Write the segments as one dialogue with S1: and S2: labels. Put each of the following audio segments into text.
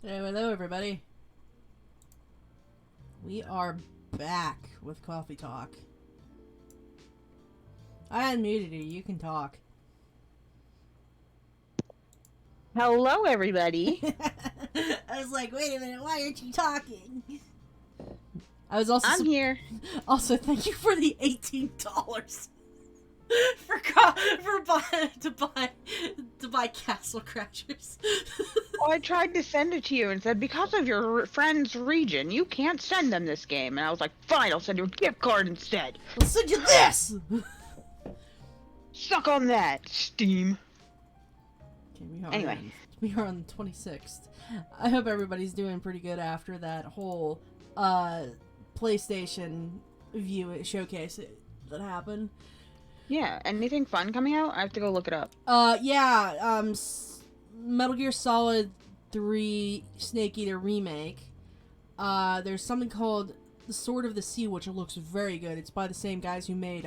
S1: Hello, everybody. We are back with Coffee Talk. I unmuted you. You can talk.
S2: Hello, everybody.
S1: I was like, wait a minute. Why aren't you talking? I was also.
S2: I'm here.
S1: Also, thank you for the $18 to buy Castle Crashers.
S2: Oh, I tried to send it to you and said, because of your friend's region, you can't send them this game. And I was like, fine, I'll send you a gift card instead.
S1: I'll send you this!
S2: Suck on that, Steam.
S1: Okay, we are on the 26th. I hope everybody's doing pretty good after that whole PlayStation view showcase that happened.
S2: Yeah, anything fun coming out? I have to go look it up.
S1: Metal Gear Solid 3 Snake Eater Remake. There's something called The Sword of the Sea, which looks very good. It's by the same guys who made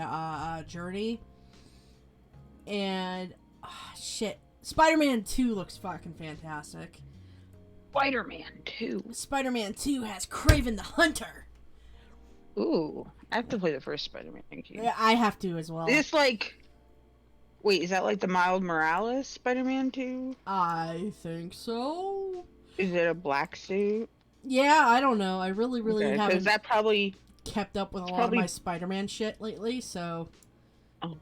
S1: Journey. And Spider-Man 2 looks fucking fantastic.
S2: Spider-Man 2.
S1: Spider-Man 2 has Kraven the Hunter.
S2: Ooh, I have to play the first Spider-Man game.
S1: Yeah, I have to as well.
S2: It's like... Wait, is that like the Miles Morales Spider-Man 2?
S1: I think so.
S2: Is it a black suit?
S1: Yeah, I don't know. I really haven't
S2: Because that probably...
S1: kept up with a lot of my Spider-Man shit lately, so...
S2: Oh.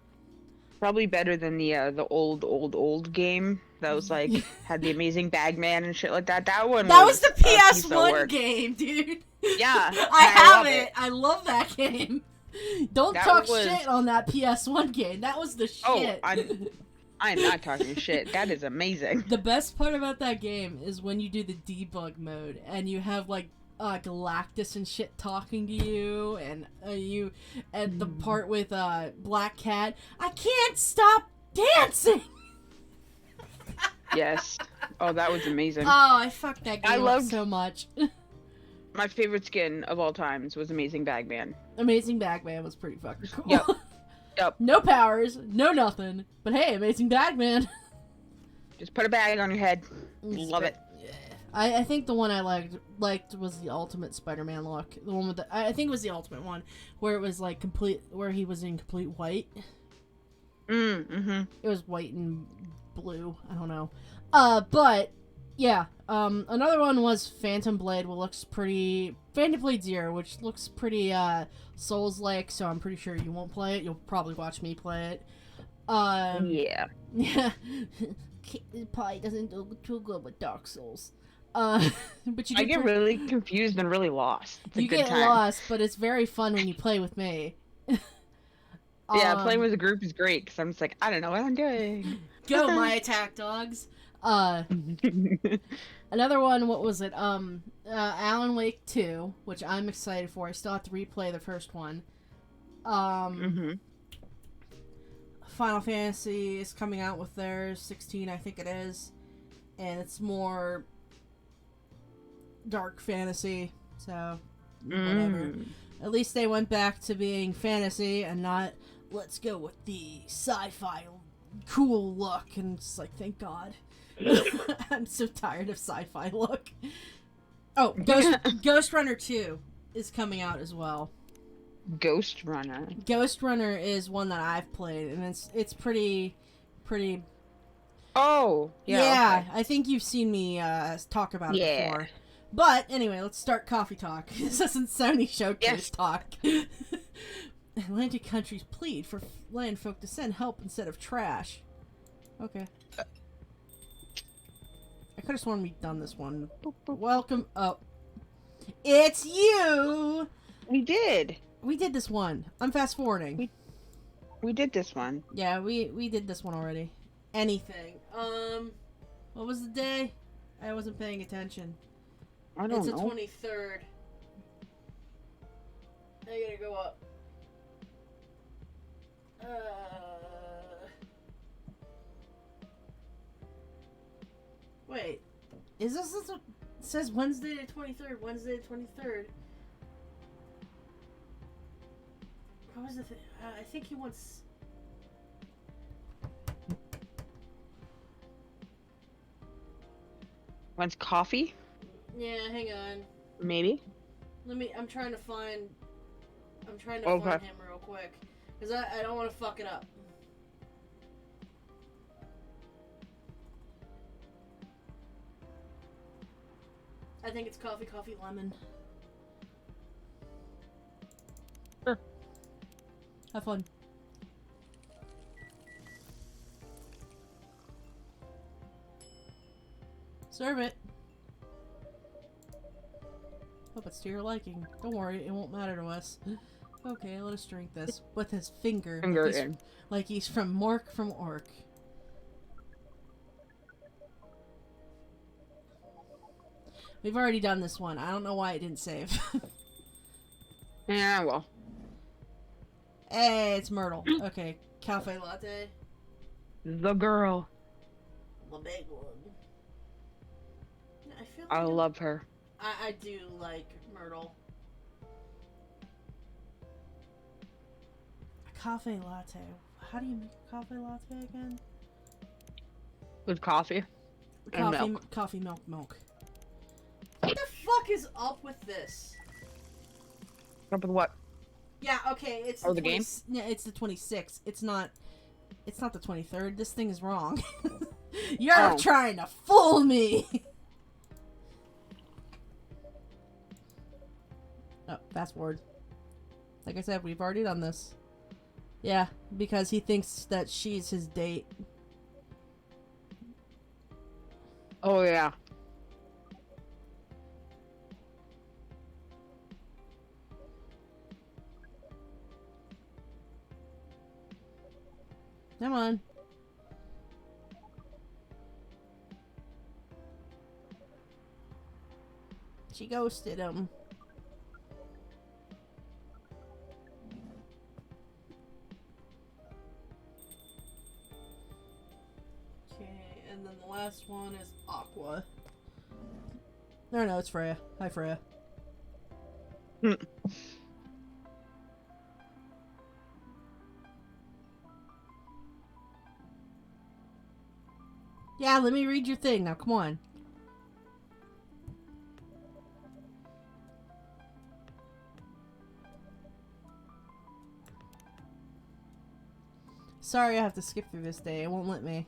S2: Probably better than the old game that was like had the Amazing Bagman and shit like that. That one.
S1: That was the PS1 game, dude.
S2: Yeah,
S1: I have it. I love that game. Don't talk shit on that PS1 game. That was the shit.
S2: Oh, I'm not talking shit. That is amazing.
S1: The best part about that game is when you do the debug mode and you have like Galactus and shit talking to you, and the part with Black Cat. I can't stop dancing.
S2: Yes. Oh, that was amazing.
S1: Oh, I fucked that game up so much.
S2: My favorite skin of all times was Amazing Bagman.
S1: Amazing Bagman was pretty fucking cool.
S2: Yep.
S1: No powers, no nothing, but hey, Amazing Bagman.
S2: Just put a bag on your head. Love it.
S1: Yeah. I think the one I liked was the Ultimate Spider-Man look. The one with I think it was the Ultimate one, where it was like where he was in complete white.
S2: Mm-hmm.
S1: It was white and blue. I don't know. But yeah. Another one was Phantom Blade, Phantom Blade Zero, which looks pretty Souls-like. So I'm pretty sure you won't play it. You'll probably watch me play it.
S2: Yeah.
S1: Yeah. Probably doesn't do too good with Dark Souls. But I
S2: get really confused and really lost.
S1: You get lost, but it's very fun when you play with me.
S2: Yeah, playing with a group is great because I'm just like, I don't know what I'm doing.
S1: Go, my attack dogs. Another one, what was it? Alan Wake 2, which I'm excited for. I still have to replay the first one. Final Fantasy is coming out with theirs, 16 I think it is. And it's more dark fantasy, so whatever. At least they went back to being fantasy and not, let's go with the sci-fi cool look, and it's like, thank God. I'm so tired of sci-fi look. Oh, Ghost Runner 2 is coming out as well.
S2: Ghost Runner
S1: is one that I've played, and it's pretty.
S2: Oh, yeah.
S1: Yeah,
S2: okay.
S1: I think you've seen me talk about it before. But anyway, let's start Coffee Talk. This isn't Sony Showcase talk. Atlantic countries plead for land folk to send help instead of trash. Okay. I could have sworn we'd done this one. Welcome. Oh. It's you!
S2: We did
S1: this one. I'm fast forwarding.
S2: We did this one.
S1: Yeah, we did this one already. Anything. What was the day? I wasn't paying attention.
S2: I don't know.
S1: It's the 23rd. I gotta go up. Wait. Is this what it says Wednesday the 23rd? Wednesday the 23rd. What was the thing? I think he wants...
S2: Wants coffee?
S1: Yeah, hang on.
S2: Maybe.
S1: I'm trying to find
S2: Okay.
S1: find him real quick. Because I don't want to fuck it up. I think it's coffee, lemon.
S2: Sure.
S1: Have fun. Serve it. Hope it's to your liking. Don't worry, it won't matter to us. Okay, let us drink this with his finger. Like he's from Mork from Orc. We've already done this one. I don't know why it didn't save.
S2: Yeah, well.
S1: Hey, it's Myrtle. Okay, cafe latte.
S2: The girl.
S1: The big one. I feel like
S2: I love her.
S1: I do like Myrtle. A cafe latte. How do you make a cafe latte again?
S2: With coffee. And milk.
S1: Coffee, milk. What the fuck is up with this?
S2: Up with what?
S1: Yeah, okay, it's
S2: the game?
S1: Yeah, it's the 26th. It's not the 23rd. This thing is wrong. You're trying to fool me. Oh, fast forward. Like I said, we've already done this. Yeah, because he thinks that she's his date.
S2: Oh, yeah.
S1: Come on. She ghosted him. Okay, and then the last one is Aqua. No, it's Freya. Hi, Freya. Yeah, let me read your thing. Now, come on. Sorry I have to skip through this day. It won't let me.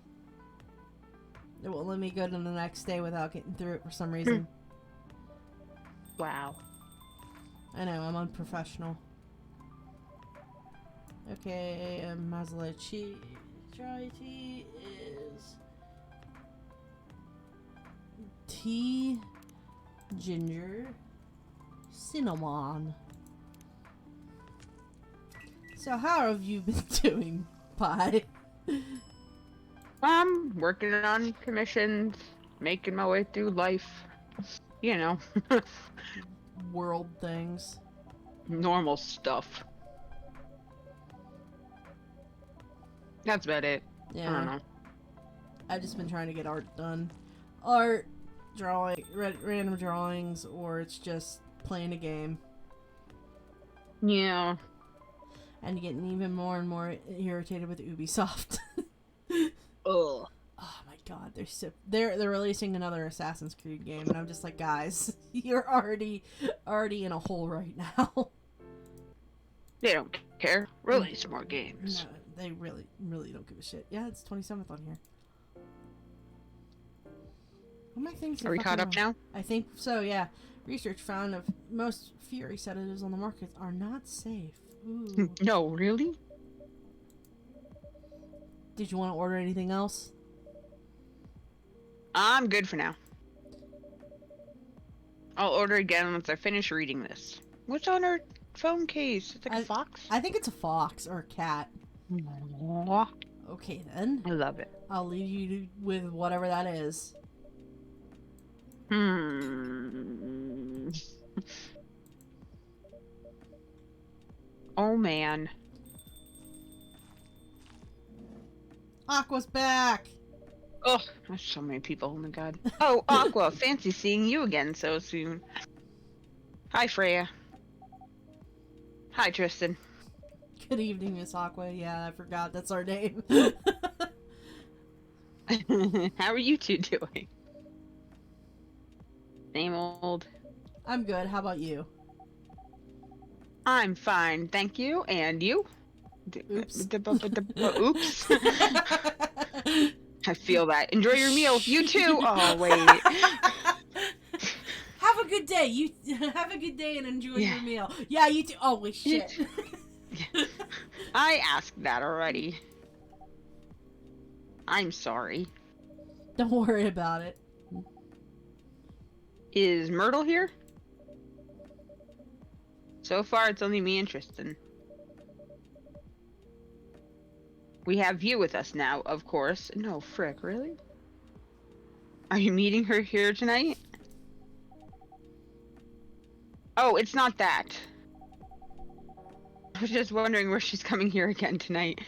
S1: It won't let me go to the next day without getting through it for some reason.
S2: Wow.
S1: I know, I'm unprofessional. Okay, Mazala dry tea is tea, ginger, cinnamon. So how have you been doing, Pie?
S2: I'm working on commissions, making my way through life. You know.
S1: World things.
S2: Normal stuff. That's about it.
S1: Yeah.
S2: I don't know.
S1: I've just been trying to get art done. Art, drawing, random drawings, or it's just playing a game.
S2: Yeah.
S1: And getting even more and more irritated with Ubisoft.
S2: Ugh.
S1: Oh my god, they're releasing another Assassin's Creed game, and I'm just like, guys, you're already in a hole right now.
S2: They don't care. Release more games.
S1: No, they really don't give a shit. Yeah, it's 27th on here. All my things
S2: Are we caught up now?
S1: I think so, yeah. Research found of most Fury sedatives on the market are not safe. Ooh.
S2: No, really?
S1: Did you want to order anything else?
S2: I'm good for now. I'll order again once I finish reading this. What's on her phone case? It's like a fox?
S1: I think it's a fox or a cat.
S2: Aww.
S1: Okay, then.
S2: I love it.
S1: I'll leave you with whatever that is.
S2: Oh, man.
S1: Aqua's back!
S2: Oh, there's so many people. Oh, my God. Oh, Aqua, fancy seeing you again so soon. Hi, Freya. Hi, Tristan.
S1: Good evening, Miss Aqua. Yeah, I forgot that's our name.
S2: How are you two doing? Same old.
S1: I'm good. How about you?
S2: I'm fine, thank you. And you?
S1: Oops.
S2: Oops. I feel that. Enjoy your meal. You too. Oh, wait.
S1: Have a good day. You have a good day and enjoy
S2: Yeah.
S1: your meal. Yeah, you too. Holy
S2: You
S1: shit.
S2: I asked that already. I'm sorry.
S1: Don't worry about it.
S2: Is Myrtle here? So far, it's only me and Tristan. We have you with us now, of course. No, frick, really? Are you meeting her here tonight? Oh, it's not that. I was just wondering where she's coming here again tonight.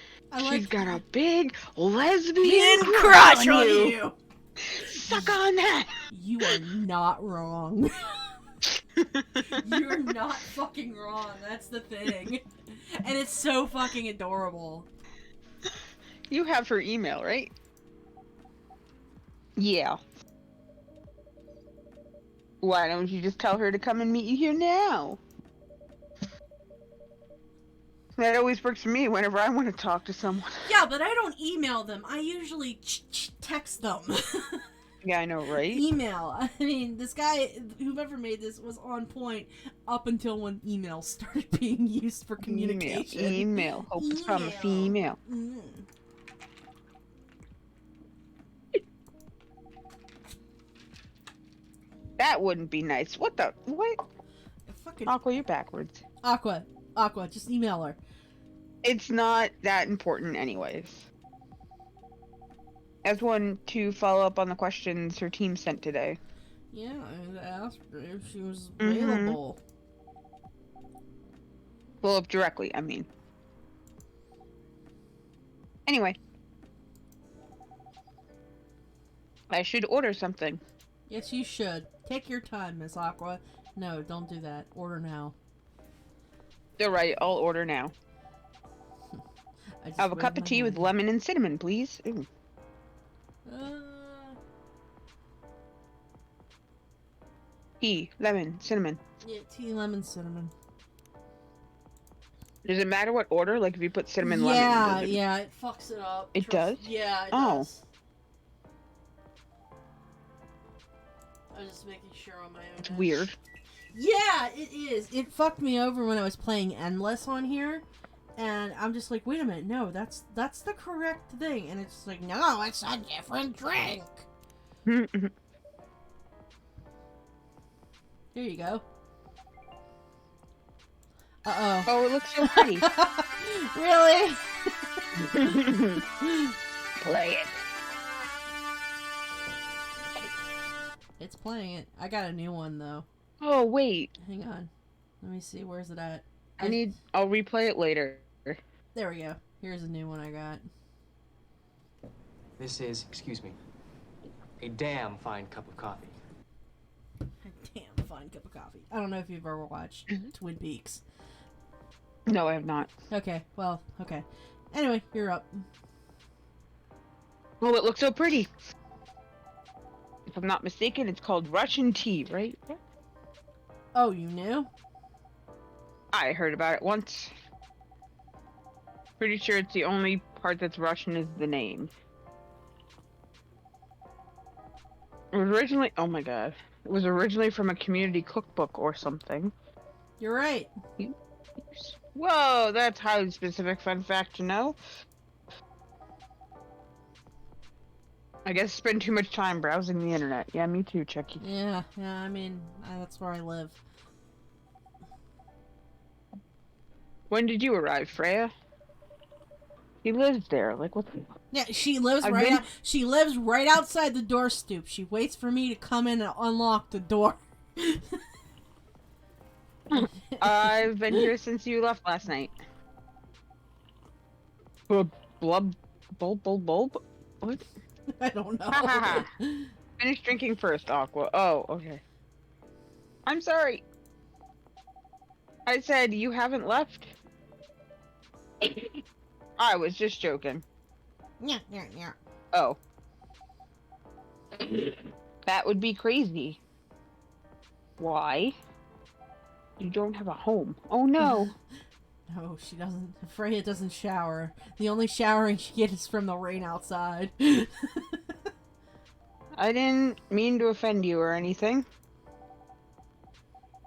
S2: She's got a big lesbian crush on you. Suck on that.
S1: You are not wrong. You're not fucking wrong. That's the thing. And it's so fucking adorable.
S2: You have her email, right? Yeah. Why don't you just tell her to come and meet you here now? That always works for me whenever I want to talk to someone.
S1: Yeah, but I don't email them. I usually text them.
S2: Yeah, I know, right?
S1: Email. I mean, this guy, whoever made this, was on point up until when email started being used for communication.
S2: Email. Hope it's from a female.
S1: Mm.
S2: That wouldn't be nice. What the? What?
S1: Fucking
S2: Aqua, you're backwards.
S1: Aqua, just email her.
S2: It's not that important anyways. As one to follow up on the questions her team sent today.
S1: Yeah, I asked her if she was available.
S2: Follow up directly, I mean. Anyway. I should order something.
S1: Yes, you should. Take your time, Miss Aqua. No, don't do that. Order now.
S2: You're right, I'll order now.
S1: I
S2: have a cup of tea with lemon and cinnamon, please. Ooh. Tea, lemon, cinnamon.
S1: Yeah, tea, lemon, cinnamon.
S2: Does it matter what order? Like if you put cinnamon, lemon?
S1: Yeah, it fucks it up.
S2: It does?
S1: Yeah, it does. I was just making sure on my own.
S2: It's weird.
S1: Yeah, it is. It fucked me over when I was playing Endless on here. And I'm just like, wait a minute, no, that's the correct thing. And it's like, no, it's a different drink. Here you go. Uh-oh.
S2: Oh, it looks so pretty.
S1: Really?
S2: Play it.
S1: It's playing it. I got a new one, though.
S2: Oh, wait.
S1: Hang on. Let me see. Where's it at?
S2: I'll replay it later.
S1: There we go. Here's a new one I got.
S3: This is, excuse me, a damn fine cup of coffee.
S1: A damn fine cup of coffee. I don't know if you've ever watched Twin Peaks.
S2: No, I have not.
S1: Okay, well, okay. Anyway, you're up.
S2: Oh, it looks so pretty. If I'm not mistaken, it's called Russian tea, right?
S1: Oh, you knew?
S2: I heard about it once. Pretty sure it's the only part that's Russian is the name. It was originally, oh my god. It was originally from a community cookbook or something.
S1: You're right.
S2: Whoa, that's highly specific fun fact to know. I guess spend too much time browsing the internet. Yeah, me too, Chucky.
S1: Yeah, I mean, that's where I live.
S2: When did you arrive, Freya? He lives there. Like, what the...
S1: Yeah, she lives she lives right outside the door stoop. She waits for me to come in and unlock the door.
S2: I've been here since you left last night. Bulb? What?
S1: I don't know.
S2: Finish drinking first, Aqua. Oh, okay. I'm sorry. I said you haven't left. I was just joking.
S1: Yeah.
S2: Oh. That would be crazy. Why? You don't have a home. Oh no.
S1: No, she doesn't. Freya doesn't shower. The only showering she gets is from the rain outside.
S2: I didn't mean to offend you or anything.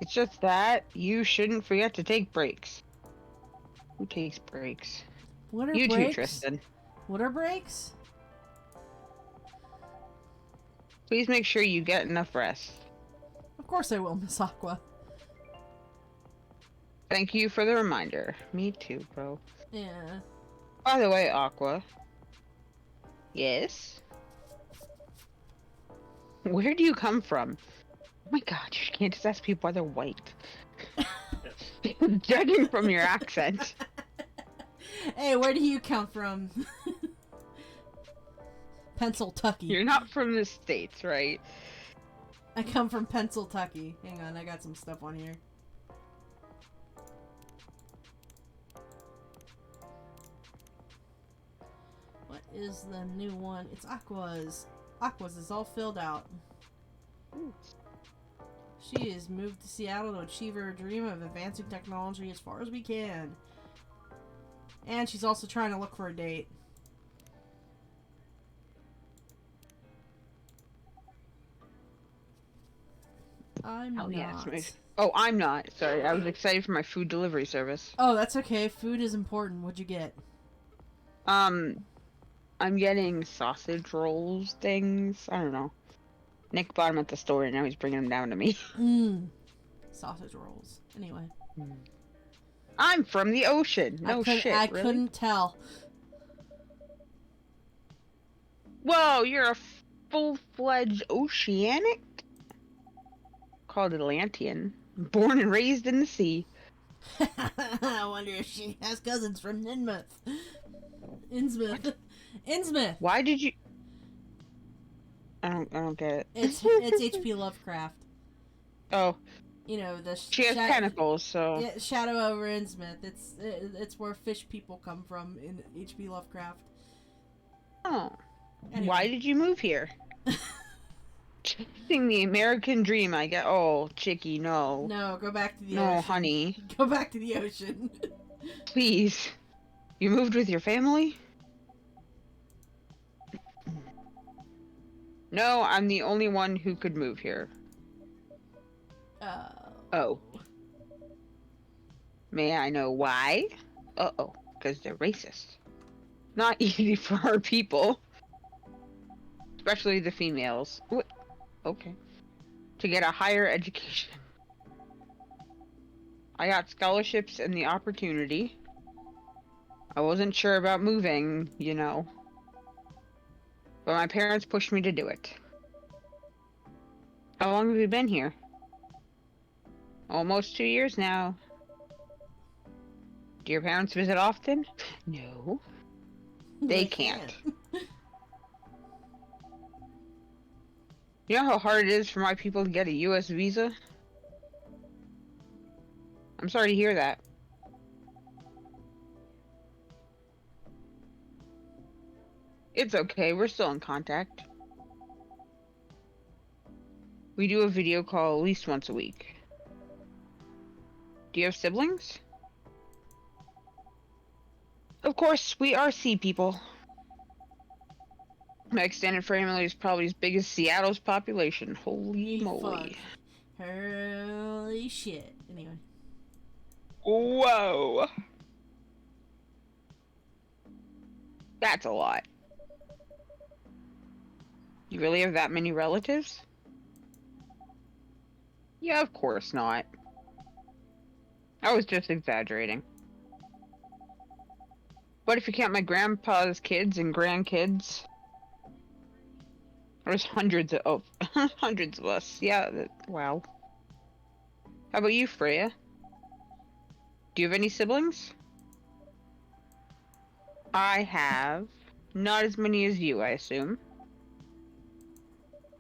S2: It's just that you shouldn't forget to take breaks. Who takes breaks?
S1: What are
S2: You too,
S1: breaks?
S2: Tristan.
S1: What are breaks?
S2: Please make sure you get enough rest.
S1: Of course I will, Miss Aqua.
S2: Thank you for the reminder. Me too, bro.
S1: Yeah.
S2: By the way, Aqua. Yes? Where do you come from? Oh my god, you can't just ask people why they're white. Judging from your accent.
S1: Hey, where do you come from? Pennsyltucky.
S2: You're not from the States, right?
S1: I come from Pennsyltucky. Hang on, I got some stuff on here. What is the new one? It's Aqua's. Aqua's is all filled out.
S2: Ooh.
S1: She has moved to Seattle to achieve her dream of advancing technology as far as we can. And she's also trying to look for a date. I'm
S2: Oh,
S1: not.
S2: yeah, oh, I'm not. Sorry, I was excited for my food delivery service.
S1: Oh, that's okay. Food is important. What'd you get?
S2: I'm getting sausage rolls things. I don't know. Nick bought them at the store and now he's bringing them down to me.
S1: Sausage rolls. Anyway.
S2: I'm from the ocean. No shit,
S1: I
S2: really?
S1: couldn't tell.
S2: Whoa, you're a full-fledged oceanic? Called Atlantean. Born and raised in the sea.
S1: I wonder if she has cousins from Innsmouth. Innsmouth.
S2: Why did you... I don't get it.
S1: It's H.P. Lovecraft.
S2: Oh.
S1: You know, the
S2: she has tentacles, so...
S1: Yeah, Shadow over Innsmouth. It's where fish people come from in H.P. Lovecraft.
S2: Oh.
S1: Anyway.
S2: Why did you move here? Chasing the American dream, I get. Oh, Chicky, no.
S1: No, go back to the
S2: ocean.
S1: ocean.
S2: No, honey.
S1: Go back to the ocean.
S2: Please. You moved with your family? No, I'm the only one who could move here. Oh. May I know why? Uh-oh, because they're racist. Not easy for our people. Especially the females. What? Okay. To get a higher education. I got scholarships and the opportunity. I wasn't sure about moving, you know. But my parents pushed me to do it. How long have you been here? Almost 2 years now. Do your parents visit often? No. They can't. You know how hard it is for my people to get a US visa? I'm sorry to hear that. It's okay, we're still in contact. We do a video call at least once a week. Do you have siblings? Of course, we are sea people. My extended family is probably as big as Seattle's population. Holy moly.
S1: Fuck. Holy shit. Anyway.
S2: Whoa. That's a lot. You really have that many relatives? Yeah, of course not. I was just exaggerating. But if you count my grandpa's kids and grandkids, there's hundreds of hundreds of us. Yeah, wow. How about you, Freya? Do you have any siblings? I have not as many as you, I assume.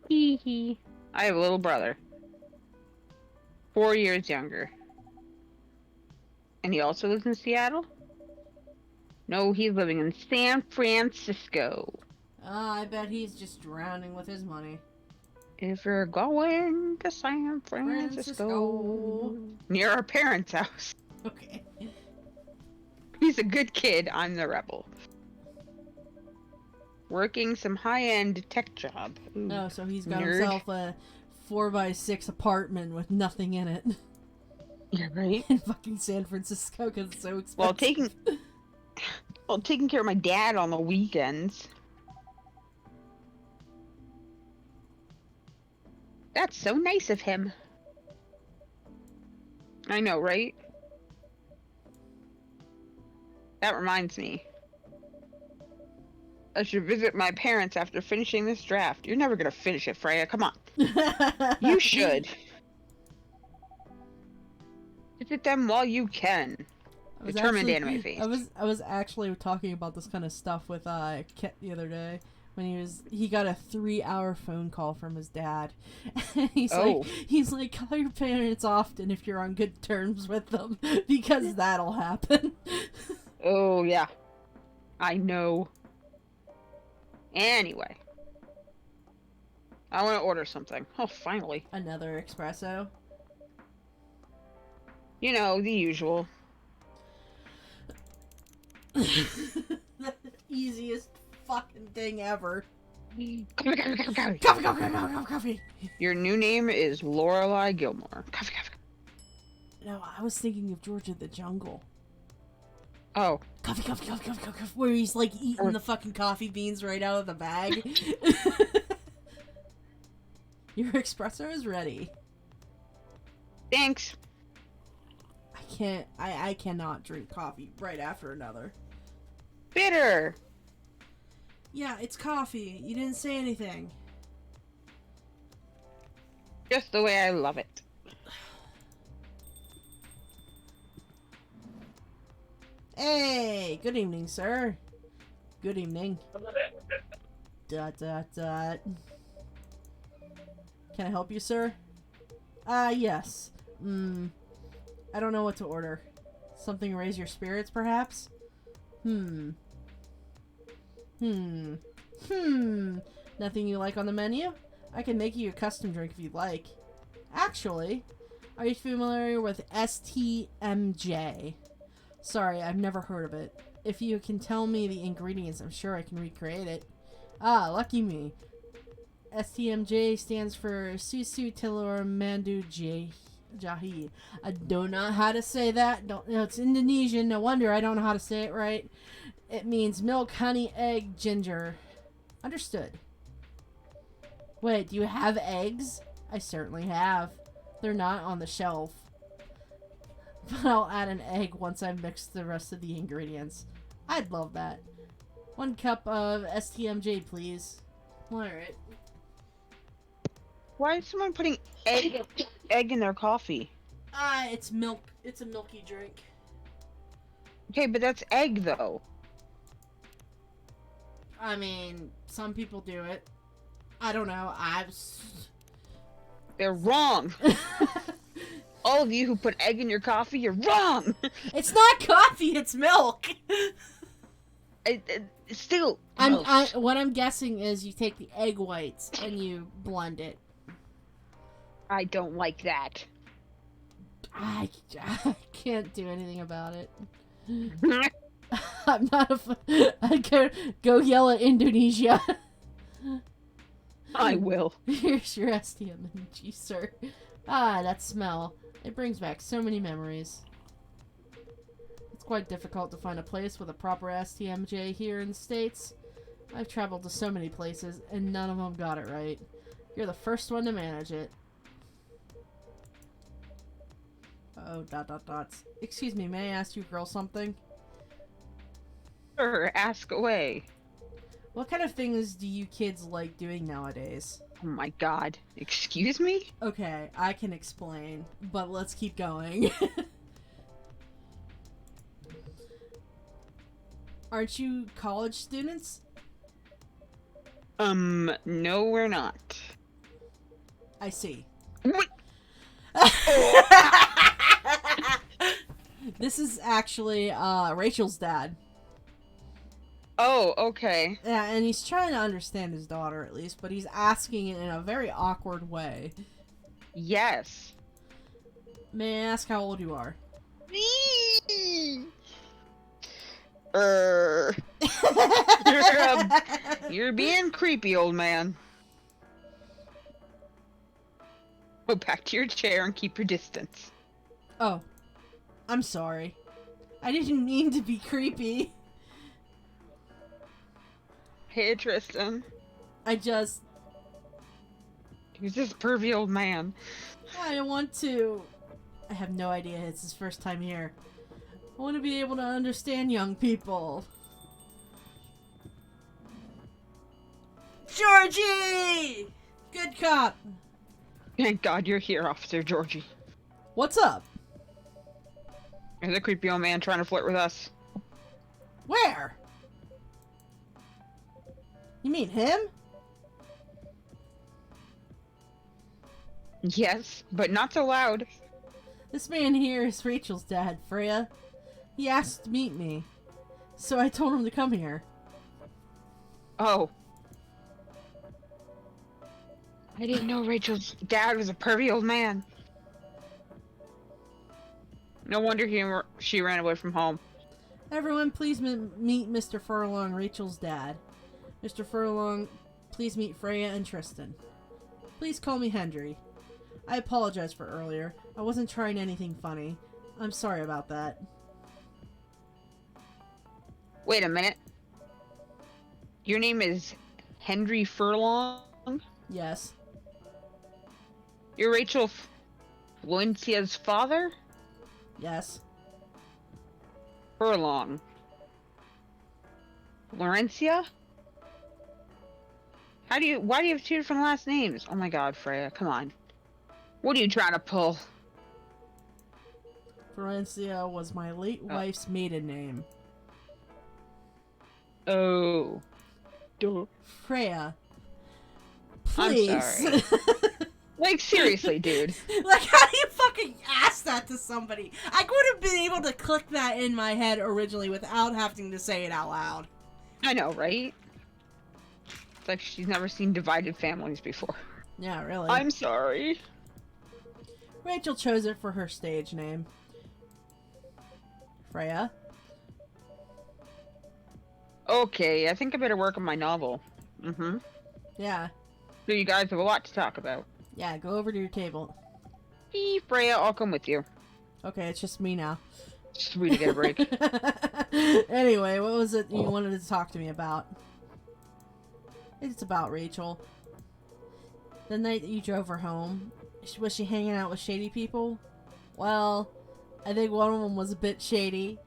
S2: Hee hee. I have a little brother. 4 years younger. And he also lives in Seattle? No, he's living in San Francisco.
S1: I bet he's just drowning with his money.
S2: If you're going to San Francisco. Near our parents' house.
S1: Okay.
S2: He's a good kid. I'm the rebel. Working some high-end tech job. Ooh,
S1: Oh, so he's got
S2: nerd.
S1: himself a 4x6 apartment with nothing in it.
S2: Yeah, right?
S1: In fucking San Francisco because it's so expensive.
S2: While taking care of my dad on the weekends. That's so nice of him. I know, right? That reminds me. I should visit my parents after finishing this draft. You're never gonna finish it, Freya. Come on. You should. Visit them while you can. Determined anime face.
S1: I was actually talking about this kind of stuff with Kit the other day when he got a 3-hour phone call from his dad. And he's like call your parents often if you're on good terms with them because that'll happen.
S2: Oh yeah. I know. Anyway. I want to order something. Oh, finally.
S1: Another espresso.
S2: You know, the usual.
S1: The easiest fucking thing ever.
S2: Coffee, coffee, coffee, coffee.
S1: Coffee, coffee, coffee, coffee, coffee.
S2: Your new name is Lorelai Gilmore. Coffee, coffee.
S1: No, I was thinking of George of the Jungle.
S2: Oh.
S1: Coffee, coffee, coffee, coffee, coffee, where he's like eating the fucking coffee beans right out of the bag. Your espresso is ready.
S2: Thanks.
S1: I cannot drink coffee right after another.
S2: Bitter.
S1: Yeah, it's coffee. You didn't say anything.
S2: Just the way I love it.
S1: Hey, good evening, sir. Good evening. Dot, dot, dot. Can I help you, sir? Yes. I don't know what to order. Something to raise your spirits, perhaps? Nothing you like on the menu? I can make you a custom drink if you'd like. Actually, are you familiar with STMJ? Sorry, I've never heard of it. If you can tell me the ingredients, I'm sure I can recreate it. Ah, lucky me. STMJ stands for Susu Telur Mandu Jahi. I don't know how to say that. It's Indonesian. No wonder I don't know how to say it right. It means milk, honey, egg, ginger. Understood. Wait, do you have eggs? I certainly have. They're not on the shelf. But I'll add an egg once I've mixed the rest of the ingredients. I'd love that. 1 cup of STMJ, please. Alright.
S2: Why is someone putting egg in their coffee?
S1: It's milk. It's a milky drink.
S2: Okay, but that's egg, though.
S1: I mean, some people do it. I don't know.
S2: They're wrong. All of you who put egg in your coffee, you're wrong.
S1: It's not coffee. It's milk.
S2: Still.
S1: What I'm guessing is you take the egg whites and you blend it.
S2: I don't like that.
S1: I can't do anything about it. I'm not I'd go yell at Indonesia.
S2: I will.
S1: Here's your STMG, sir. Ah, that smell. It brings back so many memories. It's quite difficult to find a place with a proper STMJ here in the States. I've traveled to so many places, and none of them got it right. You're the first one to manage it. Oh, ... Excuse me, may I ask you girl something?
S2: Sure, ask away.
S1: What kind of things do you kids like doing nowadays?
S2: Oh my god. Excuse me?
S1: Okay, I can explain, but let's keep going. Aren't you college students?
S2: No, we're not.
S1: I see.
S2: What?
S1: This is actually, Rachel's dad.
S2: Oh, okay.
S1: Yeah, and he's trying to understand his daughter at least, but he's asking it in a very awkward way.
S2: Yes.
S1: May I ask how old you are?
S2: You're being creepy, old man. Go back to your chair and keep your distance.
S1: Oh, I'm sorry. I didn't mean to be creepy.
S2: Hey, Tristan.
S1: Who's
S2: this pervy old man?
S1: I want to... I have no idea. It's his first time here. I want to be able to understand young people. Georgie! Good cop.
S2: Thank God you're here, Officer Georgie.
S1: What's up?
S2: There's a creepy old man trying to flirt with us.
S1: Where? You mean him?
S2: Yes, but not so loud.
S1: This man here is Rachel's dad, Freya. He asked to meet me, so I told him to come here.
S2: Oh. I didn't know Rachel's dad was a pervy old man. No wonder she ran away from home.
S1: Everyone, please meet Mr. Furlong, Rachel's dad. Mr. Furlong, please meet Freya and Tristan. Please call me Hendry. I apologize for earlier. I wasn't trying anything funny. I'm sorry about that.
S2: Wait a minute. Your name is Hendry Furlong?
S1: Yes.
S2: You're Rachel Florencia's father?
S1: Yes.
S2: Furlong. Florencia? Why do you have two different last names? Oh my God, Freya, come on. What are you trying to pull?
S1: Florencia was my late wife's maiden name.
S2: Oh. Duh.
S1: Freya. Please.
S2: I'm sorry. Like, seriously, dude.
S1: Like, how do you fucking ask that to somebody? I would have been able to click that in my head originally without having to say it out loud.
S2: I know, right? It's like she's never seen divided families before.
S1: Yeah, really.
S2: I'm sorry.
S1: Rachel chose it for her stage name. Freya?
S2: Okay, I think I better work on my novel. Mm-hmm.
S1: Yeah.
S2: So you guys have a lot to talk about.
S1: Yeah, go over to your table.
S2: Hey, Freya, I'll come with you.
S1: Okay, it's just me now.
S2: Sweet to get a break.
S1: Anyway, what was it you wanted to talk to me about? It's about Rachel. The night that you drove her home, was she hanging out with shady people? Well, I think one of them was a bit shady.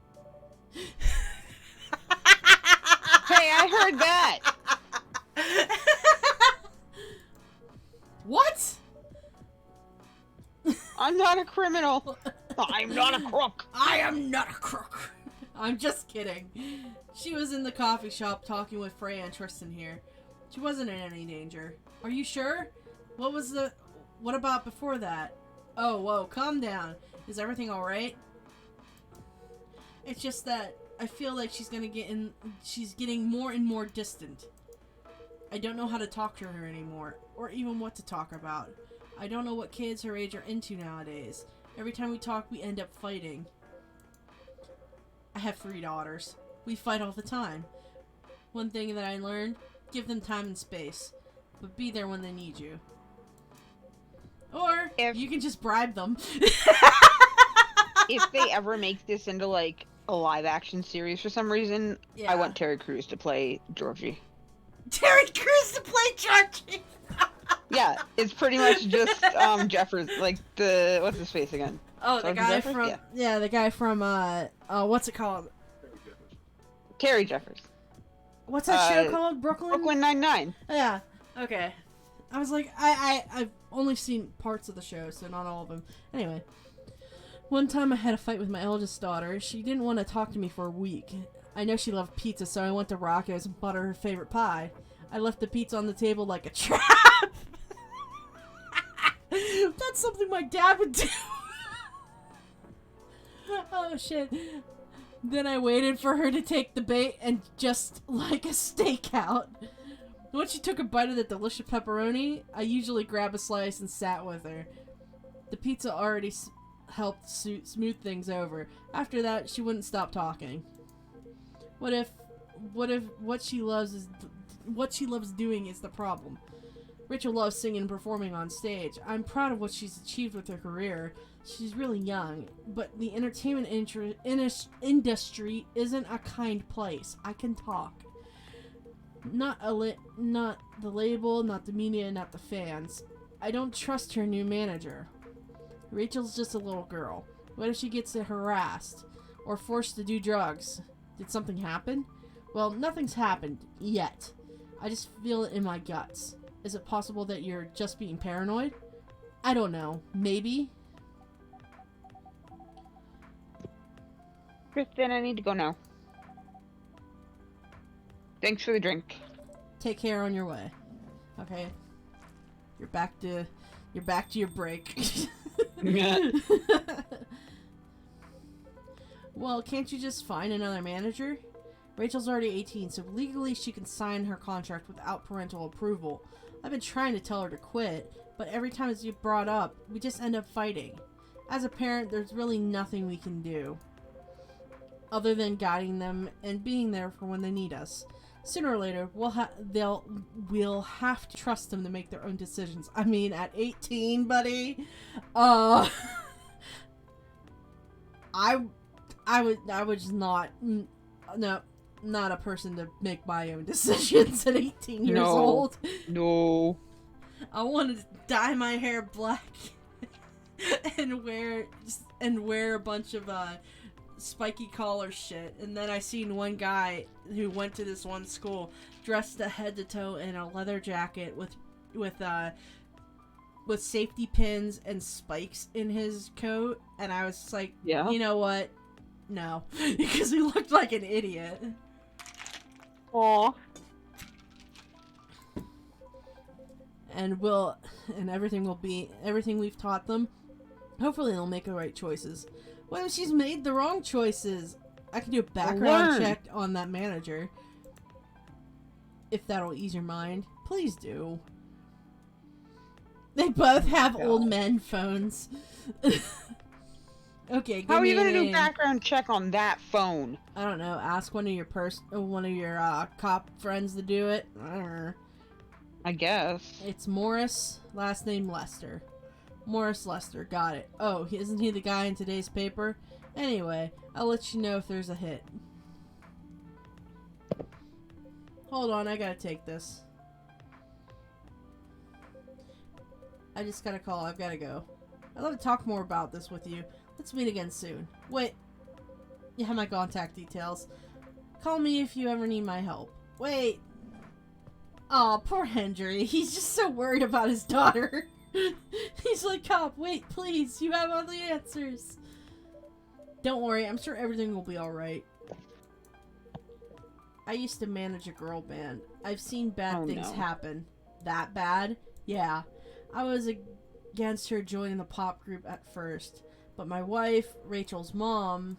S2: Hey, I heard that!
S1: What?
S2: I'm not a criminal. I'm not a crook.
S1: I am not a crook. I'm just kidding. She was in the coffee shop talking with Freya and Tristan here. She wasn't in any danger. Are you sure? What about before that? Oh, whoa, calm down. Is everything alright? It's just that I feel like she's getting more and more distant. I don't know how to talk to her anymore, or even what to talk about. I don't know what kids her age are into nowadays. Every time we talk, we end up fighting. I have 3 daughters. We fight all the time. One thing that I learned, give them time and space, but be there when they need you. Or, you can just bribe them.
S2: If they ever make this into, like, a live-action series for some reason,
S1: Yeah.
S2: I want Terry Crews to play Georgie.
S1: Terry Crews to play Georgie!
S2: Yeah, it's pretty much just, Jeffers, like, what's his face again?
S1: Oh, the
S2: Sergeant
S1: guy
S2: Jeffers?
S1: from, yeah, the guy from, what's it called?
S2: Terry Jeffers.
S1: What's that show called?
S2: Brooklyn Nine-Nine.
S1: Yeah. Okay. I was like, I've only seen parts of the show, so not all of them. Anyway. One time I had a fight with my eldest daughter. She didn't want to talk to me for a week. I know she loved pizza, so I went to Rocco's and bought her favorite pie. I left the pizza on the table like a trap. That's something my dad would do. Oh, shit. Then I waited for her to take the bait and just like a stakeout. Once she took a bite of the delicious pepperoni, I usually grab a slice and sat with her. The pizza already helped smooth things over. After that, she wouldn't stop talking. What if what she loves doing is the problem? Rachel loves singing and performing on stage. I'm proud of what she's achieved with her career. She's really young, but the entertainment industry isn't a kind place. I can talk. Not the label, not the media, not the fans. I don't trust her new manager. Rachel's just a little girl. What if she gets harassed or forced to do drugs? Did something happen? Well, nothing's happened yet. I just feel it in my guts. Is it possible that you're just being paranoid? I don't know. Maybe.
S2: Kristen, I need to go now. Thanks for the drink.
S1: Take care on your way. Okay. You're back to your break. Well, can't you just find another manager? Rachel's already 18, so legally she can sign her contract without parental approval. I've been trying to tell her to quit, but every time it's brought up, we just end up fighting. As a parent, there's really nothing we can do other than guiding them and being there for when they need us. Sooner or later, we'll have to trust them to make their own decisions. I mean, at 18, buddy, I would just not a person to make my own decisions at 18 years old.
S2: No.
S1: I wanted to dye my hair black and wear a bunch of spiky collar shit, and then I seen one guy who went to this one school dressed to head to toe in a leather jacket with safety pins and spikes in his coat, and I was like,
S2: yeah,
S1: you know what? No, because he looked like an idiot.
S2: Aww.
S1: And everything we've taught them. Hopefully they'll make the right choices. What if she's made the wrong choices? I can do a background check on that manager. If that'll ease your mind. Please do. They both have old men phones. Okay,
S2: how are you gonna do background check on that phone?
S1: I don't know. Ask one of your cop friends to do it. I don't know.
S2: I guess.
S1: It's Morris, last name Lester. Morris Lester, got it. Oh, isn't he the guy in today's paper? Anyway, I'll let you know if there's a hit. Hold on, I gotta take this. I just got a call, I've gotta go. I'd love to talk more about this with you. Let's meet again soon. Wait, you have my contact details. Call me if you ever need my help. Wait. Aw, poor Hendry. He's just so worried about his daughter. He's like, cop, wait, please. You have all the answers. Don't worry, I'm sure everything will be alright. I used to manage a girl band. I've seen bad things happen. That bad? Yeah. I was against her joining the pop group at first. But my wife, Rachel's mom,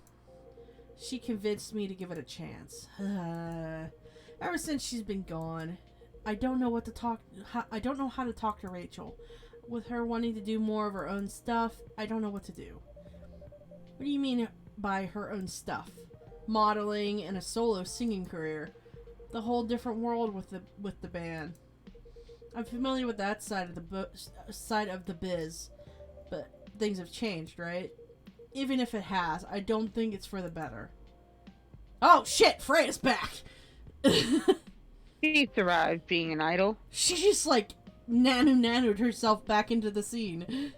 S1: she convinced me to give it a chance. Ever since she's been gone, I don't know I don't know how to talk to Rachel. With her wanting to do more of her own stuff, I don't know what to do. What do you mean by her own stuff? Modeling and a solo singing career. The whole different world with the band. I'm familiar with that side of the biz, but things have changed, right? Even if it has, I don't think it's for the better. Oh shit, Freya's back!
S2: She survived being an idol.
S1: She just like nanoed herself back into the scene.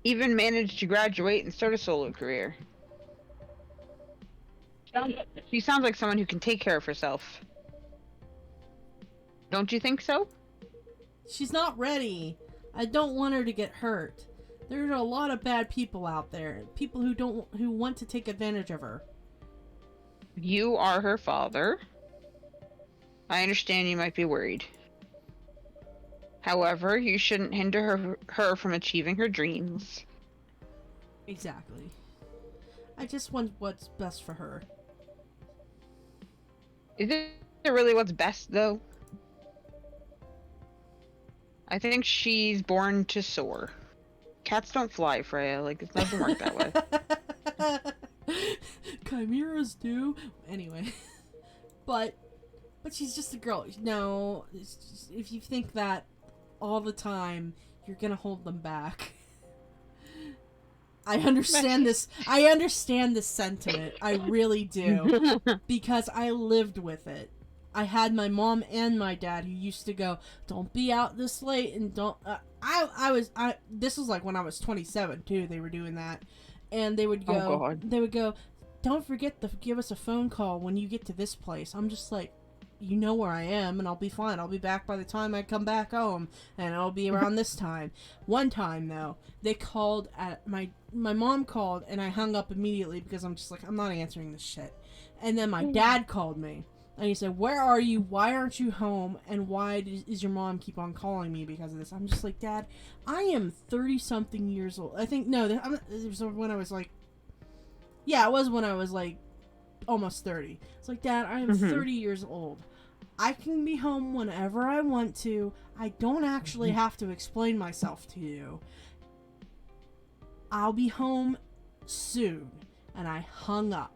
S2: Even managed to graduate and start a solo career. She sounds like someone who can take care of herself. Don't you think so?
S1: She's not ready. I don't want her to get hurt. There are a lot of bad people out there. People who want to take advantage of her.
S2: You are her father. I understand you might be worried. However, you shouldn't hinder her from achieving her dreams.
S1: Exactly. I just want what's best for her.
S2: Is it really what's best, though? I think she's born to soar. Cats don't fly, Freya. Like, it doesn't work that way.
S1: Chimeras do. Anyway. But she's just a girl. No, it's just, if you think that all the time, you're gonna hold them back. I understand this. I understand this sentiment. I really do. Because I lived with it. I had my mom and my dad who used to go, "Don't be out this late," and don't. This was like when I was 27 too. They were doing that, and they would go.
S2: Oh, God.
S1: They would go, "Don't forget to give us a phone call when you get to this place." I'm just like, you know where I am, and I'll be fine. I'll be back by the time I come back home, and I'll be around this time. One time though, they called at my mom called, and I hung up immediately because I'm just like, I'm not answering this shit. And then my dad called me. And he said, "Where are you? Why aren't you home? And why is your mom keep on calling me because of this?" I'm just like, "Dad, I am 30-something years old." I think, no, it was when I was like, yeah, it was when I was like almost 30. It's like, "Dad, I am 30 years old. I can be home whenever I want to. I don't actually have to explain myself to you. I'll be home soon." And I hung up.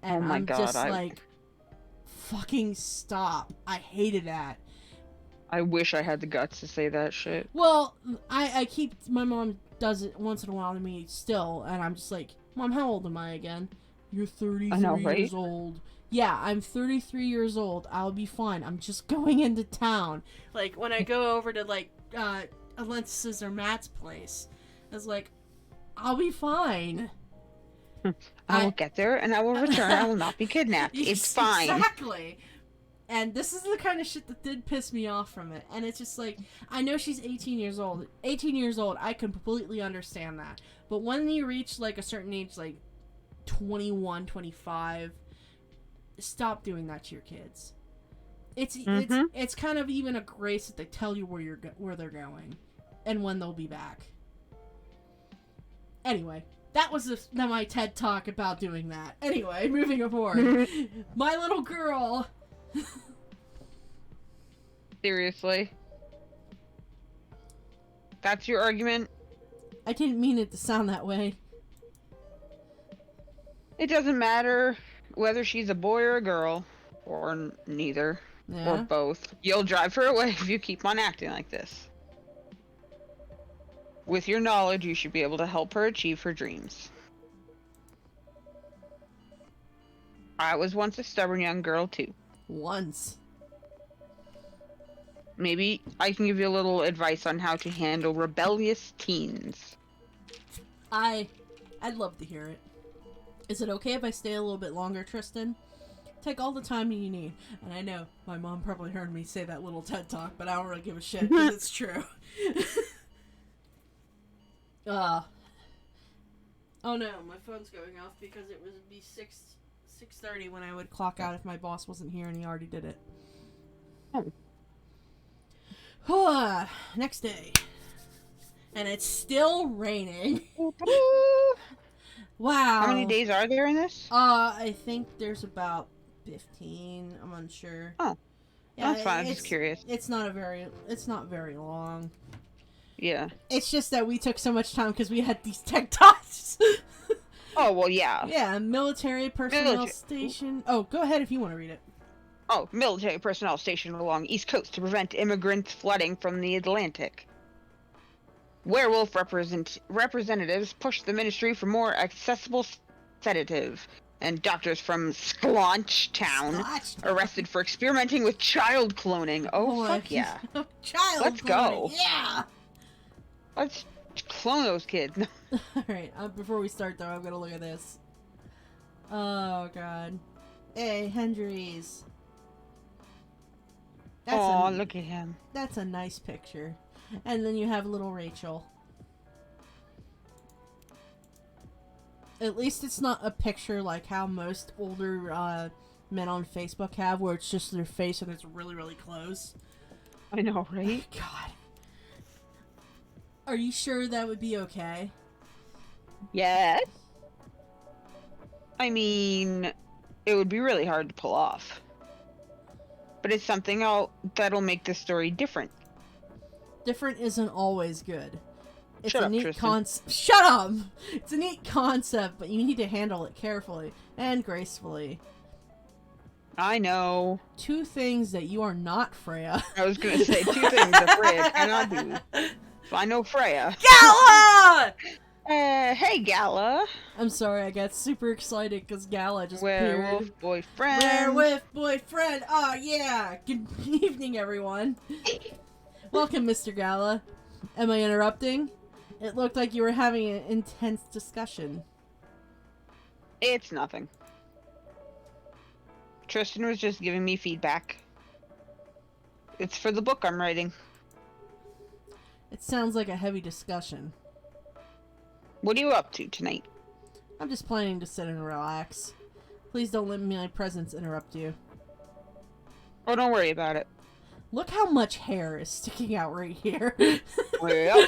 S1: And
S2: Oh my
S1: I'm
S2: God,
S1: just like, fucking stop. I hated that.
S2: I wish I had the guts to say that shit.
S1: Well, I keep, my mom does it once in a while to me still, and I'm just like, "Mom, how old am I again?" "You're 33
S2: I know, right?
S1: years old." "Yeah, I'm 33 years old. I'll be fine. I'm just going into town." Like, when I go over to, like, Alexis or Matt's place, I was like, "I'll be fine.
S2: I will get there and I will return. I will not be kidnapped. It's fine.
S1: Exactly. And this is the kind of shit that did piss me off from it. And it's just like, I know she's 18 years old. 18 years old, I can completely understand that. But when you reach, like, a certain age, like 21, 25, stop doing that to your kids. It's kind of even a grace that they tell you where they're going and when they'll be back. Anyway. That was my TED Talk about doing that. Anyway, moving forward. My little girl.
S2: Seriously? That's your argument?
S1: I didn't mean it to sound that way.
S2: It doesn't matter whether she's a boy or a girl. Or neither.
S1: Yeah.
S2: Or both. You'll drive her away if you keep on acting like this. With your knowledge, you should be able to help her achieve her dreams. I was once a stubborn young girl, too.
S1: Once.
S2: Maybe I can give you a little advice on how to handle rebellious teens.
S1: I'd love to hear it. Is it okay if I stay a little bit longer, Tristan? Take all the time you need. And I know my mom probably heard me say that little TED Talk, but I don't really give a shit because it's true. Oh no, my phone's going off because it would be 6:30 when I would clock out if my boss wasn't here, and he already did it. Oh. Next day. And it's still raining. Wow.
S2: How many days are there in this?
S1: I think there's about 15. I'm unsure.
S2: Oh. Yeah, that's fine. I'm just curious.
S1: It's not very long.
S2: Yeah.
S1: It's just that we took so much time because we had these tech talks.
S2: Oh, well, yeah.
S1: Yeah, military personnel station. Oh, go ahead if you want to read it.
S2: Oh, military personnel stationed along East Coast to prevent immigrants flooding from the Atlantic. Werewolf representatives pushed the ministry for more accessible sedative. And doctors from Squanch Town arrested for experimenting with child cloning. Oh, fuck yeah.
S1: Let's
S2: go.
S1: Yeah.
S2: Let's clone those kids.
S1: Alright, before we start though, I'm gonna look at this. Oh, God. Hey, Hendries.
S2: Oh, look at him.
S1: That's a nice picture. And then you have little Rachel. At least it's not a picture like how most older men on Facebook have, where it's just their face and it's really, really close.
S2: I know, right?
S1: Oh, God. Are you sure that would be okay?
S2: Yes. I mean, it would be really hard to pull off. But it's something that'll make the story different.
S1: Different isn't always good. It's
S2: Shut
S1: a
S2: up,
S1: neat
S2: Tristan.
S1: concept. Shut up! It's a neat concept, but you need to handle it carefully and gracefully.
S2: I know.
S1: 2 things that you are not, Freya.
S2: I was gonna say 2 things that Freya cannot do. So I know Freya.
S1: Gala!
S2: Hey Gala.
S1: I'm sorry, I got super excited because Gala just
S2: Werewolf
S1: appeared.
S2: boyfriend.
S1: Werewolf boyfriend! Oh yeah! Good evening, everyone. Welcome, Mr. Gala. Am I interrupting? It looked like you were having an intense discussion.
S2: It's nothing. Tristan was just giving me feedback. It's for the book I'm writing.
S1: It sounds like a heavy discussion.
S2: What are you up to tonight?
S1: I'm just planning to sit and relax. Please don't let my presence interrupt you.
S2: Oh, don't worry about it.
S1: Look how much hair is sticking out right here.
S2: Well,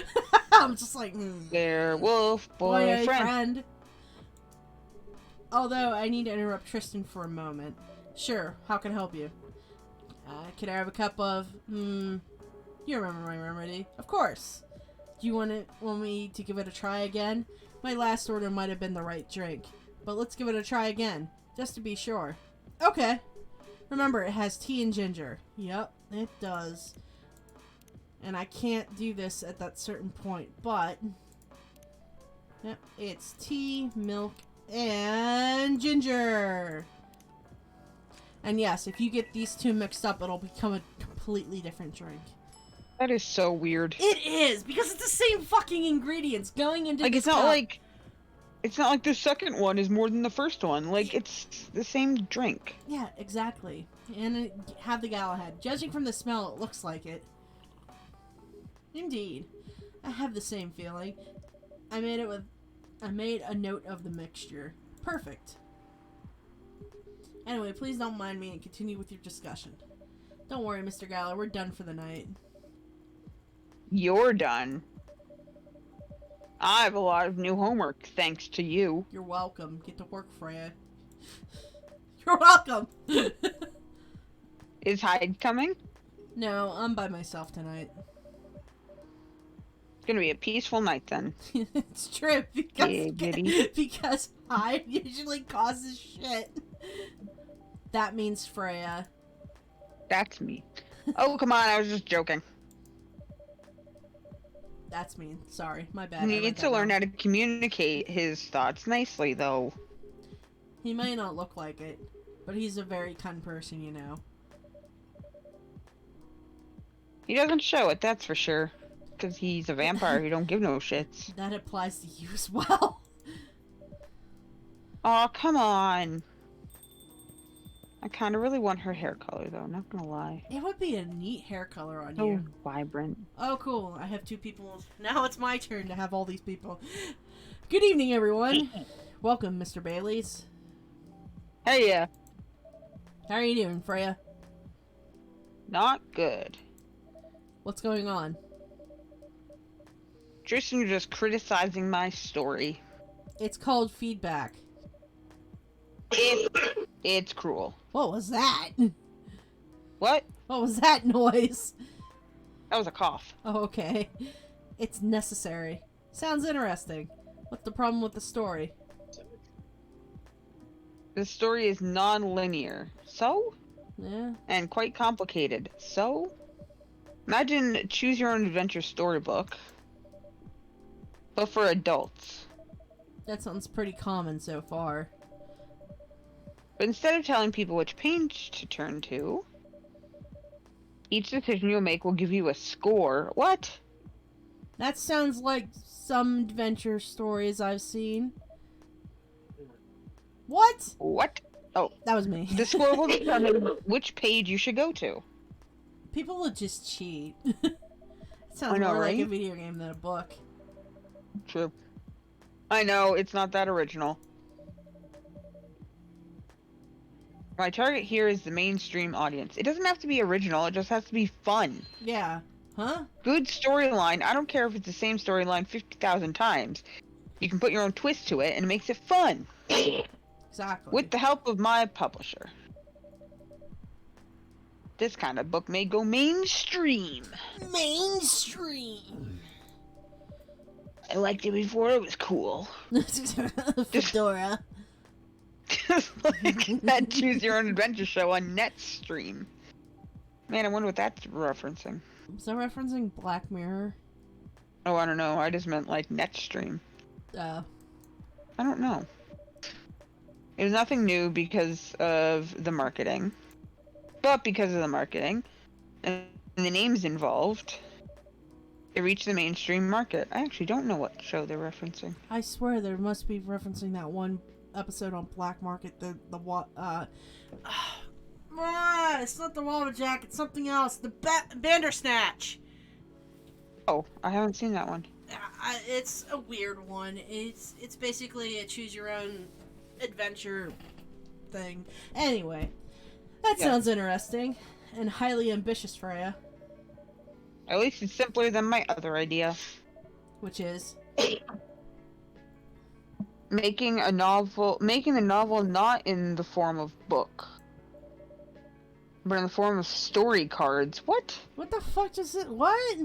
S1: I'm just like,
S2: werewolf boyfriend.
S1: boyfriend. Although, I need to interrupt Tristan for a moment. Sure, how can I help you? Can I have a cup of, you remember my remedy. Of course. Do you want me to give it a try again? My last order might have been the right drink, but let's give it a try again, just to be sure. Okay. Remember, it has tea and ginger. Yep, it does. And I can't do this at that certain point, but... Yep, it's tea, milk, and ginger. And yes, if you get these 2 mixed up, it'll become a completely different drink.
S2: That is so weird.
S1: It is, because it's the same fucking ingredients going into
S2: Like,
S1: this
S2: it's not
S1: cup.
S2: like... It's not like the second one is more than the first one. Like, it's the same drink.
S1: Yeah, exactly. And have the Galahad. Judging from the smell, it looks like it. Indeed. I have the same feeling. I made a note of the mixture. Perfect. Anyway, please don't mind me and continue with your discussion. Don't worry, Mr. Gala, we're done for the night.
S2: You're done. I have a lot of new homework, thanks to you.
S1: You're welcome. Get to work, Freya. You're welcome!
S2: Is Hyde coming?
S1: No, I'm by myself tonight.
S2: It's gonna be a peaceful night then.
S1: It's true, because,
S2: Giggity.
S1: because I usually causes shit. That means Freya.
S2: That's me. Oh, come on, I was just joking.
S1: That's mean. Sorry, my bad.
S2: He needs to learn how to communicate his thoughts nicely, though.
S1: He may not look like it, but he's a very kind person, you know.
S2: He doesn't show it, that's for sure. Because he's a vampire who don't give no shits.
S1: That applies to you as well.
S2: Aw, come on. I kind of really want her hair color, though, not gonna lie.
S1: It would be a neat hair color on
S2: So
S1: you.
S2: vibrant.
S1: Oh, cool. I have 2 people. Now it's my turn to have all these people. Good evening, everyone. Welcome, Mr. Bailey's.
S2: Hey, yeah.
S1: How are you doing, Freya?
S2: Not good.
S1: What's going on?
S2: Tristan, you're criticizing my story.
S1: It's called feedback.
S2: It's cruel.
S1: What was that?
S2: What?
S1: What was that noise?
S2: That was a cough.
S1: Oh, okay. It's necessary. Sounds interesting. What's the problem with the story?
S2: The story is non-linear. So?
S1: Yeah.
S2: And quite complicated. So? Imagine choose your own adventure storybook, but for adults.
S1: That sounds pretty common so far.
S2: But instead of telling people which page to turn to, each decision you'll make will give you a score. What?
S1: That sounds like some adventure stories I've seen. What?
S2: What? Oh,
S1: That was me.
S2: the score will determine which page you should go to.
S1: People will just cheat. It sounds
S2: I know,
S1: more like a
S2: right?
S1: video game than a book.
S2: True. I know, it's not that original. My target here is the mainstream audience. It doesn't have to be original, it just has to be fun.
S1: Yeah. Huh?
S2: Good storyline. I don't care if it's the same storyline 50,000 times. You can put your own twist to it and it makes it fun.
S1: Exactly.
S2: With the help of my publisher. This kind of book may go mainstream.
S1: Mainstream.
S2: I liked it before it was cool.
S1: Fedora.
S2: Just like that Choose Your Own Adventure show on Netstream. Man, I wonder what that's referencing.
S1: Was that referencing Black Mirror?
S2: Oh, I don't know. I just meant like Netstream. I don't know. It was nothing new because of the marketing. But because of the marketing and the names involved, it reached the mainstream market. I actually don't know what show they're referencing.
S1: I swear there must be referencing that one episode on Black Market. It's not the Wabajack. It's something else. The Bandersnatch.
S2: Oh, I haven't seen that one.
S1: It's a weird one. It's basically a choose your own adventure thing. Anyway, that sounds interesting and highly ambitious for you.
S2: At least it's simpler than my other idea.
S1: Which is
S2: making the novel not in the form of book, but in the form of story cards. What?
S1: What the fuck does it? What?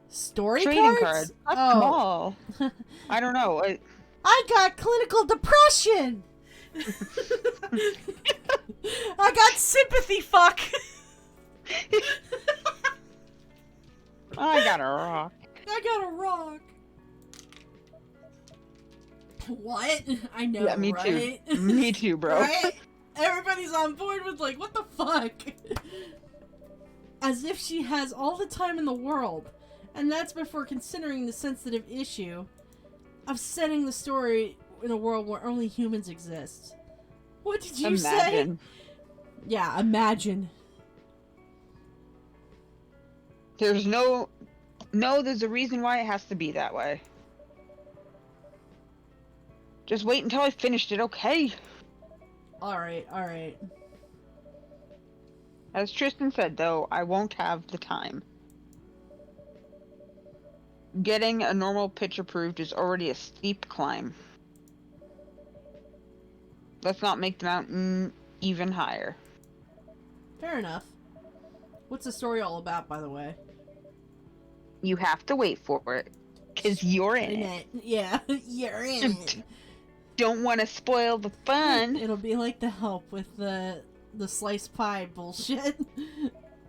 S1: Story
S2: Trading
S1: cards?
S2: Collect them all. I don't know.
S1: I got clinical depression. I got sympathy fuck.
S2: I got a rock.
S1: I got a rock. What? I know,
S2: Yeah, me
S1: right?
S2: too. Me too, bro.
S1: Right? Everybody's on board with like, what the fuck? As if she has all the time in the world. And that's before considering the sensitive issue of setting the story in a world where only humans exist. What did you say? Yeah, imagine.
S2: There's there's a reason why it has to be that way. Just wait until I finished it, okay?
S1: Alright.
S2: As Tristan said, though, I won't have the time. Getting a normal pitch approved is already a steep climb. Let's not make the mountain even higher.
S1: Fair enough. What's the story all about, by the way?
S2: You have to wait for it, because you're in it.
S1: Yeah, you're in it.
S2: Don't want to spoil the fun.
S1: It'll be like The Help with the sliced pie bullshit.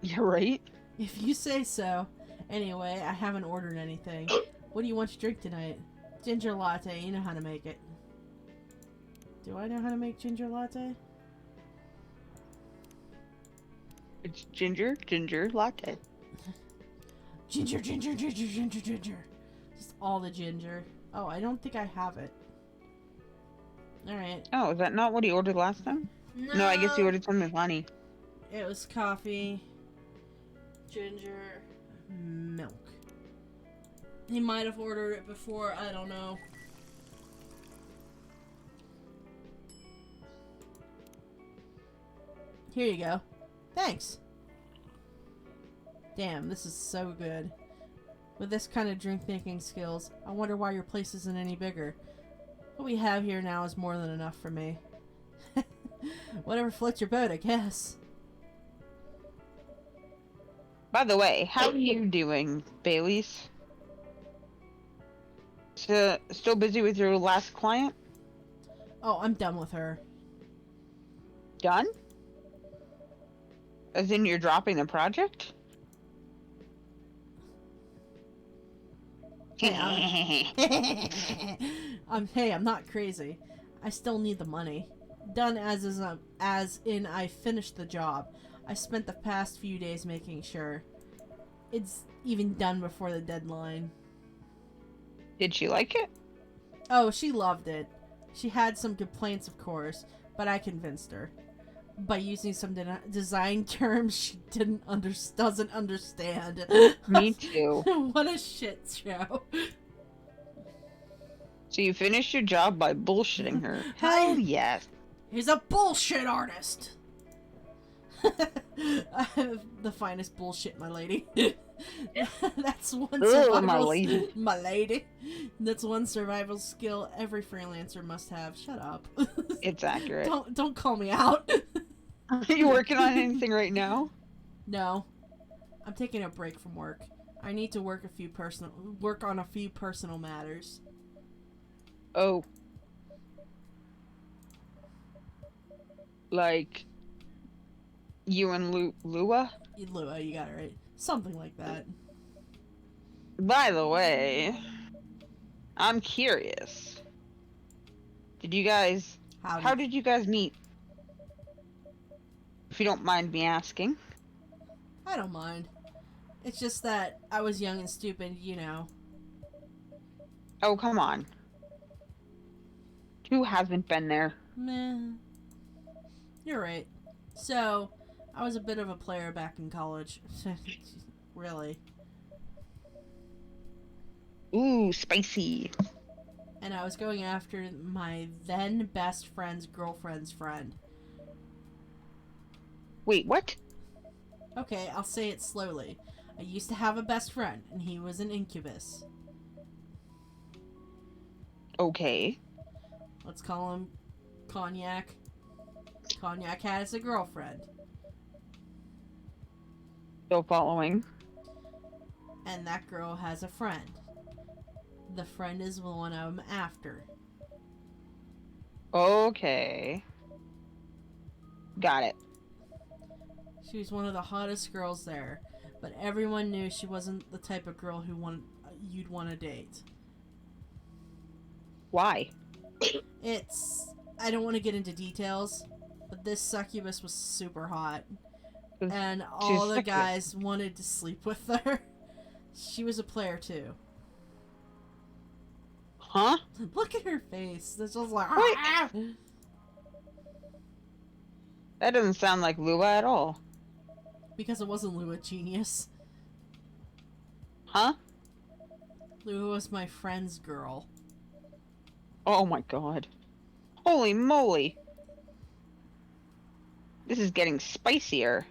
S2: You're right.
S1: If you say so. Anyway, I haven't ordered anything. What do you want to drink tonight? Ginger latte. You know how to make it. Do I know how to make ginger latte?
S2: It's ginger latte.
S1: Ginger. Just all the ginger. Oh, I don't think I have it. Alright.
S2: Oh, is that not what he ordered last time? No, I guess he ordered something with honey.
S1: It was coffee, ginger, milk. He might have ordered it before, I don't know. Here you go. Thanks. Damn, this is so good. With this kind of drink-making skills, I wonder why your place isn't any bigger. What we have here now is more than enough for me. Whatever floats your boat, I guess.
S2: By the way, how are you doing, Bailey's? Still busy with your last client?
S1: Oh, I'm done with her.
S2: Done? As in you're dropping the project?
S1: Hey, I'm not crazy. I still need the money. Done as in I finished the job. I spent the past few days making sure it's even done before the deadline.
S2: Did she like it?
S1: Oh, she loved it. She had some complaints, of course, but I convinced her. By using some design terms she doesn't understand.
S2: Me too.
S1: What a shit show.
S2: So you finished your job by bullshitting her.
S1: Hey.
S2: Hell yes.
S1: He's a bullshit artist. The finest bullshit, my lady. That's one
S2: Ugh,
S1: survival
S2: my lady.
S1: my lady. That's one survival skill every freelancer must have. Shut up.
S2: It's accurate.
S1: Don't call me out.
S2: Are you working on anything right now?
S1: No. I'm taking a break from work. I need to work on a few personal matters.
S2: Oh. Like you and Lua?
S1: Lua, you got it right. Something like that.
S2: By the way, I'm curious. How did you guys meet? If you don't mind me asking.
S1: I don't mind. It's just that I was young and stupid, you know.
S2: Oh, come on. Who hasn't been there?
S1: Meh. You're right. So, I was a bit of a player back in college. Really.
S2: Ooh, spicy.
S1: And I was going after my then best friend's girlfriend's friend.
S2: Wait, what?
S1: Okay, I'll say it slowly. I used to have a best friend, and he was an incubus.
S2: Okay.
S1: Let's call him Cognac. Cognac has a girlfriend.
S2: Still following.
S1: And that girl has a friend. The friend is the one I'm after.
S2: Okay. Got it.
S1: She was one of the hottest girls there, but everyone knew she wasn't the type of girl you'd want to date.
S2: Why?
S1: I don't want to get into details, but this succubus was super hot. And all the guys wanted to sleep with her. She was a player too.
S2: Huh?
S1: Look at her face. It's just like,
S2: Wait.
S1: ah!
S2: That doesn't sound like Lua at all.
S1: Because it wasn't Lua, genius.
S2: Huh?
S1: Lua was my friend's girl.
S2: Oh my god. Holy moly. This is getting spicier.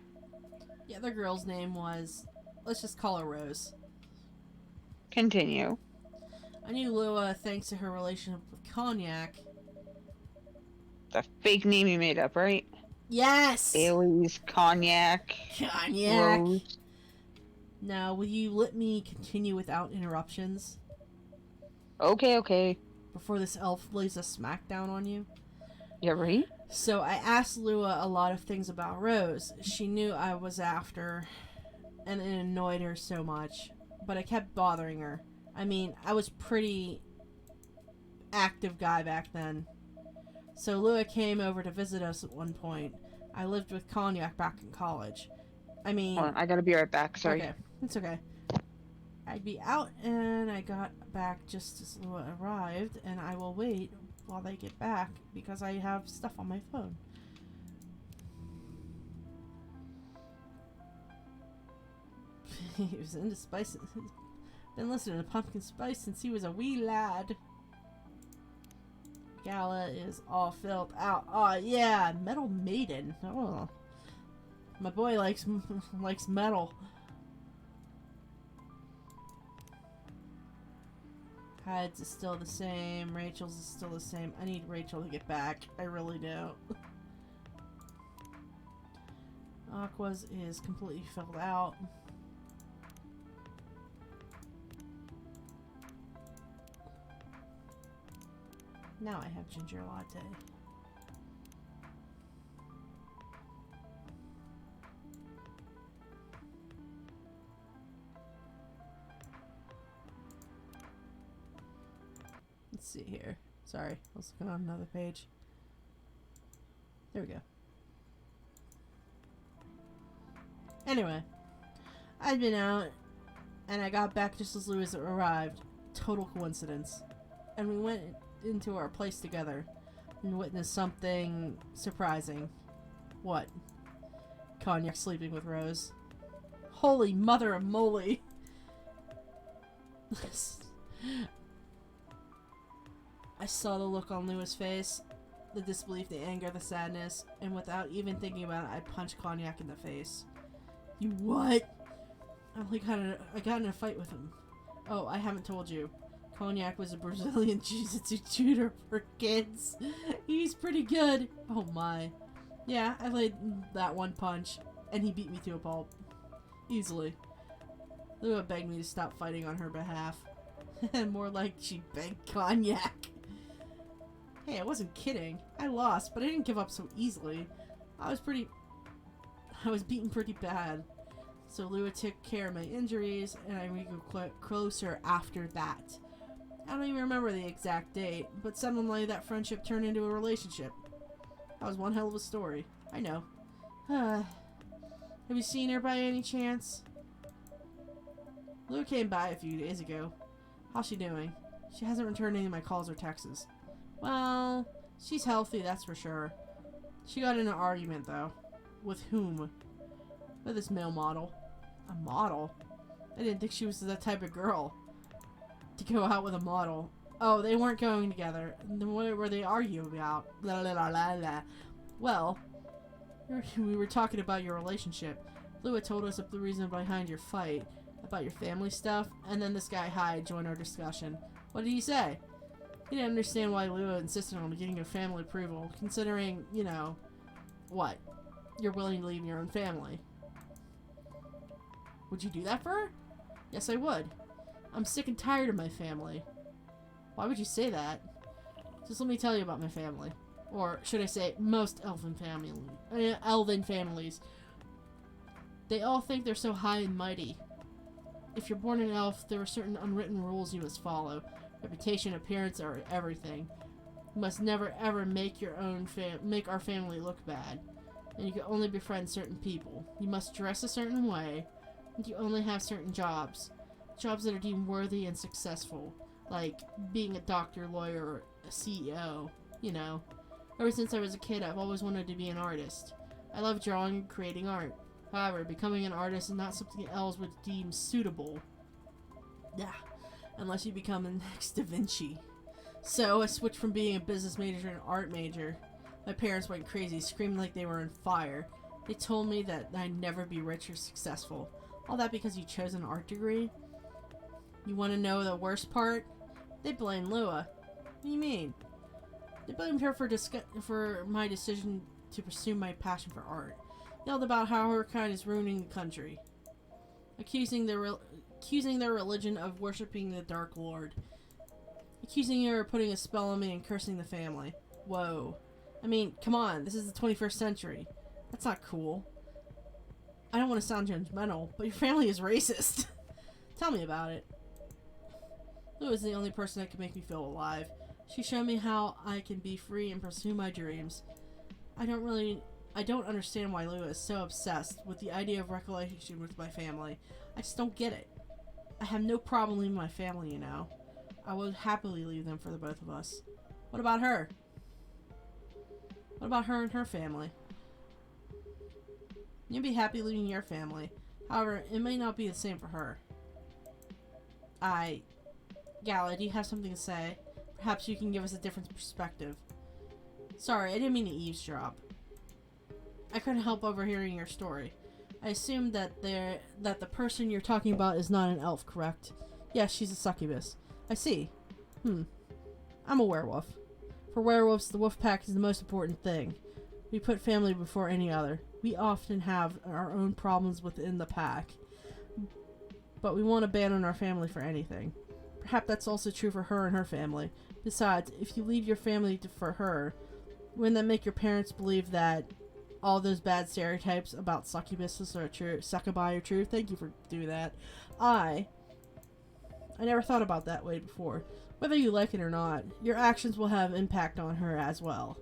S1: The other girl's name was, let's just call her Rose.
S2: Continue.
S1: I knew Lua thanks to her relationship with Cognac.
S2: The fake name you made up, right?
S1: Yes!
S2: Bailey's, Cognac,
S1: Cognac!
S2: Rose.
S1: Now, will you let me continue without interruptions?
S2: Okay.
S1: Before this elf lays a smackdown on you?
S2: You right?
S1: So I asked Lua a lot of things about Rose. She knew I was after, and it annoyed her so much. But I kept bothering her. I mean, I was pretty active guy back then. So Lua came over to visit us at one point. I lived with Cognac back in college. I mean...
S2: Hold on, I gotta be right back, sorry.
S1: Okay, it's okay. I'd be out and I got back just as Lua arrived, and I will wait while they get back because I have stuff on my phone. He was into spice. Been listening to pumpkin spice since he was a wee lad. Gala is all filled out. Oh yeah, Metal Maiden. Oh, my boy likes metal. Hyde's is still the same. Rachel's is still the same. I need Rachel to get back. I really do. Aqua's is completely filled out. Now I have ginger latte. Let's see here. Sorry, I was looking on another page. There we go. Anyway, I'd been out, and I got back just as Louis arrived. Total coincidence. And we went into our place together and witnessed something surprising. What? Cognac sleeping with Rose. Holy mother of moly! I saw the look on Louis' face, the disbelief, the anger, the sadness, and without even thinking about it, I punched Cognac in the face. You what? I got in a fight with him. Oh, I haven't told you. Cognac was a Brazilian jiu-jitsu tutor for kids. He's pretty good. Oh my. Yeah, I laid that one punch, and he beat me to a pulp. Easily. Lua begged me to stop fighting on her behalf. More like she begged Cognac. Hey, I wasn't kidding. I lost, but I didn't give up so easily. I was beaten pretty bad. So Lua took care of my injuries, and we grew closer after that. I don't even remember the exact date, but suddenly that friendship turned into a relationship. That was one hell of a story. I know. Have you seen her by any chance? Lua came by a few days ago. How's she doing? She hasn't returned any of my calls or texts. Well, she's healthy, that's for sure. She got in an argument, though. With whom? With this male model. A model? I didn't think she was the type of girl to go out with a model. Oh, they weren't going together. Then what were they arguing about? La la la la la. Well, we were talking about your relationship. Lua told us the reason behind your fight, about your family stuff, and then this guy Hyde joined our discussion. What did he say? He didn't understand why Lua insisted on getting your family approval, considering, you know, what? You're willing to leave your own family. Would you do that for her? Yes, I would. I'm sick and tired of my family. Why would you say that? Just let me tell you about my family. Or should I say, most elven families. They all think they're so high and mighty. If you're born an elf, there are certain unwritten rules you must follow. Reputation, appearance are everything. You must never ever make our family look bad. And you can only befriend certain people. You must dress a certain way. And you only have certain jobs. Jobs that are deemed worthy and successful. Like being a doctor, lawyer, or a CEO. You know. Ever since I was a kid, I've always wanted to be an artist. I love drawing and creating art. However, becoming an artist is not something else would deem suitable. Yeah. Unless you become the next Da Vinci. So, I switched from being a business major to an art major. My parents went crazy, screaming like they were on fire. They told me that I'd never be rich or successful. All that because you chose an art degree? You want to know the worst part? They blame Lua. What do you mean? They blamed her for my decision to pursue my passion for art. Yelled about how her kind is ruining the country. Accusing their religion of worshipping the Dark Lord. Accusing her of putting a spell on me and cursing the family. Whoa. I mean, come on, this is the 21st century. That's not cool. I don't want to sound judgmental, but your family is racist. Tell me about it. Lua is the only person that can make me feel alive. She showed me how I can be free and pursue my dreams. I don't understand why Lua is so obsessed with the idea of reconciliation with my family. I just don't get it. I have no problem leaving my family, you know. I would happily leave them for the both of us. What about her? What about her and her family? You'd be happy leaving your family. However, it may not be the same for her. Gala, do you have something to say? Perhaps you can give us a different perspective. Sorry, I didn't mean to eavesdrop. I couldn't help overhearing your story. I assume that the person you're talking about is not an elf, correct? Yes, she's a succubus. I see. I'm a werewolf. For werewolves, the wolf pack is the most important thing. We put family before any other. We often have our own problems within the pack, but we won't abandon our family for anything. Perhaps that's also true for her and her family. Besides, if you leave your family for her, wouldn't that make your parents believe that all those bad stereotypes about succubuses are true? Succubi are true? Thank you for doing that. I never thought about that way before. Whether you like it or not, your actions will have impact on her as well.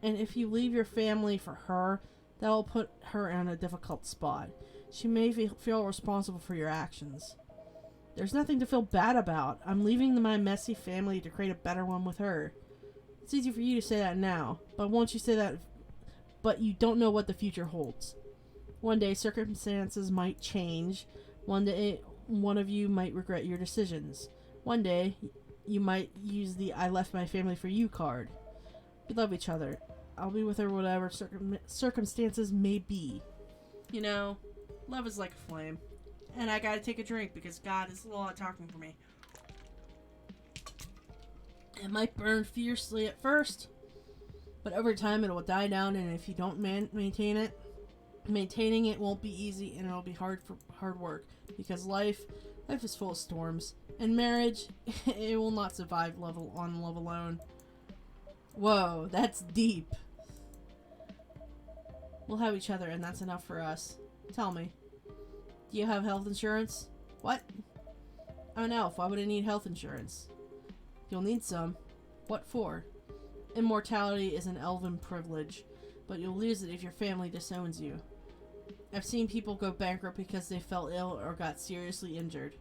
S1: And if you leave your family for her, that will put her in a difficult spot. She may feel responsible for your actions. There's nothing to feel bad about. I'm leaving my messy family to create a better one with her. It's easy for you to say that now, but won't you say that? But you don't know what the future holds. One day, circumstances might change. One day, one of you might regret your decisions. One day, you might use the I left my family for you card. We love each other. I'll be with her whatever circumstances may be. You know, Love is like a flame. And I gotta take a drink because God is a lot talking for me. It might burn fiercely at first, but over time it will die down, and if you don't maintain it, maintaining it won't be easy, and it'll be hard work, because life is full of storms, and marriage, it will not survive on love alone. Whoa, that's deep. We'll have each other, and that's enough for us. Tell me, do you have health insurance? What? I'm an elf. Why would I need health insurance? You'll need some. What for? Immortality is an elven privilege, but you'll lose it if your family disowns you. I've seen people go bankrupt because they fell ill or got seriously injured.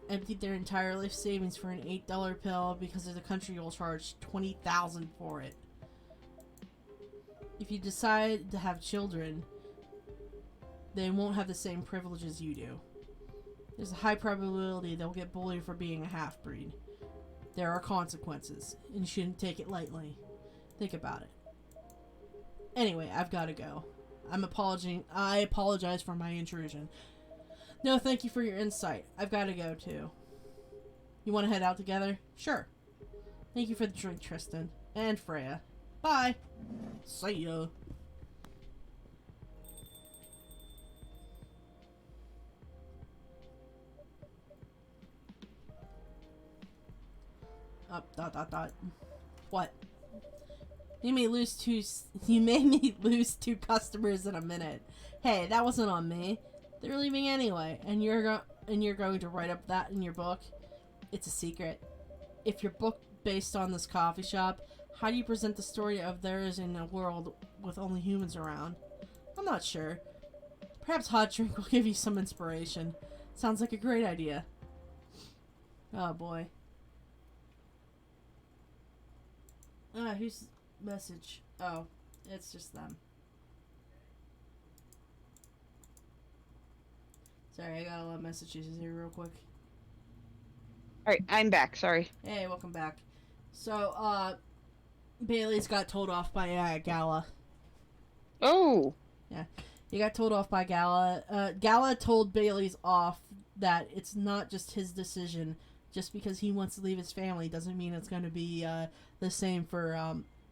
S1: Emptied their entire life savings for an $8 pill because the country will charge $20,000 for it. If you decide to have children, they won't have the same privileges you do. There's a high probability they'll get bullied for being a half-breed. There are consequences, and you shouldn't take it lightly. Think about it. Anyway, I've got to go. I apologize for my intrusion. No, thank you for your insight. I've got to go, too. You want to head out together? Sure. Thank you for the drink, Tristan. And Freya. Bye. See ya. What? You made me lose two customers in a minute. Hey, that wasn't on me. They're leaving anyway, and you're going to write up that in your book. It's a secret. If your book based on this coffee shop, how do you present the story of theirs in a world with only humans around? I'm not sure. Perhaps hot drink will give you some inspiration. Sounds like a great idea. Oh boy. Whose message? Oh, it's just them. Sorry, I got a lot of messages here real quick.
S2: Alright, I'm back, sorry.
S1: Hey, welcome back. So, Bailey's got told off by, Gala.
S2: Oh!
S1: Yeah, he got told off by Gala. Gala told Bailey's off that it's not just his decision. Just because he wants to leave his family doesn't mean it's going to be, the same for,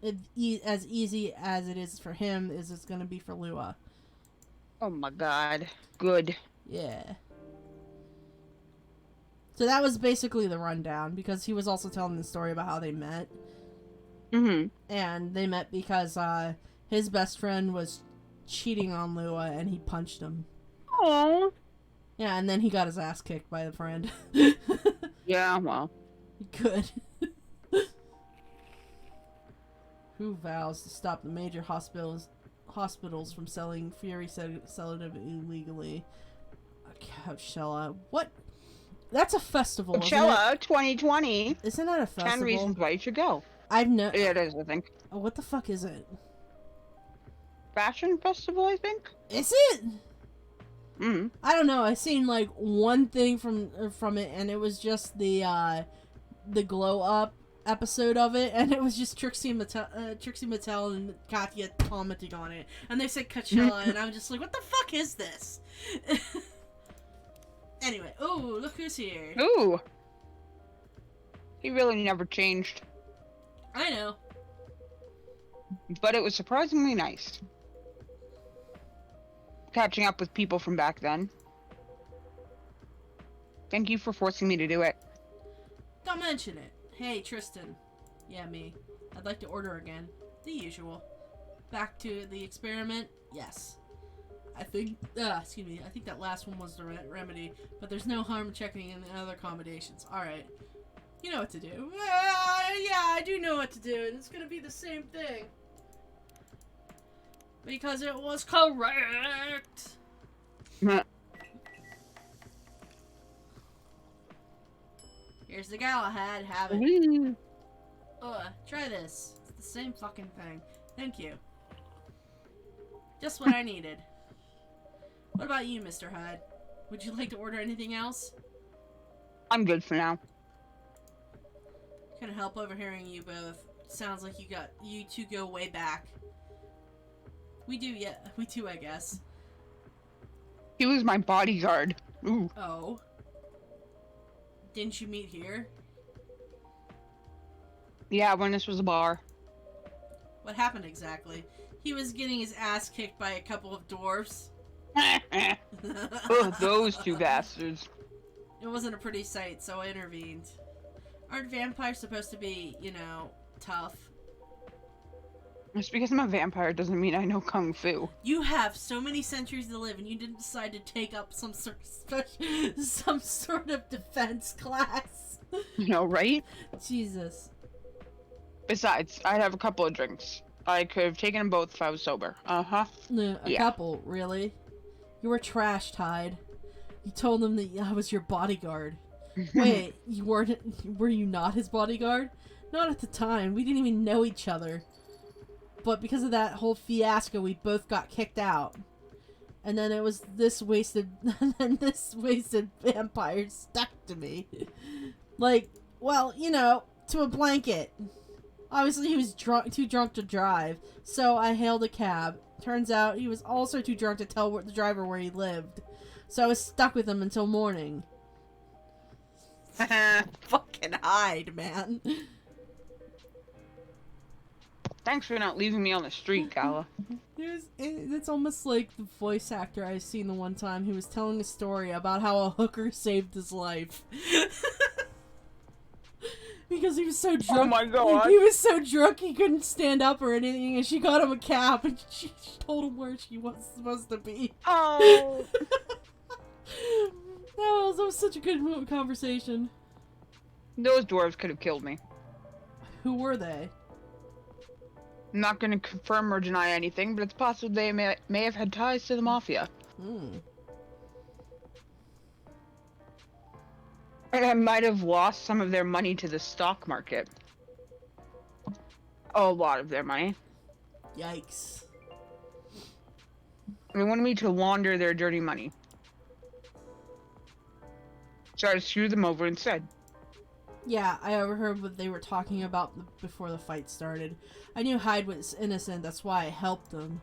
S1: as easy as it is for him as it's going to be for Lua.
S2: Oh my god. Good.
S1: Yeah. So that was basically the rundown, because he was also telling the story about how they met.
S2: Mm-hmm.
S1: And they met because, his best friend was cheating on Lua and he punched him.
S2: Oh.
S1: Yeah, and then he got his ass kicked by the friend.
S2: Yeah, well.
S1: Good. Who vows to stop the major hospitals from selling Fury sedative illegally? Coachella. What? That's a festival.
S2: Coachella 2020.
S1: Isn't that a festival?
S2: 10 reasons why you should go.
S1: I've no.
S2: Yeah, it is, I think.
S1: Oh, what the fuck is it?
S2: Fashion festival, I think.
S1: Is it?
S2: Mm.
S1: I don't know. I seen like one thing from it, and it was just the glow up episode of it, and it was just Trixie Mattel and Katya commenting on it, and they said Coachella, and I was just like, what the fuck is this? Anyway, oh, look who's here.
S2: Ooh. He really never changed.
S1: I know.
S2: But it was surprisingly nice. Catching up with people from back then. Thank you for forcing me to do it.
S1: Don't mention it. Hey, Tristan. Yeah, me. I'd like to order again. The usual. Back to the experiment? Yes. I think that last one was the remedy, but there's no harm checking in the other accommodations. Alright. You know what to do. Yeah, I do know what to do, and it's gonna be the same thing. Because it was correct! Here's the Galahad, have it. Try this. It's the same fucking thing. Thank you. Just what I needed. What about you, Mr. Hyde? Would you like to order anything else?
S2: I'm good for now.
S1: Couldn't help overhearing you both. Sounds like you two go way back. We do, yeah. We do, I guess.
S2: He was my bodyguard. Ooh.
S1: Oh. Didn't you meet here?
S2: Yeah, when this was a bar.
S1: What happened exactly? He was getting his ass kicked by a couple of dwarfs.
S2: Oh, those two bastards.
S1: It wasn't a pretty sight, so I intervened. Aren't vampires supposed to be, you know, tough?
S2: Just because I'm a vampire doesn't mean I know kung fu.
S1: You have so many centuries to live, and you didn't decide to take up some sort of defense class.
S2: You know, right?
S1: Jesus.
S2: Besides, I'd have a couple of drinks. I could have taken them both if I was sober. Uh-huh.
S1: A couple, really? You were trash, Tide. You told him that I was your bodyguard. Wait, you weren't? Were you not his bodyguard? Not at the time. We didn't even know each other. But because of that whole fiasco, we both got kicked out. And then it was this wasted vampire stuck to me. Like, well, you know, to a blanket. Obviously, he was too drunk to drive, so I hailed a cab. Turns out he was also too drunk to tell the driver where he lived. So I was stuck with him until morning. Fucking hide, man.
S2: Thanks for not leaving me on the street, Gala.
S1: It's almost like the voice actor I seen the one time who was telling a story about how a hooker saved his life. Because he was so drunk.
S2: Oh my god.
S1: He was so drunk he couldn't stand up or anything, and she got him a cab, and she told him where she was supposed to be.
S2: Oh.
S1: That was such a good conversation.
S2: Those dwarves could have killed me.
S1: Who were they?
S2: I'm not going to confirm or deny anything, but it's possible they may have had ties to the mafia. And I might have lost some of their money to the stock market. A lot of their money.
S1: Yikes.
S2: They wanted me to launder their dirty money. So I screwed them over instead.
S1: Yeah, I overheard what they were talking about before the fight started. I knew Hyde was innocent, that's why I helped him.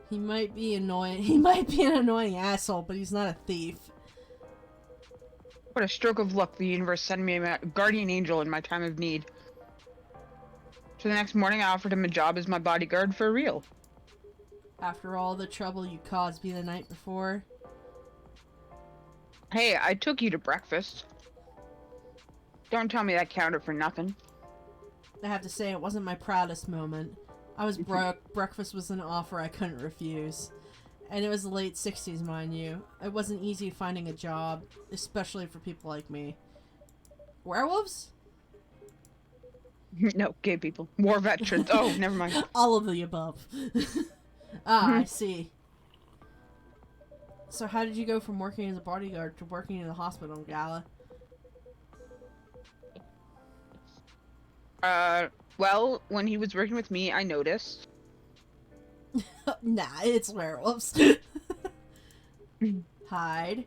S1: He might be annoying. He might be an annoying asshole, but he's not a thief.
S2: What a stroke of luck the universe sent me a guardian angel in my time of need. So the next morning I offered him a job as my bodyguard for real.
S1: After all the trouble you caused me the night before?
S2: Hey, I took you to breakfast. Don't tell me that counted for nothing.
S1: I have to say, it wasn't my proudest moment. I was broke. Breakfast was an offer I couldn't refuse. And it was the late 60s, mind you. It wasn't easy finding a job, especially for people like me. Werewolves?
S2: No, gay people. War veterans. Oh, never mind.
S1: All of the above. I see. So how did you go from working as a bodyguard to working in the hospital, Gala?
S2: Well, when he was working with me, I noticed.
S1: Nah, it's werewolves. Hide.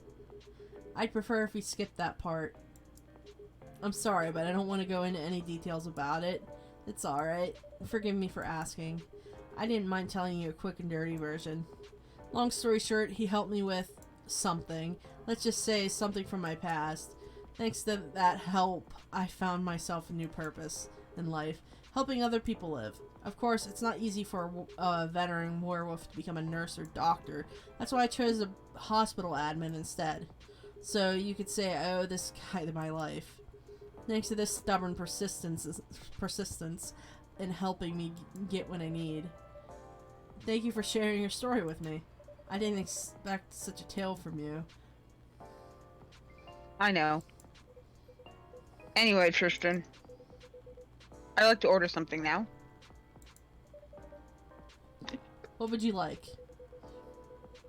S1: I'd prefer if we skipped that part. I'm sorry, but I don't want to go into any details about it. It's alright. Forgive me for asking. I didn't mind telling you a quick and dirty version. Long story short, he helped me with something. Let's just say something from my past. Thanks to that help, I found myself a new purpose in life. Helping other people live. Of course, it's not easy for a veteran werewolf to become a nurse or doctor. That's why I chose a hospital admin instead. So you could say I owe this guy my life. Thanks to this stubborn persistence in helping me get what I need. Thank you for sharing your story with me. I didn't expect such a tale from you.
S2: I know. Anyway, Tristan. I'd like to order something now.
S1: What would you like?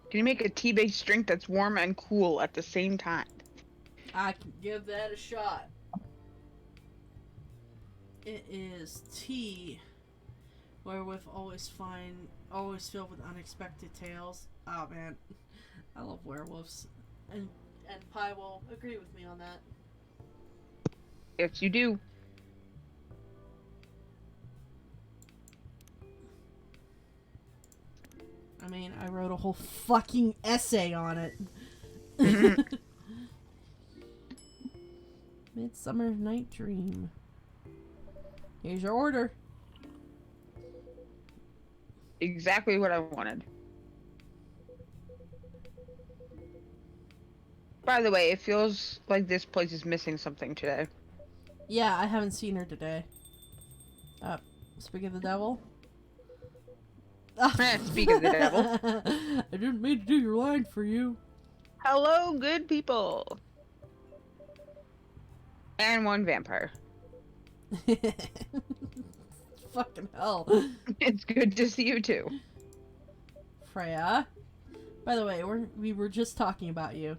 S2: Can you make a tea-based drink that's warm and cool at the same time?
S1: I can give that a shot. It is tea. Wherewith always filled with unexpected tales. Oh man, I love werewolves. And Pi will agree with me on that.
S2: Yes, you do.
S1: I mean, I wrote a whole fucking essay on it. Midsummer Night Dream. Here's your order.
S2: Exactly what I wanted. By the way, it feels like this place is missing something today.
S1: Yeah, I haven't seen her today. Speak of the devil.
S2: Speak of the devil.
S1: I didn't mean to do your line for you.
S2: Hello, good people. And one vampire.
S1: Fucking hell.
S2: It's good to see you too.
S1: Freya. By the way, we were just talking about you.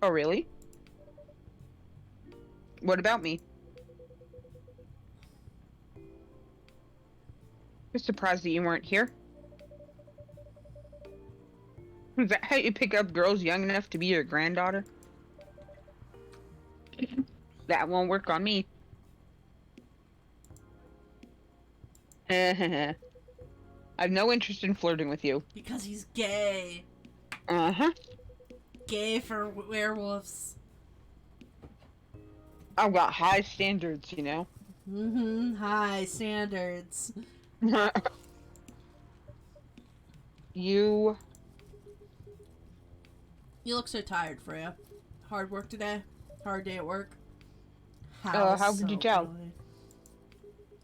S2: Oh, really? What about me? I'm surprised that you weren't here. Is that how you pick up girls young enough to be your granddaughter? That won't work on me. I have no interest in flirting with you.
S1: Because he's gay.
S2: Uh-huh.
S1: Gay for werewolves.
S2: I've got high standards, you know?
S1: Mm-hmm. High standards.
S2: You
S1: look so tired, Freya. Hard work today? Hard day at work?
S2: how could you tell?
S1: Early.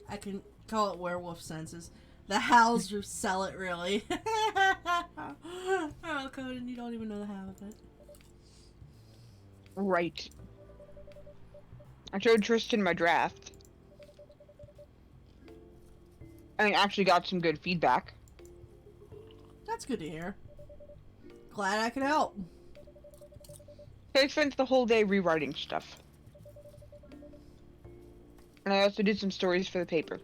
S1: I can call it werewolf senses. The howls sell it, really. Oh, Conan, you don't even know the how of it.
S2: Right. I showed Tristan my draft. And actually got some good feedback.
S1: That's good to hear. Glad I could help.
S2: I spent the whole day rewriting stuff. And I also did some stories for the paper.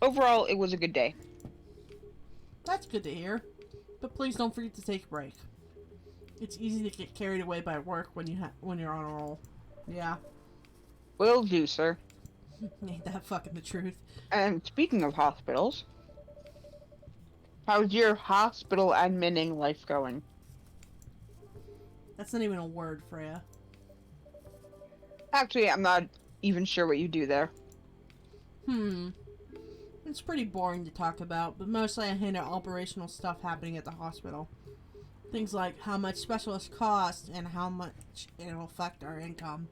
S2: Overall, it was a good day.
S1: That's good to hear. But please don't forget to take a break. It's easy to get carried away by work when you're on a roll. Yeah.
S2: Will do, sir.
S1: Ain't that fucking the truth?
S2: And speaking of hospitals, how's your hospital adminning life going?
S1: That's not even a word, Freya.
S2: Actually, I'm not even sure what you do there.
S1: It's pretty boring to talk about, but mostly I handle operational stuff happening at the hospital. Things like how much specialists cost and how much it'll affect our income.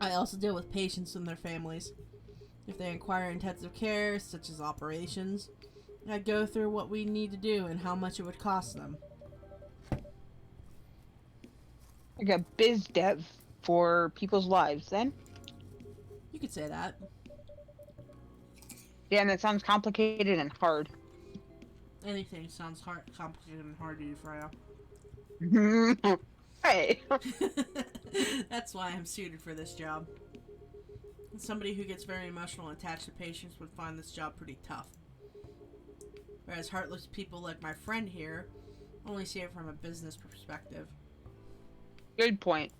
S1: I also deal with patients and their families. If they require intensive care, such as operations, I go through what we need to do and how much it would cost them.
S2: Like a biz dev for people's lives, then?
S1: You could say that.
S2: Yeah, and that sounds complicated and hard.
S1: Anything sounds complicated and hard to you, Freya.
S2: Hey.
S1: That's why I'm suited for this job. Somebody who gets very emotional and attached to patients would find this job pretty tough. Whereas heartless people like my friend here only see it from a business perspective.
S2: Good point.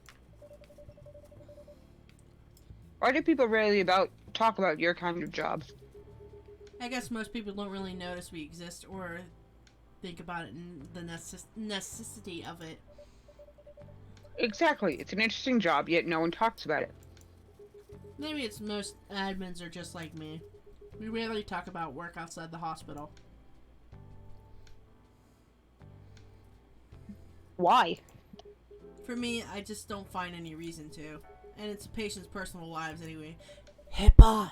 S2: Why do people rarely talk about your kind of job?
S1: I guess most people don't really notice we exist or think about it and the necessity of it.
S2: Exactly. It's an interesting job, yet no one talks about it.
S1: Maybe it's most admins are just like me. We rarely talk about work outside the hospital.
S2: Why?
S1: For me, I just don't find any reason to. And it's patients' personal lives anyway. HIPAA!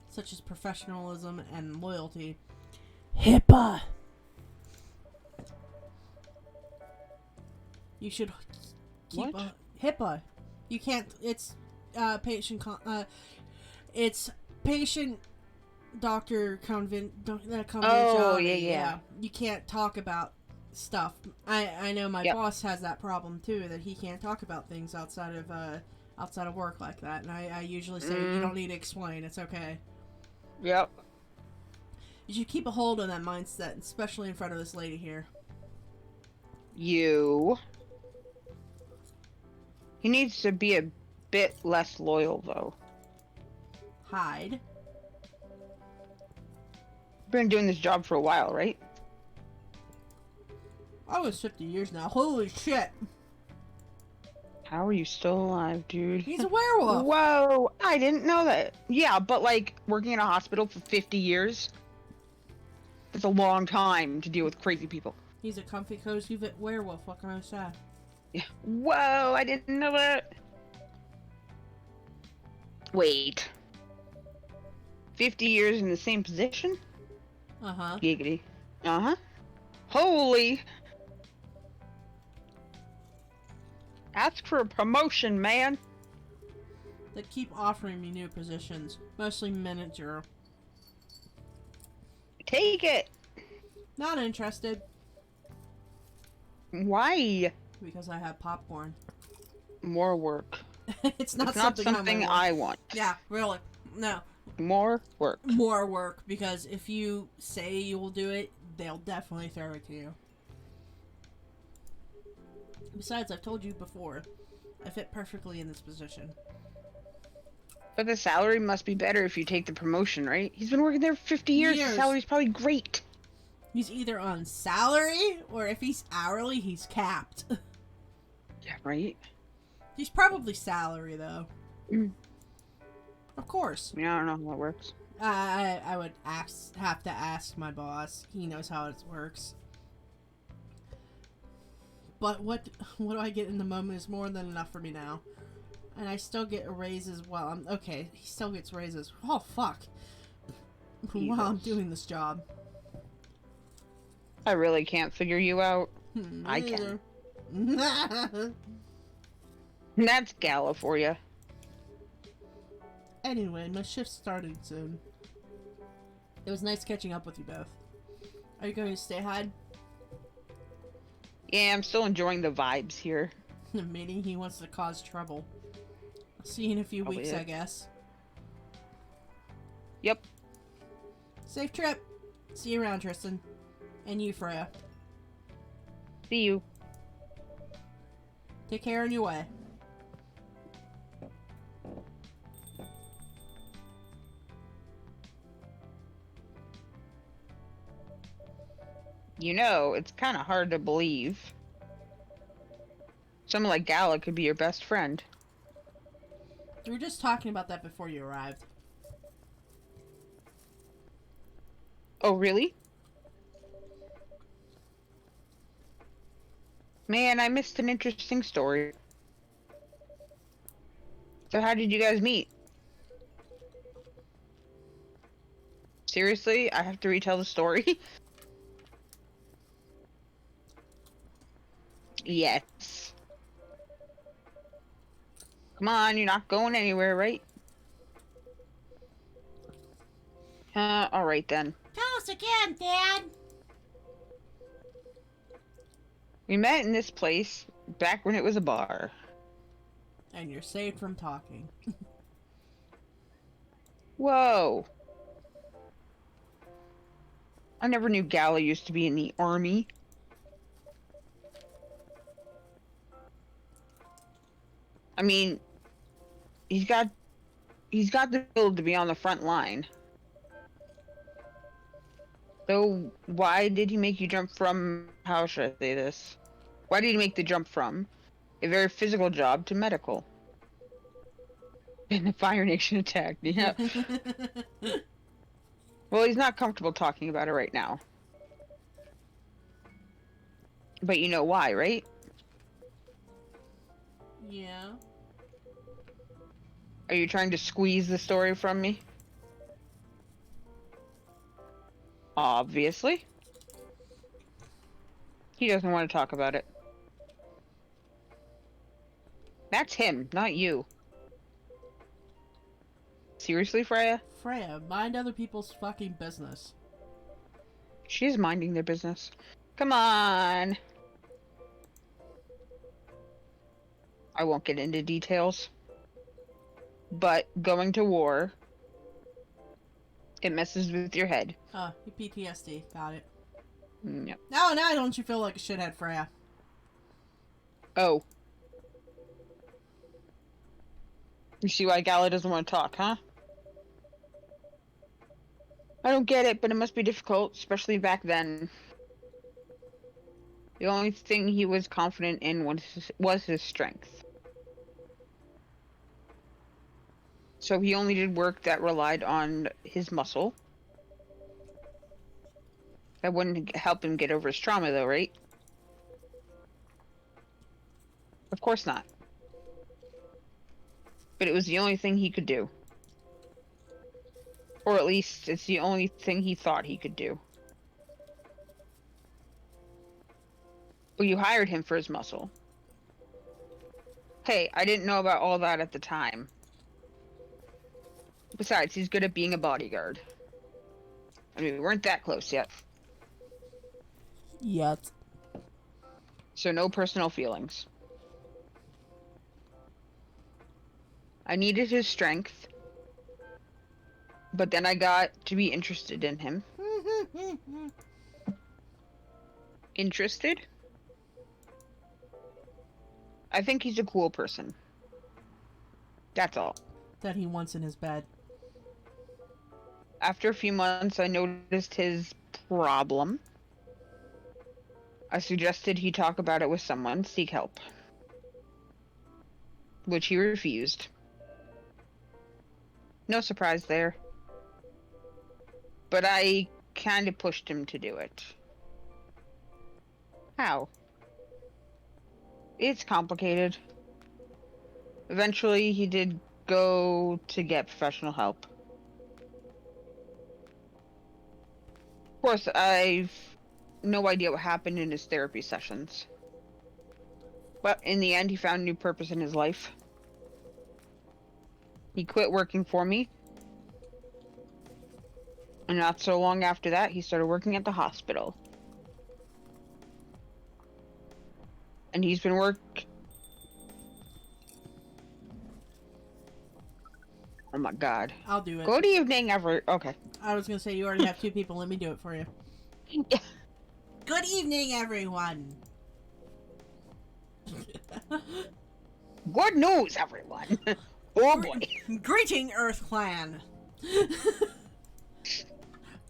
S1: Such as professionalism and loyalty. HIPAA! You should keep
S2: What?
S1: HIPAA. You can't. It's it's patient doctor confidentiality.
S2: Oh, yeah.
S1: You can't talk about stuff. I know my boss has that problem too, that he can't talk about things outside of work like that. And I usually say you don't need to explain. It's okay.
S2: Yep.
S1: You should keep a hold on that mindset, especially in front of this lady here.
S2: He needs to be a bit less loyal, though.
S1: Hide.
S2: Been doing this job for a while, right?
S1: Oh, it's 50 years now. Holy shit.
S2: How are you still alive, dude?
S1: He's a werewolf.
S2: Whoa, I didn't know that. Yeah, but like working in a hospital for 50 years, that's a long time to deal with crazy people.
S1: He's a comfy, cozy werewolf. What can I say?
S2: Yeah. Whoa, I didn't know that. Wait. 50 years in the same position?
S1: Uh-huh.
S2: Giggity. Uh-huh. Holy. Ask for a promotion, man.
S1: They keep offering me new positions. Mostly manager.
S2: Take it.
S1: Not interested.
S2: Why?
S1: Because I have popcorn.
S2: More work.
S1: It's not
S2: It's not
S1: something,
S2: something I want.
S1: Yeah, really. No.
S2: More work.
S1: More work, because if you say you will do it, they'll definitely throw it to you. Besides, I've told you before, I fit perfectly in this position.
S2: But the salary must be better if you take the promotion, right? He's been working there for 50 years. The salary's probably great.
S1: He's either on salary, or if he's hourly, he's capped.
S2: Yeah, right?
S1: He's probably salary, though. Of course.
S2: I mean, I don't know how that works.
S1: I would have to ask my boss. He knows how it works. But what do I get in the moment is more than enough for me now. And I still get a raise as well. Okay, he still gets raises. Oh, fuck. While I'm doing this job.
S2: I really can't figure you out. I can. That's Gala for you.
S1: Anyway, my shift's starting soon. It was nice catching up with you both. Are you going to stay hide?
S2: Yeah, I'm still enjoying the vibes here.
S1: Meaning he wants to cause trouble. I'll see you in a few
S2: Probably
S1: weeks,
S2: it.
S1: I guess.
S2: Yep.
S1: Safe trip. See you around, Tristan. And you, Freya.
S2: See you.
S1: Take care on your way.
S2: You know, it's kind of hard to believe. Someone like Gala could be your best friend.
S1: We were just talking about that before you arrived.
S2: Oh, really? Man, I missed an interesting story. So how did you guys meet? Seriously? I have to retell the story? Yes. Come on, you're not going anywhere, right? Alright then.
S1: Tell us again, Dad!
S2: We met in this place back when it was a bar.
S1: And you're saved from talking.
S2: Whoa. I never knew Gala used to be in the army. I mean, he's got the build to be on the front line. So why did he make you jump from, how should I say this? Why did he make the jump from a very physical job to medical? And the Fire Nation attacked, yeah. Well, he's not comfortable talking about it right now. But you know why, right?
S1: Yeah.
S2: Are you trying to squeeze the story from me? Obviously. He doesn't want to talk about it. That's him, not you. Seriously, Freya?
S1: Freya, mind other people's fucking business.
S2: She's minding their business. Come on. I won't get into details. But going to war, it messes with your head.
S1: PTSD. Got it.
S2: Yep.
S1: Now don't you feel like a shithead, Freya?
S2: Oh. You see why Gala doesn't want to talk, huh? I don't get it, but it must be difficult, especially back then. The only thing he was confident in was his strength. So he only did work that relied on his muscle. That wouldn't help him get over his trauma, though, right? Of course not. But it was the only thing he could do. Or at least it's the only thing he thought he could do. But you hired him for his muscle. Hey, I didn't know about all that at the time. Besides, he's good at being a bodyguard. I mean, we weren't that close yet.
S1: Yet.
S2: So no personal feelings. I needed his strength. But then I got to be interested in him. Interested? I think he's a cool person. That's all.
S1: That he wants in his bed.
S2: After a few months, I noticed his problem. I suggested he talk about it with someone, seek help. Which he refused. No surprise there. But I kind of pushed him to do it. How? It's complicated. Eventually, he did go to get professional help. Of course, I've no idea what happened in his therapy sessions. But in the end, he found a new purpose in his life. He quit working for me. And not so long after that, he started working at the hospital. And he's been Oh my god.
S1: I'll do it.
S2: Good evening, Okay.
S1: I was gonna say, you already have 2 people. Let me do it for you.
S2: Yeah.
S1: Good evening, everyone.
S2: Good news, everyone. Oh boy.
S1: Greeting, Earth Clan.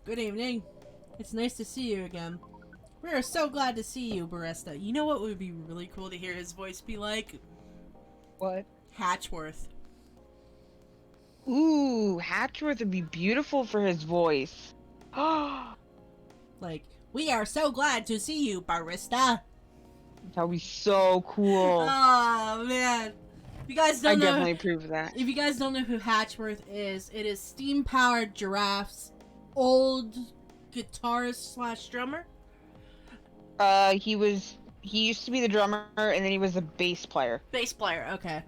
S1: Good evening. It's nice to see you again. We are so glad to see you, Barista. You know what would be really cool to hear his voice be like?
S2: What?
S1: Hatchworth.
S2: Ooh, Hatchworth would be beautiful for his voice.
S1: Like, we are so glad to see you, Barista.
S2: That would be so cool.
S1: Oh, man. If you guys don't
S2: I
S1: know,
S2: definitely approve of that.
S1: If you guys don't know who Hatchworth is, it is Steam-Powered Giraffe's old guitarist slash drummer.
S2: He used to be the drummer, and then he was a bass player.
S1: Bass player, okay.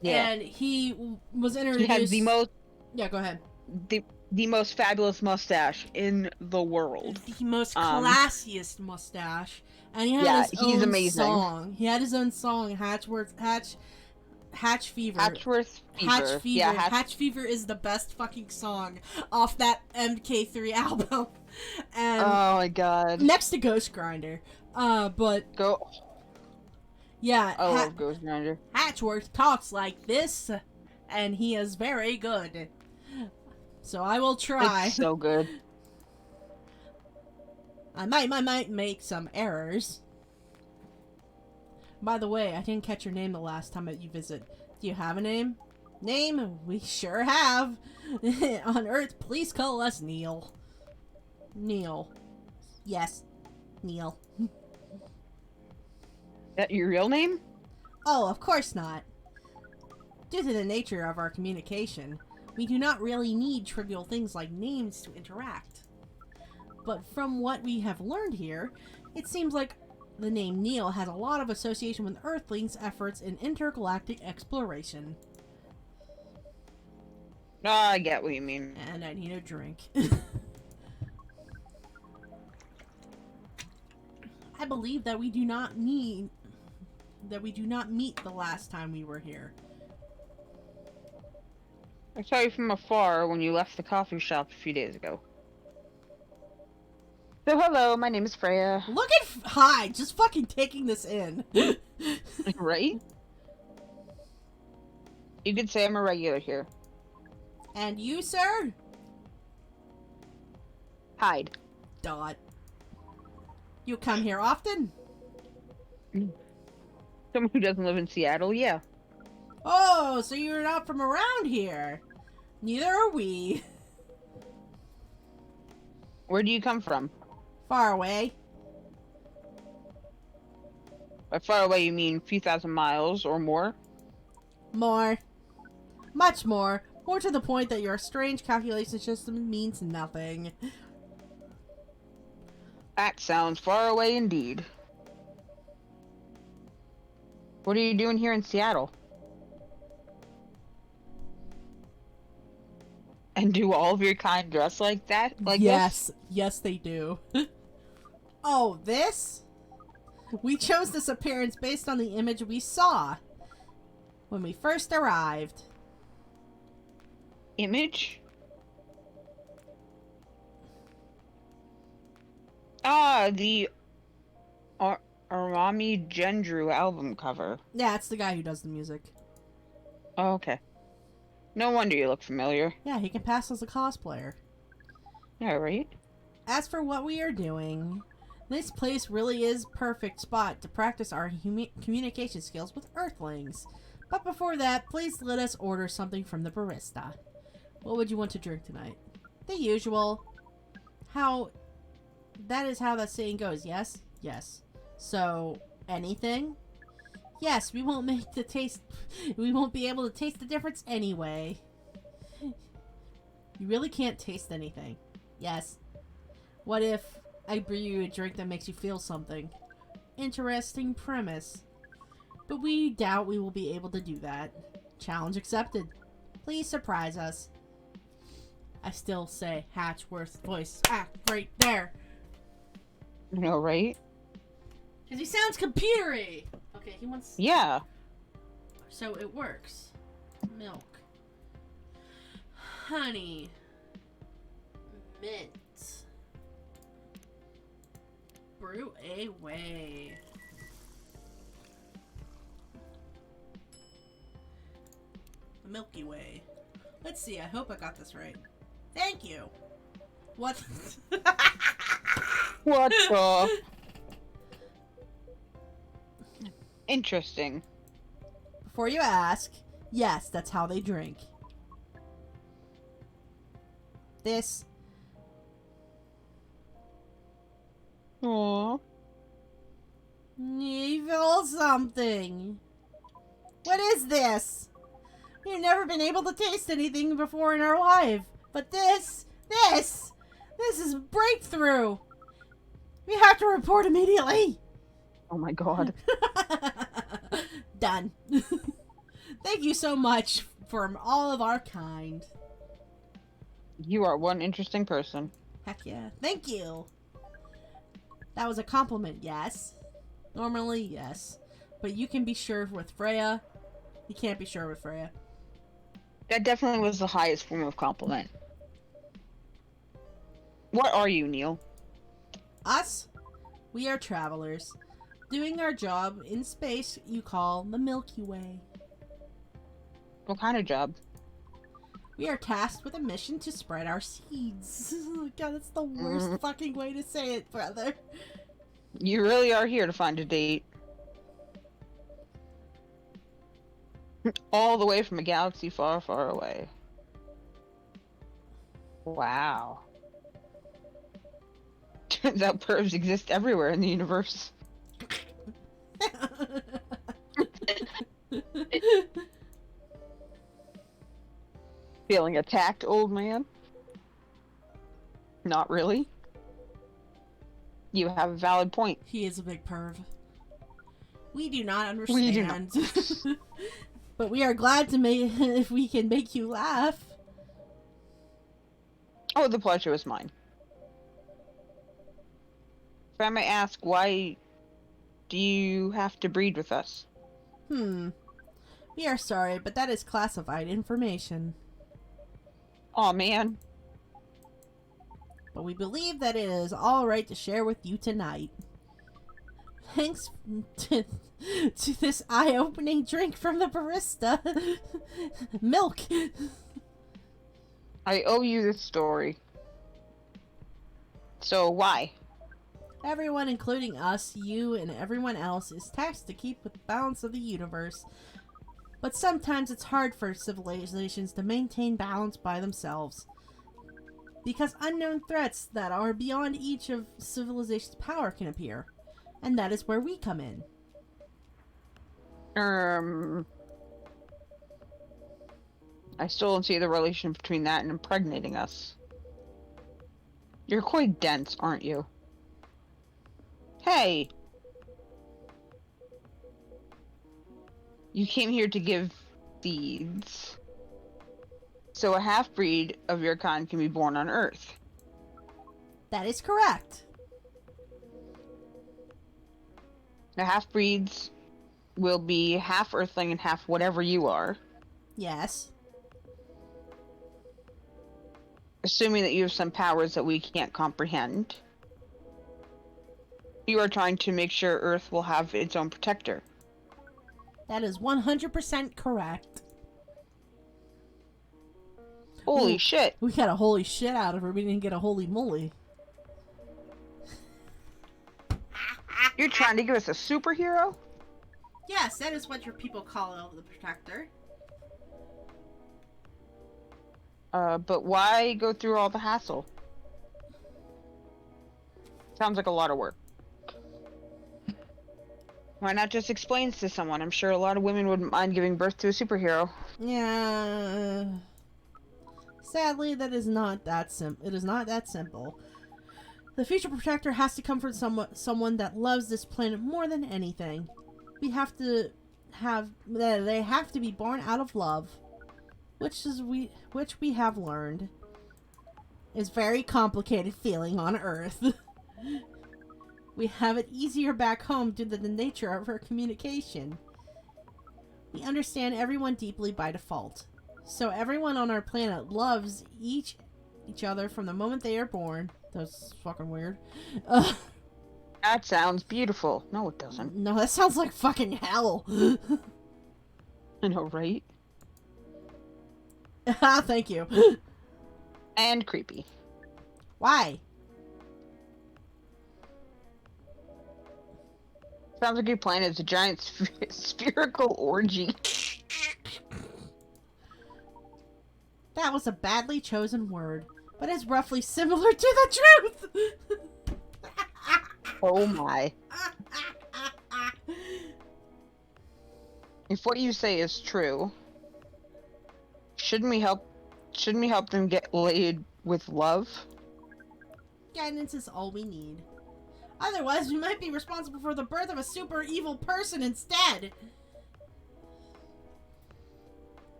S2: Yeah.
S1: And he was introduced...
S2: He has the most...
S1: Yeah, go ahead.
S2: The most fabulous mustache in the world.
S1: The most classiest mustache. And he had his own
S2: amazing.
S1: song. He had his own song, Hatch Fever.
S2: Hatchworth Fever.
S1: Hatch Fever.
S2: Yeah,
S1: Hatch Fever is the best fucking song off that MK3 album. And
S2: oh my god.
S1: next to Ghost Grinder. But
S2: Go.
S1: yeah,
S2: I love Ghost Grinder.
S1: Hatchworth talks like this, and he is very good. So I will try.
S2: It's so good.
S1: I might make some errors. By the way, I didn't catch your name the last time that you visit. Do you have a name? Name? We sure have. On Earth, please call us Neil. Neil. Yes, Neil.
S2: That your real name?
S1: Oh, of course not. Due to the nature of our communication, we do not really need trivial things like names to interact. But from what we have learned here, it seems like the name Neil has a lot of association with Earthlings' efforts in intergalactic exploration.
S2: I get what you mean.
S1: And I need a drink. I believe that we do not meet the last time we were here.
S2: I saw you from afar when you left the coffee shop a few days ago. So hello, my name is Freya.
S1: Look at hi, just fucking taking this in.
S2: Right? You could say I'm a regular here.
S1: And you, sir?
S2: Hyde.
S1: Dot. You come here often?
S2: Someone who doesn't live in Seattle, yeah.
S1: Oh, so you're not from around here. Neither are we.
S2: Where do you come from?
S1: Far away.
S2: By far away, you mean a few thousand miles or more?
S1: More. Much more. More to the point that your strange calculation system means nothing.
S2: That sounds far away indeed. What are you doing here in Seattle? And do all of your kind dress like that? Like
S1: yes.
S2: this?
S1: Yes, they do. Oh, this? We chose this appearance based on the image we saw when we first arrived.
S2: Image? Ah, the Arami Gendru album cover.
S1: Yeah, it's the guy who does the music.
S2: Oh, okay. No wonder you look familiar.
S1: Yeah, he can pass as a cosplayer.
S2: Yeah, right?
S1: As for what we are doing, this place really is a perfect spot to practice our communication skills with Earthlings. But before that, please let us order something from the barista. What would you want to drink tonight? The usual. That is how that saying goes, yes? Yes. So, anything? Yes, we won't be able to taste the difference anyway. You really can't taste anything. Yes. What if I brew you a drink that makes you feel something? Interesting premise. But we doubt we will be able to do that. Challenge accepted. Please surprise us. I still say Hatchworth's voice act right there.
S2: You know, right?
S1: Because he sounds computery. Okay, he wants...
S2: Yeah.
S1: So it works. Milk. Honey. Mint. Brew away. The Milky Way. Let's see, I hope I got this right. Thank you. What?
S2: What the? Interesting.
S1: Before you ask, yes, that's how they drink. This.
S2: Aww.
S1: Evil something. What is this? We've never been able to taste anything before in our life. But this is a breakthrough. We have to report immediately.
S2: Oh my god.
S1: Done. Thank you so much from all of our kind.
S2: You are one interesting person.
S1: Heck yeah. Thank you. That was a compliment, yes. Normally, yes. But you can be sure with Freya. You can't be sure with Freya.
S2: That definitely was the highest form of compliment. What are you, Neil?
S1: Us? We are travelers. Doing our job in space you call the Milky Way.
S2: What kind of job?
S1: We are tasked with a mission to spread our seeds. Oh God, that's the worst fucking way to say it, brother.
S2: You really are here to find a date. All the way from a galaxy far, far away. Wow. Turns out pervs exist everywhere in the universe. Feeling attacked, old man? Not really. You have a valid point.
S1: He is a big perv. We do not understand.
S2: We do not.
S1: But we are glad to make if we can make you laugh.
S2: Oh, the pleasure was mine. If I may ask, why do you have to breed with us?
S1: We are sorry, but that is classified information.
S2: Aw, man.
S1: But we believe that it is all right to share with you tonight. Thanks to this eye-opening drink from the barista. Milk.
S2: I owe you this story. So, why?
S1: Everyone, including us, you, and everyone else, is tasked to keep with the balance of the universe. But sometimes it's hard for civilizations to maintain balance by themselves. Because unknown threats that are beyond each of civilization's power can appear. And that is where we come in.
S2: I still don't see the relation between that and impregnating us. You're quite dense, aren't you? Hey! You came here to give seeds. So a half-breed of your kind can be born on Earth.
S1: That is correct.
S2: The half-breeds will be half Earthling and half whatever you are.
S1: Yes.
S2: Assuming that you have some powers that we can't comprehend. You are trying to make sure Earth will have its own protector.
S1: That is 100% correct.
S2: Holy
S1: Ooh,
S2: shit.
S1: We got a holy shit out of her. We didn't get a holy moly.
S2: You're trying to give us a superhero?
S1: Yes, that is what your people call the protector.
S2: But why go through all the hassle? Sounds like a lot of work. Why not just explain to someone? I'm sure a lot of women wouldn't mind giving birth to a superhero.
S1: Yeah. Sadly, that is not that It is not that simple. The future protector has to come from someone that loves this planet more than anything. They have to be born out of love, which we have learned is very complicated feeling on Earth. We have it easier back home due to the nature of our communication. We understand everyone deeply by default. So everyone on our planet loves each other from the moment they are born. That's fucking weird.
S2: That sounds beautiful. No, it doesn't.
S1: No, that sounds like fucking hell.
S2: I know, right?
S1: Thank you.
S2: And creepy.
S1: Why?
S2: Sounds like your planet is a giant spherical orgy.
S1: That was a badly chosen word, but it's roughly similar to the truth.
S2: Oh my. If what you say is true, shouldn't we help them get laid with love?
S1: Guidance is all we need. Otherwise, we might be responsible for the birth of a super evil person instead.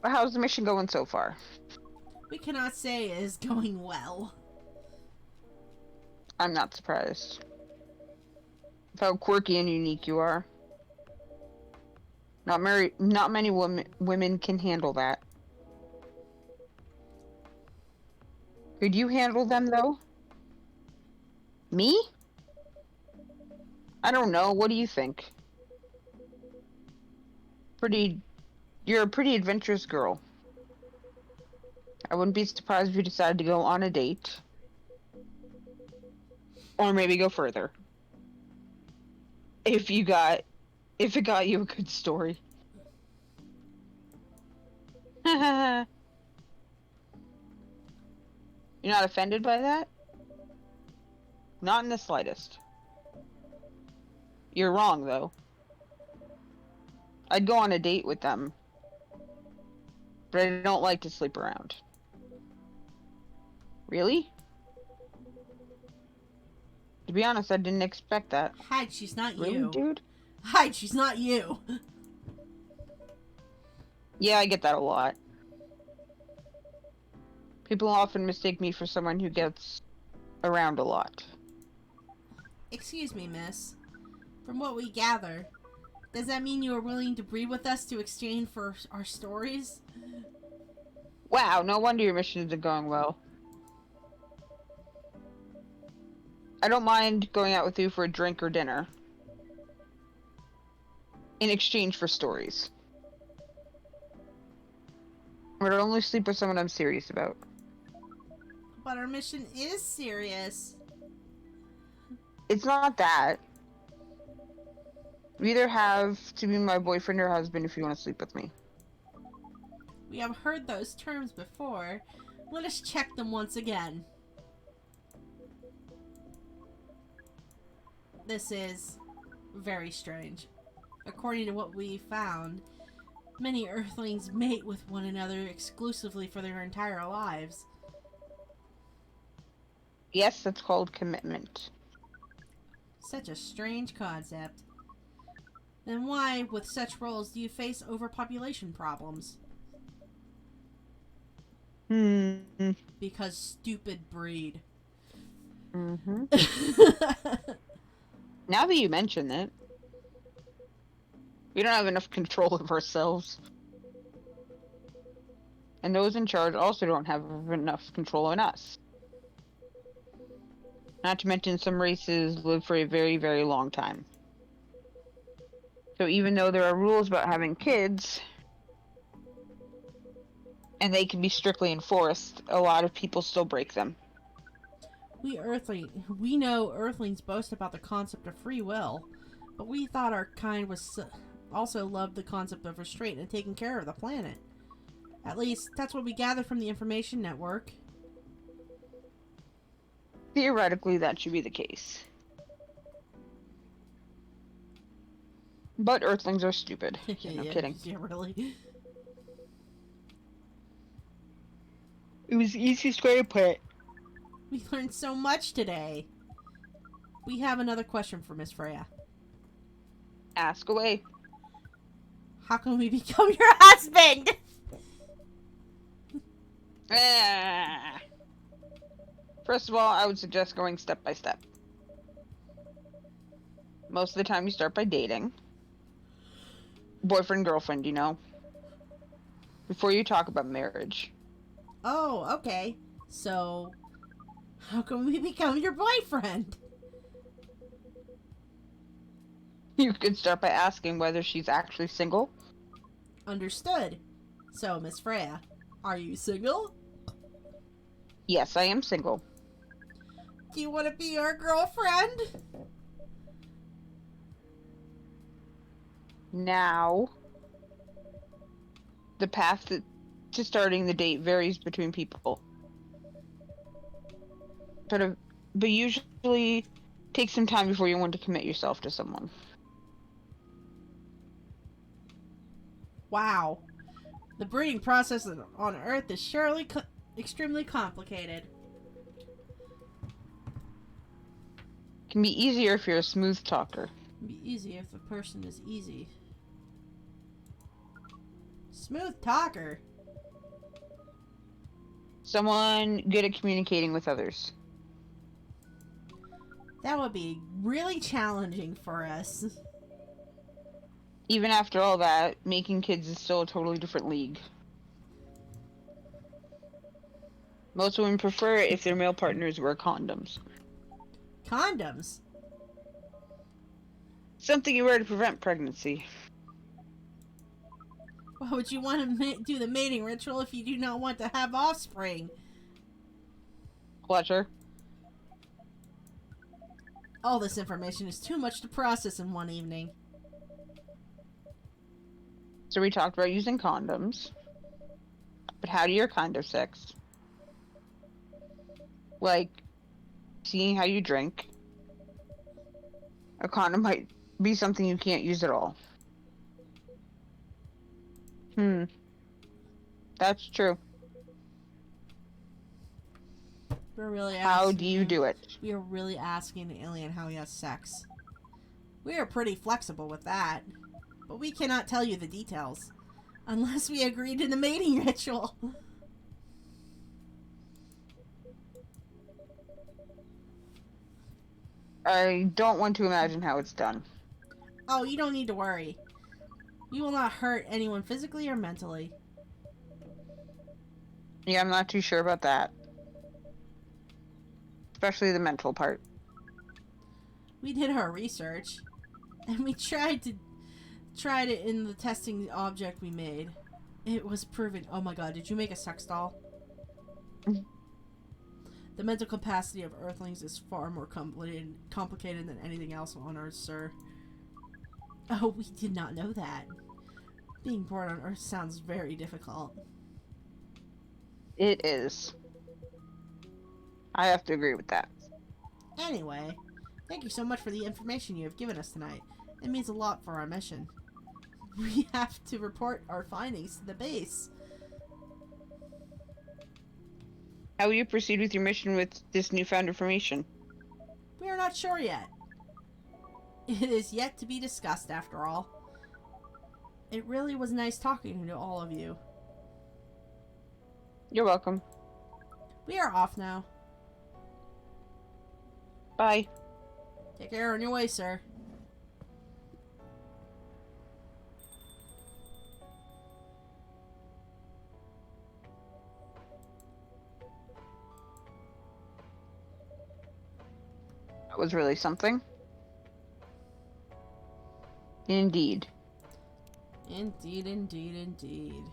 S2: But how's the mission going so far?
S1: We cannot say it is going well.
S2: I'm not surprised. Of how quirky and unique you are. Not many women can handle that. Could you handle them, though? Me? I don't know. What do you think? You're a pretty adventurous girl. I wouldn't be surprised if you decided to go on a date. Or maybe go further. If it got you a good story. You're not offended by that? Not in the slightest. You're wrong, though. I'd go on a date with them. But I don't like to sleep around. Really? To be honest, I didn't expect that.
S1: Hide, she's not
S2: Really,
S1: you.
S2: dude?
S1: Hide, she's not you.
S2: Yeah, I get that a lot. People often mistake me for someone who gets around a lot.
S1: Excuse me, miss. From what we gather, does that mean you are willing to breed with us to exchange for our stories?
S2: Wow, no wonder your mission isn't going well. I don't mind going out with you for a drink or dinner. In exchange for stories. But I'd only sleep with someone I'm serious about.
S1: But our mission is serious.
S2: It's not that. You either have to be my boyfriend or husband if you want to sleep with me.
S1: We have heard those terms before. Let us check them once again. This is very strange. According to what we found, many Earthlings mate with one another exclusively for their entire lives.
S2: Yes, that's called commitment.
S1: Such a strange concept. Then why, with such roles, do you face overpopulation problems? Because stupid breed.
S2: Mm-hmm. Now that you mention it, we don't have enough control of ourselves. And those in charge also don't have enough control on us. Not to mention some races live for a very, very long time. So even though there are rules about having kids, and they can be strictly enforced, a lot of people still break them.
S1: We know Earthlings boast about the concept of free will, but we thought our kind was also loved the concept of restraint and taking care of the planet. At least, that's what we gathered from the information network.
S2: Theoretically, that should be the case. But Earthlings are stupid. No kidding.
S1: Yeah, really.
S2: It was the easiest way to put it.
S1: We learned so much today. We have another question for Miss Freya.
S2: Ask away.
S1: How can we become your husband?
S2: First of all, I would suggest going step by step. Most of the time you start by dating. Boyfriend, girlfriend, you know. Before you talk about marriage.
S1: Oh, okay. So, how can we become your boyfriend?
S2: You could start by asking whether she's actually single.
S1: Understood. So, Miss Freya, are you single?
S2: Yes, I am single.
S1: Do you want to be our girlfriend?
S2: Now, the path to starting the date varies between people. But usually take some time before you want to commit yourself to someone.
S1: Wow. The breeding process on Earth is surely extremely complicated.
S2: It can be easier if you're a smooth talker.
S1: It can be easy if the person is easy. Smooth talker?
S2: Someone good at communicating with others.
S1: That would be really challenging for us.
S2: Even after all that, making kids is still a totally different league. Most women prefer it if their male partners wear condoms.
S1: Condoms?
S2: Something you wear to prevent pregnancy.
S1: Why would you want to do the mating ritual if you do not want to have offspring?
S2: Pleasure.
S1: All this information is too much to process in one evening.
S2: So we talked about using condoms. But how do your kind of sex? Like, seeing how you drink. A condom might be something you can't use at all. That's true.
S1: We're really
S2: How do you do it?
S1: We are really asking the alien how he has sex. We are pretty flexible with that. But we cannot tell you the details. Unless we agree to the mating ritual.
S2: I don't want to imagine how it's done.
S1: Oh, you don't need to worry. You will not hurt anyone physically or mentally.
S2: Yeah, I'm not too sure about that. Especially the mental part.
S1: We did our research. And we tried it in the testing object we made. It was proven. Oh my god, did you make a sex doll? The mental capacity of Earthlings is far more complicated than anything else on Earth, sir. Oh, we did not know that. Being born on Earth sounds very difficult.
S2: It is. I have to agree with that.
S1: Anyway, thank you so much for the information you have given us tonight. It means a lot for our mission. We have to report our findings to the base.
S2: How will you proceed with your mission with this newfound information?
S1: We are not sure yet. It is yet to be discussed, after all. It really was nice talking to all of you.
S2: You're welcome.
S1: We are off now.
S2: Bye.
S1: Take care on your way, sir.
S2: That was really something. Indeed.
S1: Indeed, indeed, indeed.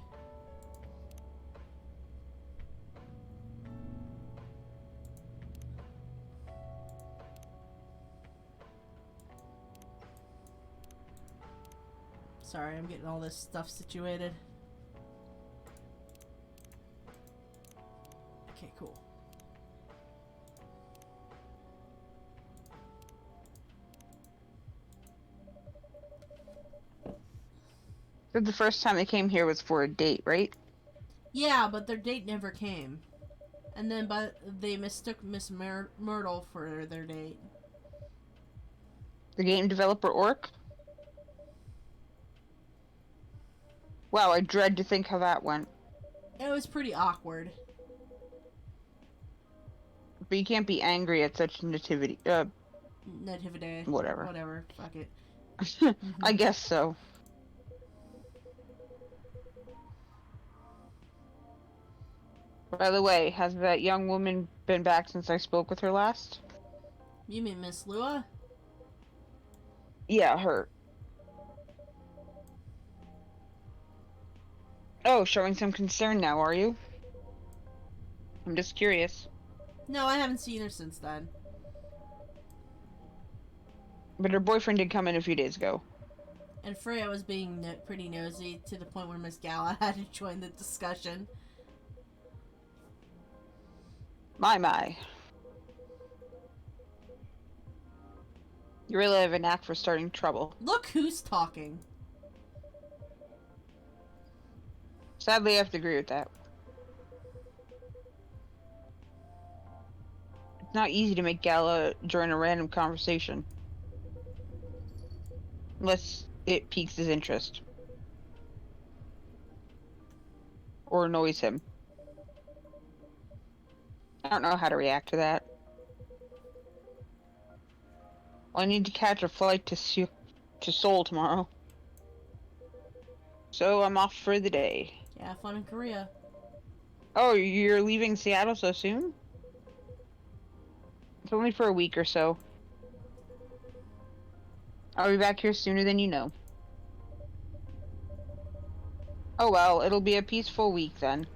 S1: Sorry, I'm getting all this stuff situated. Okay, cool.
S2: So the first time they came here was for a date, right?
S1: Yeah, but their date never came. And then they mistook Miss Myrtle for their date.
S2: The game developer Orc? Wow, I dread to think how that went.
S1: It was pretty awkward.
S2: But you can't be angry at such nativity.
S1: Nativity.
S2: Whatever.
S1: Whatever. Fuck it.
S2: I guess so. By the way, has that young woman been back since I spoke with her last?
S1: You mean Miss Lua?
S2: Yeah, her. Oh, showing some concern now, are you? I'm just curious.
S1: No, I haven't seen her since then.
S2: But her boyfriend did come in a few days ago.
S1: And Freya was being pretty nosy to the point where Miss Gala had to join the discussion.
S2: My. You really have a knack for starting trouble.
S1: Look who's talking.
S2: Sadly, I have to agree with that. It's not easy to make Gala join a random conversation. Unless it piques his interest. Or annoys him. I don't know how to react to that. Well, I need to catch a flight to Seoul tomorrow. So I'm off for the day.
S1: Yeah, have fun in Korea.
S2: Oh, you're leaving Seattle so soon? It's only for a week or so. I'll be back here sooner than you know. Oh well, it'll be a peaceful week then.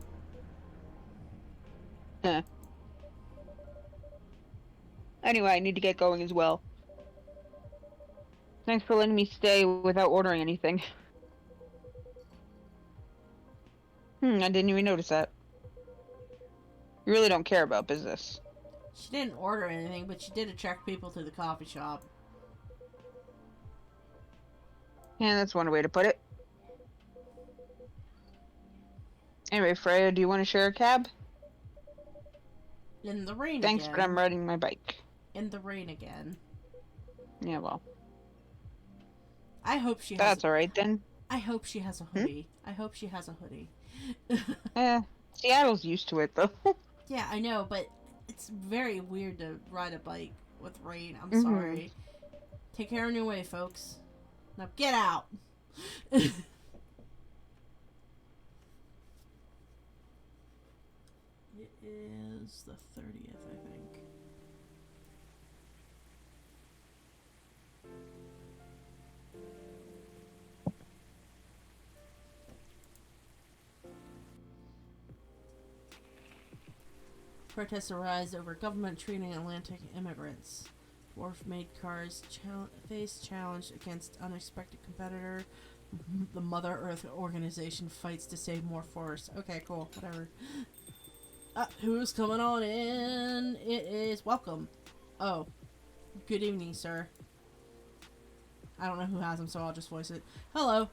S2: Huh. Anyway, I need to get going as well. Thanks for letting me stay without ordering anything. I didn't even notice that. You really don't care about business.
S1: She didn't order anything, but she did attract people to the coffee shop.
S2: Yeah, that's one way to put it. Anyway, Freya, do you want to share a cab?
S1: In the rain
S2: Thanks,
S1: again.
S2: but I'm riding my bike.
S1: In the rain again.
S2: Yeah, well.
S1: I hope she has.
S2: That's alright then.
S1: I hope she has a hoodie. I hope she has a hoodie.
S2: Seattle's used to it though.
S1: Yeah, I know, but it's very weird to ride a bike with rain. I'm sorry. Take care on your way, folks. Now get out. It is the 30th, I think. Protests arise over government treating Atlantic immigrants. Dwarf-made cars face challenge against unexpected competitor. The Mother Earth organization fights to save more forests. Okay, cool. Whatever. Who's coming on in? It is... Welcome. Oh. Good evening, sir. I don't know who has them, so I'll just voice it. Hello.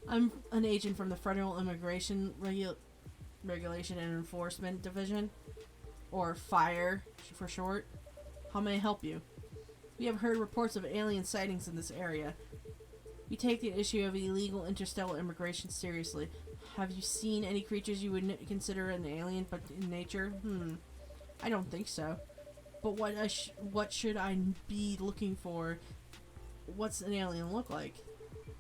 S1: I'm an agent from the Federal Immigration Regulation and Enforcement Division. Or FIRE, for short. How may I help you? We have heard reports of alien sightings in this area. We take the issue of illegal interstellar immigration seriously. Have you seen any creatures you would consider an alien but in nature? I don't think so. But what should I be looking for? What's an alien look like?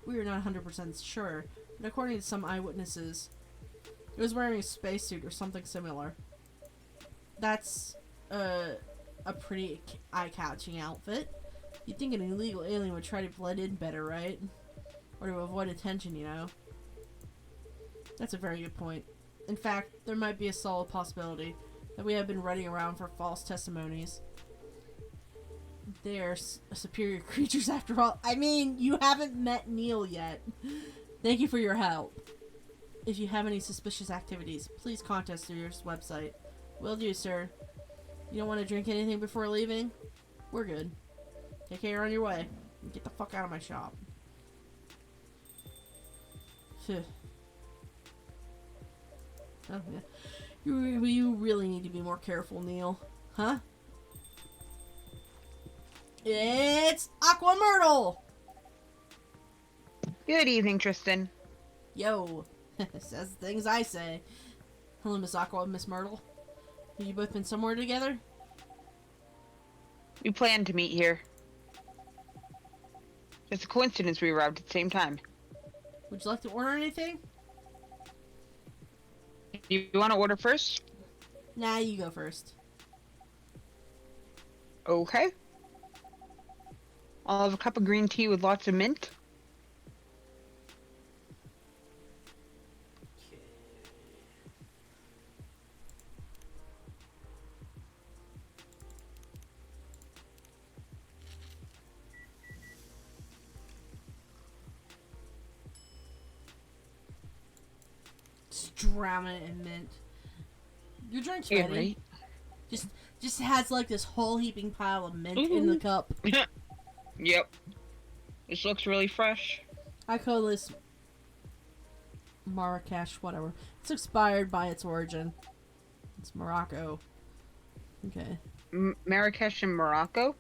S1: We are not 100% sure, but according to some eyewitnesses, it was wearing a spacesuit or something similar. That's a pretty eye-catching outfit. You'd think an illegal alien would try to blend in better, right? Or to avoid attention, you know? That's a very good point. In fact, there might be a solid possibility that we have been running around for false testimonies. They're superior creatures after all. I mean, you haven't met Neil yet. Thank you for your help. If you have any suspicious activities, please contact us through your website. Will do, sir. You don't want to drink anything before leaving? We're good. Take care on your way. Get the fuck out of my shop. Phew. Oh, yeah. You really need to be more careful, Neil. Huh? It's Aqua Myrtle!
S2: Good evening, Tristan.
S1: Yo. Says the things I say. Hello, Miss Aqua and Miss Myrtle. Have you both been somewhere together?
S2: We planned to meet here. It's a coincidence we arrived at the same time.
S1: Would you like to order anything?
S2: You want to order first?
S1: Nah, you go first.
S2: Okay. I'll have a cup of green tea with lots of mint.
S1: Just drown it in mint. Your drink's ready.
S2: Right.
S1: Just has like this whole heaping pile of mint in the cup.
S2: Yep. This looks really fresh.
S1: I call this Marrakesh, whatever. It's expired by its origin. It's Morocco. Okay.
S2: Marrakesh in Morocco?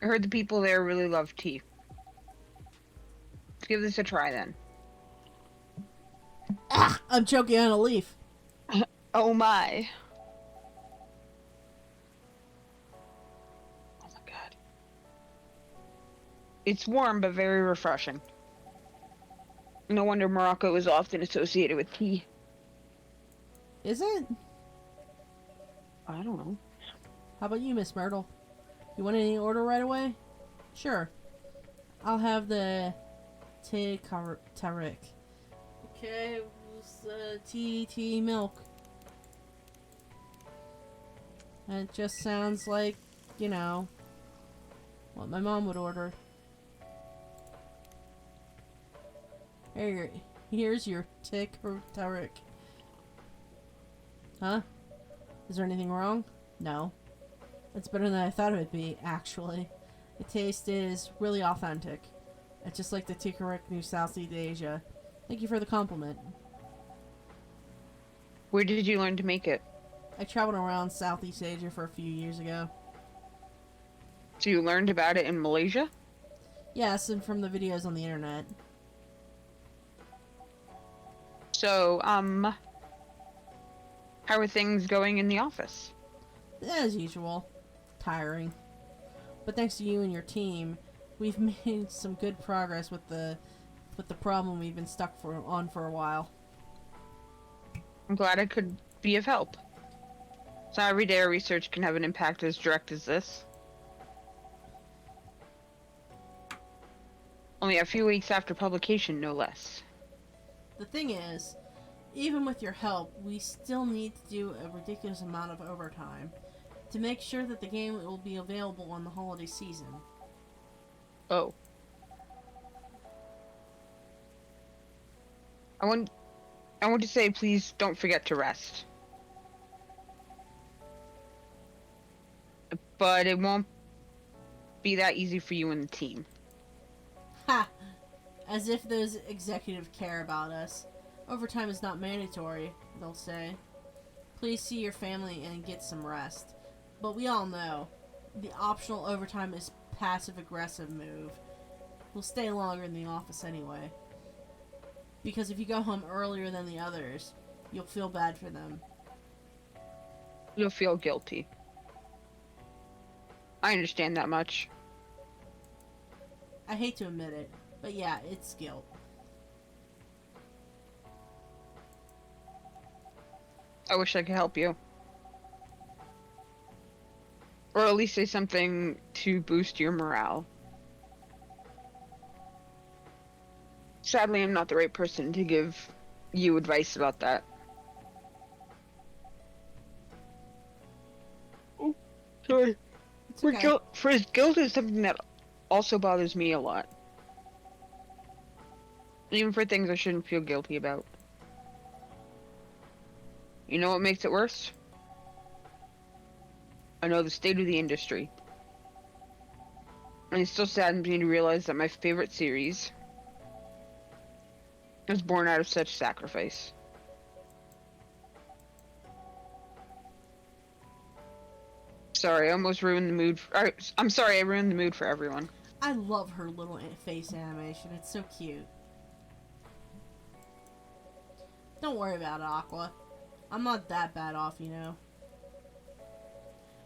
S2: I heard the people there really love tea. Let's give this a try then.
S1: Ah! I'm choking on a leaf.
S2: Oh my. Oh my god. It's warm but very refreshing. No wonder Morocco is often associated with tea.
S1: Is it?
S2: I don't know.
S1: How about you, Miss Myrtle? You want any order right away? Sure. I'll have the Tarik. Okay, tea, milk. And it just sounds like, you know, what my mom would order. Here's your Tarik. Huh? Is there anything wrong? No. It's better than I thought it would be, actually. The taste is really authentic. It's just like the Tarik New Southeast Asia. Thank you for the compliment.
S2: Where did you learn to make it?
S1: I traveled around Southeast Asia for a few years ago.
S2: So you learned about it in Malaysia?
S1: Yes, and from the videos on the internet.
S2: So, how are things going in the office?
S1: As usual. Tiring. But thanks to you and your team, we've made some good progress with the problem we've been stuck on for a while.
S2: I'm glad I could be of help. So every day our research can have an impact as direct as this. Only a few weeks after publication, no less.
S1: The thing is, Even with your help, we still need to do a ridiculous amount of overtime to make sure that the game will be available on the holiday season.
S2: Oh. I want to say, please don't forget to rest. But it won't be that easy for you and the team.
S1: Ha! As if those executives care about us. Overtime is not mandatory, they'll say. Please see your family and get some rest. But we all know, the optional overtime is passive-aggressive move. We'll stay longer in the office anyway. Because if you go home earlier than the others, you'll feel bad for them.
S2: You'll feel guilty. I understand that much.
S1: I hate to admit it, but yeah, it's guilt.
S2: I wish I could help you. Or at least say something to boost your morale. Sadly, I'm not the right person to give you advice about that. Oh, sorry.
S1: It's okay.
S2: Guilt is something that also bothers me a lot. Even for things I shouldn't feel guilty about. You know what makes it worse? I know the state of the industry. And it still saddens me to realize that my favorite series was born out of such sacrifice. Sorry, I almost ruined the mood. I'm sorry, I ruined the mood for everyone.
S1: I love her little face animation. It's so cute. Don't worry about it, Aqua. I'm not that bad off, you know.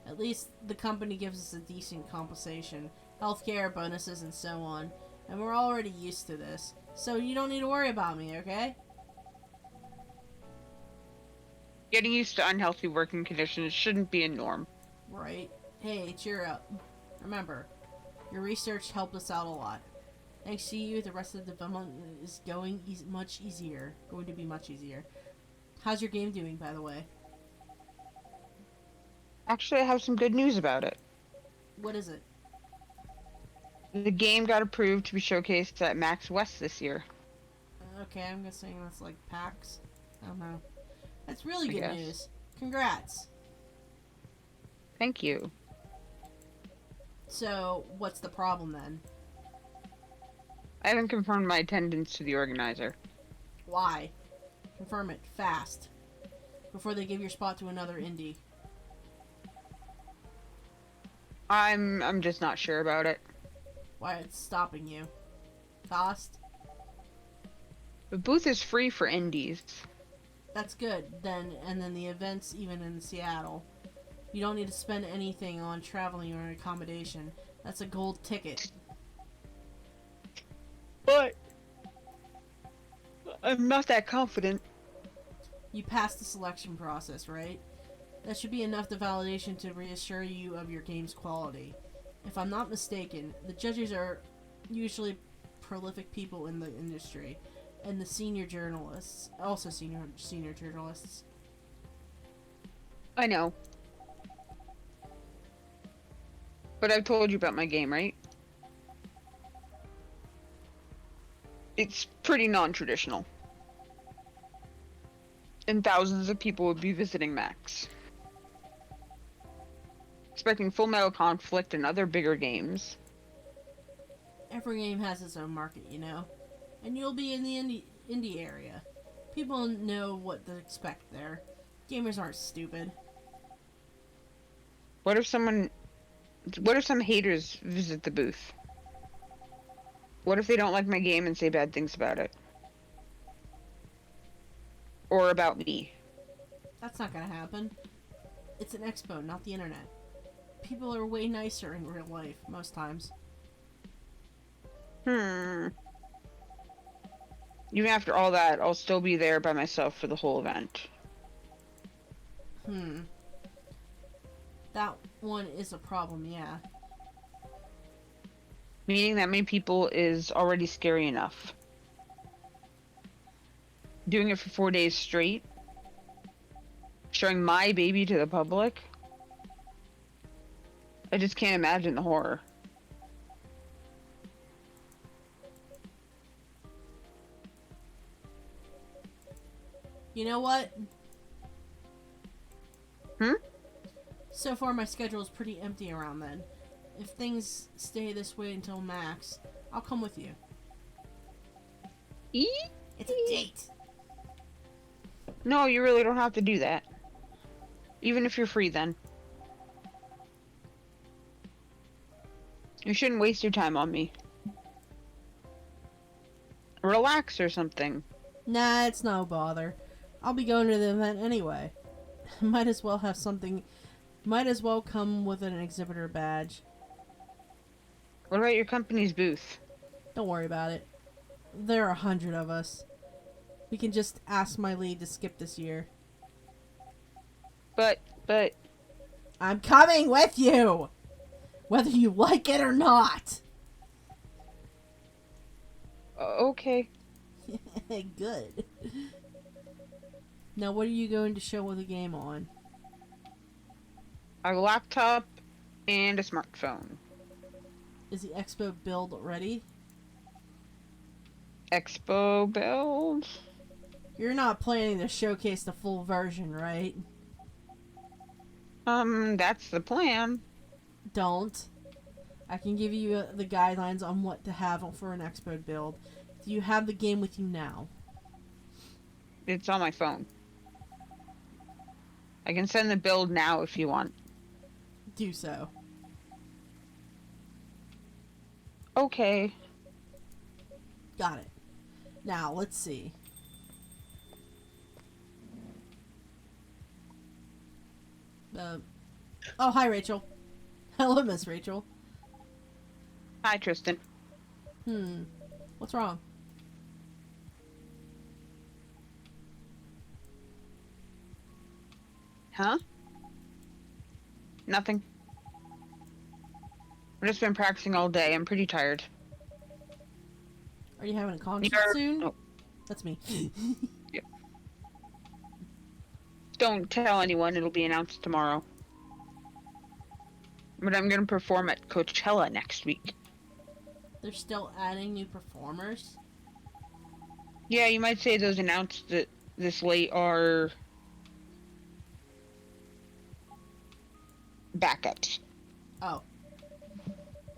S1: At least the company gives us a decent compensation, healthcare, bonuses, and so on. And we're already used to this. So you don't need to worry about me, okay?
S2: Getting used to unhealthy working conditions shouldn't be a norm.
S1: Right. Hey, cheer up. Remember, your research helped us out a lot. Thanks to you, the rest of the development is going to be much easier. How's your game doing, by the way?
S2: Actually, I have some good news about it.
S1: What is it?
S2: The game got approved to be showcased at Max West this year.
S1: Okay, I'm guessing that's like PAX. I don't know. That's really
S2: I
S1: good
S2: guess.
S1: news. Congrats.
S2: Thank you.
S1: So, what's the problem then?
S2: I haven't confirmed my attendance to the organizer.
S1: Why? Confirm it fast. Before they give your spot to another indie.
S2: I'm just not sure about it.
S1: Why it's stopping you? Cost?
S2: The booth is free for indies.
S1: That's good. And then the events even in Seattle. You don't need to spend anything on traveling or accommodation. That's a gold ticket.
S2: But I'm not that confident.
S1: You passed the selection process, right? That should be enough the validation to reassure you of your game's quality. If I'm not mistaken, the judges are usually prolific people in the industry, and the senior journalists, also senior journalists.
S2: I know. But I've told you about my game, right? It's pretty non-traditional. And thousands of people would be visiting Max. Expecting Full Metal Conflict and other bigger games.
S1: Every game has its own market, you know? And you'll be in the indie area. People know what to expect there. Gamers aren't stupid.
S2: What if some haters visit the booth? What if they don't like my game and say bad things about it? Or about me?
S1: That's not gonna happen. It's an expo, not the internet. People are way nicer in real life, most times.
S2: Even after all that, I'll still be there by myself for the whole event.
S1: That one is a problem, yeah.
S2: Meeting that many people is already scary enough. doing it for 4 days straight, showing my baby to the public. I just can't imagine the horror.
S1: You know what?
S2: Hmm?
S1: So far, my schedule is pretty empty around then. If things stay this way until Max, I'll come with you. It's a date.
S2: No, you really don't have to do that. Even if you're free then. You shouldn't waste your time on me. Relax or something.
S1: Nah, it's no bother. I'll be going to the event anyway. Might as well have something. Might as well come with an exhibitor badge.
S2: What about your company's booth?
S1: Don't worry about it. There are 100 of us. We can just ask my lead to skip this year.
S2: But...
S1: I'm coming with you! Whether you like it or not!
S2: Okay.
S1: Good. Now, what are you going to show with the game on?
S2: A laptop and a smartphone.
S1: Is the Expo build ready?
S2: Expo build?
S1: You're not planning to showcase the full version, right?
S2: That's the plan.
S1: Don't. I can give you the guidelines on what to have for an Expo build. Do you have the game with you now?
S2: It's on my phone. I can send the build now if you want.
S1: Do so.
S2: Okay.
S1: Got it. Now, let's see. Oh, hi, Rachel. Hello, Miss Rachel.
S2: Hi, Tristan.
S1: What's wrong?
S2: Huh? Nothing. I've just been practicing all day. I'm pretty tired.
S1: Are you having a concert soon?
S2: Oh.
S1: That's me.
S2: Yep. Don't tell anyone. It'll be announced tomorrow. But I'm gonna perform at Coachella next week.
S1: They're still adding new performers?
S2: Yeah, you might say those announced this late are backups.
S1: Oh.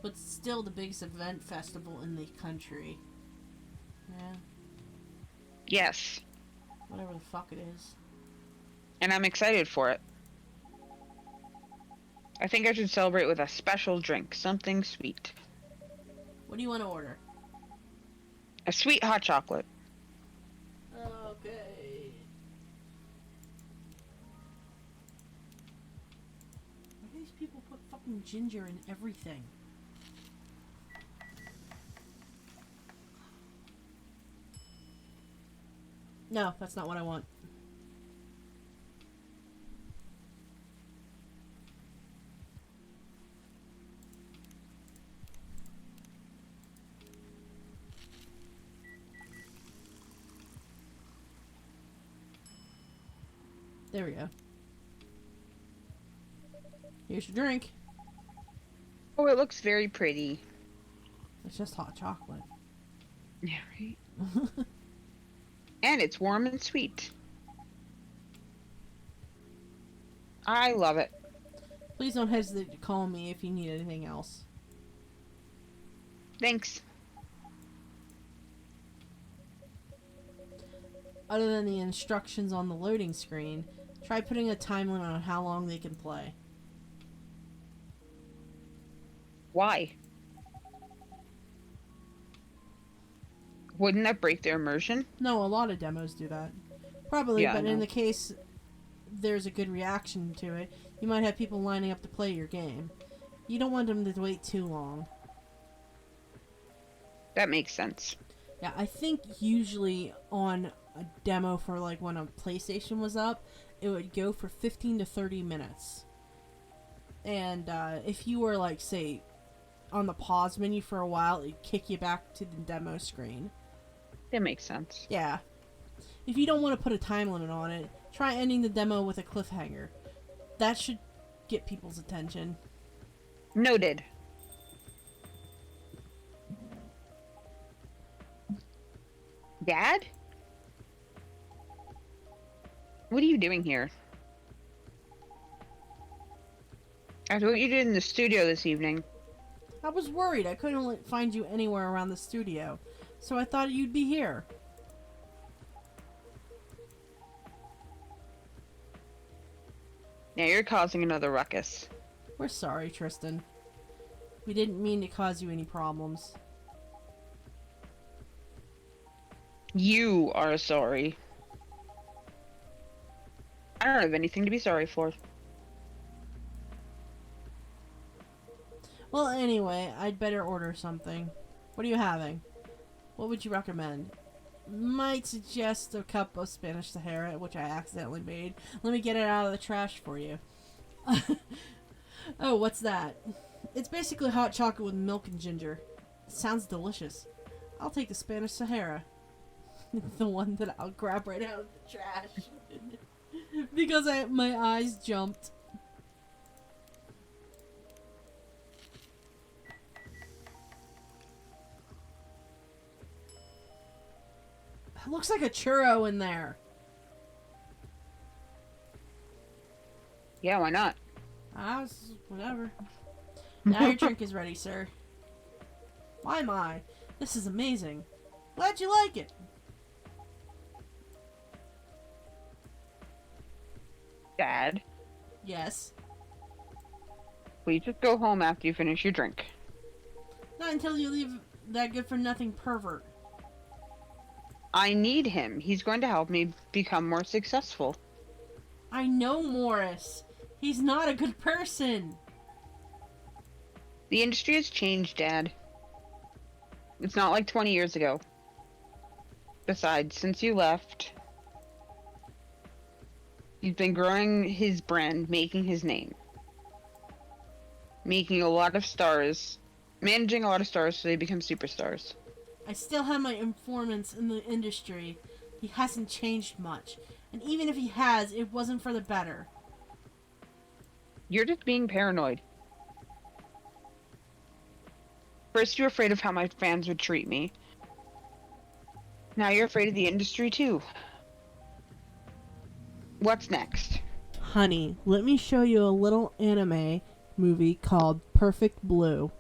S1: But still the biggest event festival in the country. Yeah.
S2: Yes.
S1: Whatever the fuck it is.
S2: And I'm excited for it. I think I should celebrate with a special drink. Something sweet.
S1: What do you want to order?
S2: A sweet hot chocolate.
S1: Okay. Why do these people put fucking ginger in everything? No, that's not what I want. There we go. Here's your drink.
S2: Oh, it looks very pretty.
S1: It's just hot chocolate.
S2: Yeah, right? And it's warm and sweet. I love it.
S1: Please don't hesitate to call me if you need anything else.
S2: Thanks.
S1: Other than the instructions on the loading screen, try putting a time limit on how long they can play.
S2: Why? Wouldn't that break their immersion?
S1: No, a lot of demos do that. Probably,
S2: Yeah, I
S1: but in
S2: know.
S1: the case there's a good reaction to it, you might have people lining up to play your game. You don't want them to wait too long.
S2: That makes sense.
S1: Yeah, I think usually on a demo for like when a PlayStation was up, it would go for 15 to 30 minutes. And if you were like, say, on the pause menu for a while, it'd kick you back to the demo screen.
S2: That makes sense.
S1: Yeah. If you don't want to put a time limit on it, try ending the demo with a cliffhanger. That should get people's attention.
S2: Noted. Dad? What are you doing here? After what you did in the studio this evening.
S1: I was worried I couldn't find you anywhere around the studio, so I thought you'd be here.
S2: Now you're causing another ruckus.
S1: We're sorry, Tristan. We didn't mean to cause you any problems.
S2: You are sorry. I don't have anything to be sorry for.
S1: Well, anyway, I'd better order something. What are you having? What would you recommend? Might suggest a cup of Spanish Sahara, which I accidentally made. Let me get it out of the trash for you. Oh, what's that? It's basically hot chocolate with milk and ginger. It sounds delicious. I'll take the Spanish Sahara. The one that I'll grab right out of the trash. Because my eyes jumped. It looks like a churro in there.
S2: Yeah, why not?
S1: Whatever. Now your drink is ready, sir. My. This is amazing. Glad you like it.
S2: Dad,
S1: Yes.
S2: will you just go home after you finish your drink?
S1: Not until you leave that good-for-nothing pervert.
S2: I need him. He's going to help me become more successful.
S1: I know Morris. He's not a good person.
S2: The industry has changed, Dad. It's not like 20 years ago. Besides, since you left, he's been growing his brand, making his name. Making a lot of stars. Managing a lot of stars so they become superstars.
S1: I still have my informants in the industry. He hasn't changed much. And even if he has, it wasn't for the better.
S2: You're just being paranoid. First, you're afraid of how my fans would treat me. Now you're afraid of the industry, too. What's next?
S1: Honey, let me show you a little anime movie called Perfect Blue.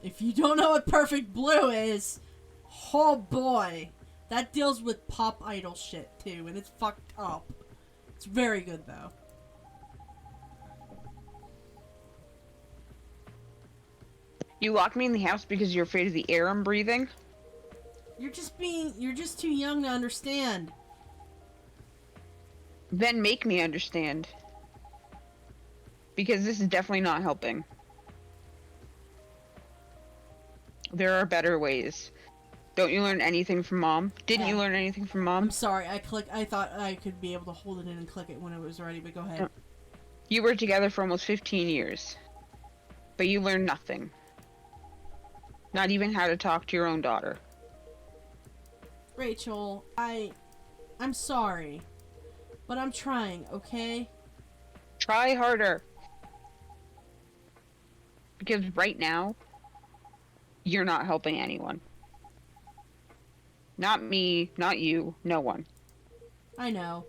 S1: If you don't know what Perfect Blue is, oh boy. That deals with pop idol shit, too, and it's fucked up. It's very good, though.
S2: You locked me in the house because you're afraid of the air I'm breathing?
S1: You're just too young to understand.
S2: Then make me understand. Because this is definitely not helping. There are better ways. Don't you learn anything from Mom? Didn't you learn anything from Mom?
S1: I'm sorry, I thought I could be able to hold it in and click it when it was ready, but go ahead.
S2: You were together for almost 15 years. But you learned nothing. Not even how to talk to your own daughter.
S1: Rachel, I'm sorry. But I'm trying, okay?
S2: Try harder. Because right now, you're not helping anyone. Not me, not you, no one.
S1: I know.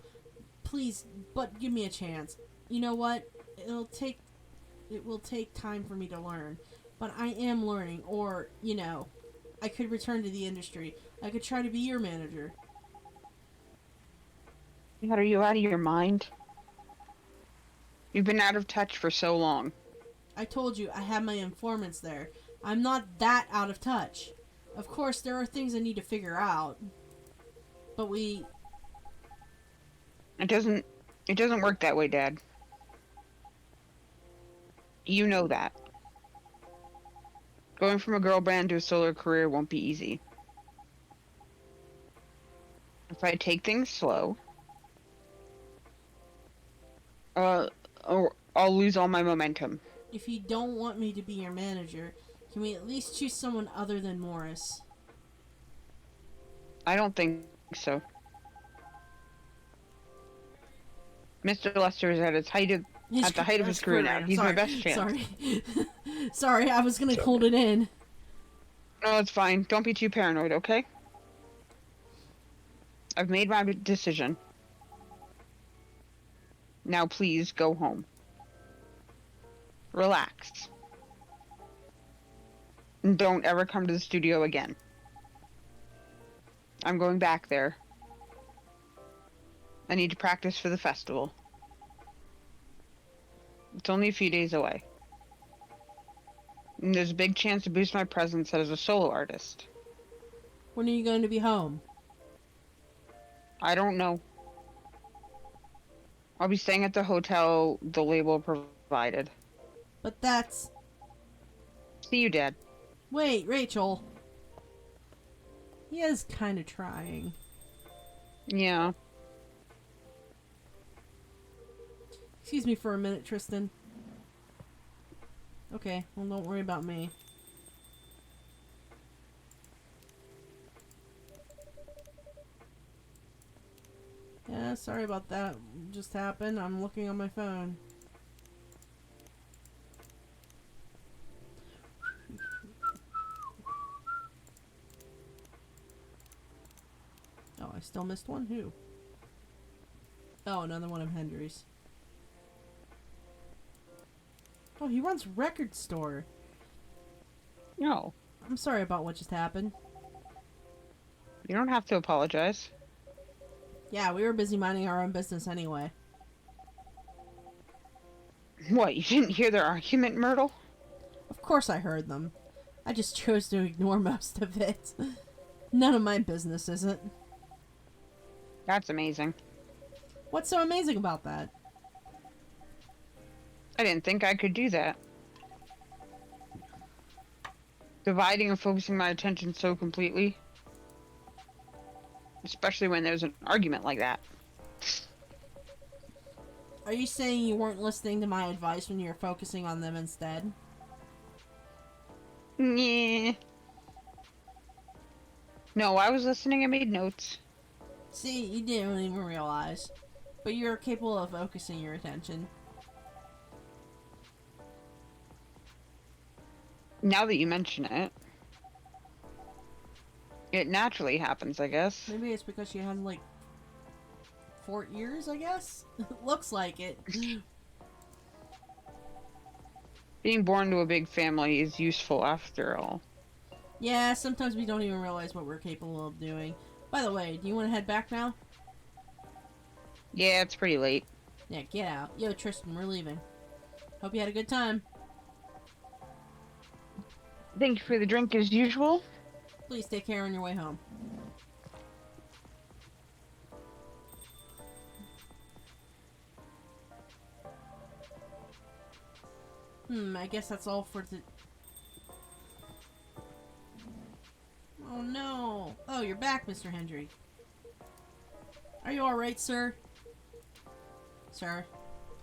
S1: Please, but give me a chance. You know what? It will take time for me to learn. But I am learning, or, you know, I could return to the industry. I could try to be your manager.
S2: Are you out of your mind? You've been out of touch for so long.
S1: I told you, I have my informants there. I'm not that out of touch. Of course, there are things I need to figure out. But
S2: It doesn't work that way, Dad. You know that. Going from a girl band to a solo career won't be easy. If I take things slow, or I'll lose all my momentum.
S1: if you don't want me to be your manager, can we at least choose someone other than Morris?
S2: I don't think so. Mr. Lester is at its height of, at the height of his career now. He's my best chance.
S1: Sorry. Sorry, I was gonna hold it in.
S2: No, it's fine. Don't be too paranoid, okay? I've made my decision. Now please go home. Relax. And don't ever come to the studio again. I'm going back there. I need to practice for the festival. It's only a few days away. And there's a big chance to boost my presence as a solo artist.
S1: When are you going to be home?
S2: I don't know. I'll be staying at the hotel the label provided.
S1: But that's...
S2: See you, Dad.
S1: Wait, Rachel. He is kind of trying.
S2: Yeah.
S1: Excuse me for a minute, Tristan. Okay, well, don't worry about me. Yeah, sorry about that. Just happened. I'm looking on my phone. Oh, I still missed one? Who? Oh, another one of Hendry's. Oh, he runs record store.
S2: No.
S1: I'm sorry about what just happened.
S2: You don't have to apologize.
S1: Yeah, we were busy minding our own business anyway.
S2: What, you didn't hear their argument, Myrtle?
S1: Of course I heard them. I just chose to ignore most of it. None of my business, is it?
S2: That's amazing.
S1: What's so amazing about that?
S2: I didn't think I could do that. Dividing and focusing my attention so completely. Especially when there's an argument like that.
S1: Are you saying you weren't listening to my advice when you were focusing on them instead?
S2: Yeah. No, I was listening and made notes.
S1: See, you didn't even realize. But you're capable of focusing your attention.
S2: Now that you mention it, it naturally happens, I guess.
S1: Maybe it's because you had, like, 4 ears, I guess? Looks like it.
S2: Being born to a big family is useful after all.
S1: Yeah, sometimes we don't even realize what we're capable of doing. By the way, do you want to head back now?
S2: Yeah, it's pretty late.
S1: Yeah, get out. Yo, Tristan, we're leaving. Hope you had a good time.
S2: Thank you for the drink as usual.
S1: Please take care on your way home. I guess that's all for the... Oh no! Oh, you're back, Mr. Hendry. Are you alright, sir? Sir?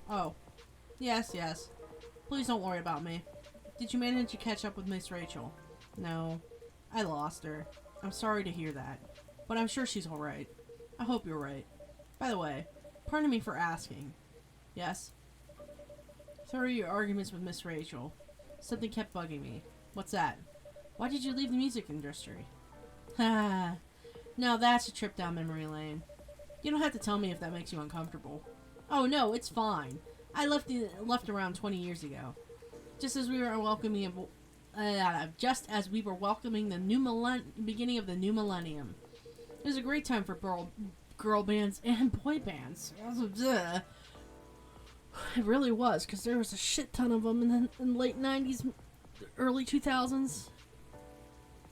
S1: Oh. Yes, yes. Please don't worry about me. Did you manage to catch up with Miss Rachel? No. I lost her. I'm sorry to hear that. But I'm sure she's alright. I hope you're right. By the way, pardon me for asking. Yes? Sorry your arguments with Miss Rachel. Something kept bugging me. What's that? Why did you leave the music industry? Ha! Now that's a trip down memory lane. You don't have to tell me if that makes you uncomfortable. Oh no, it's fine. I left around 20 years ago. Just as we were welcoming the new beginning of the new millennium. It was a great time for girl bands and boy bands. It really was, because there was a shit ton of them in the late 90s, early 2000s.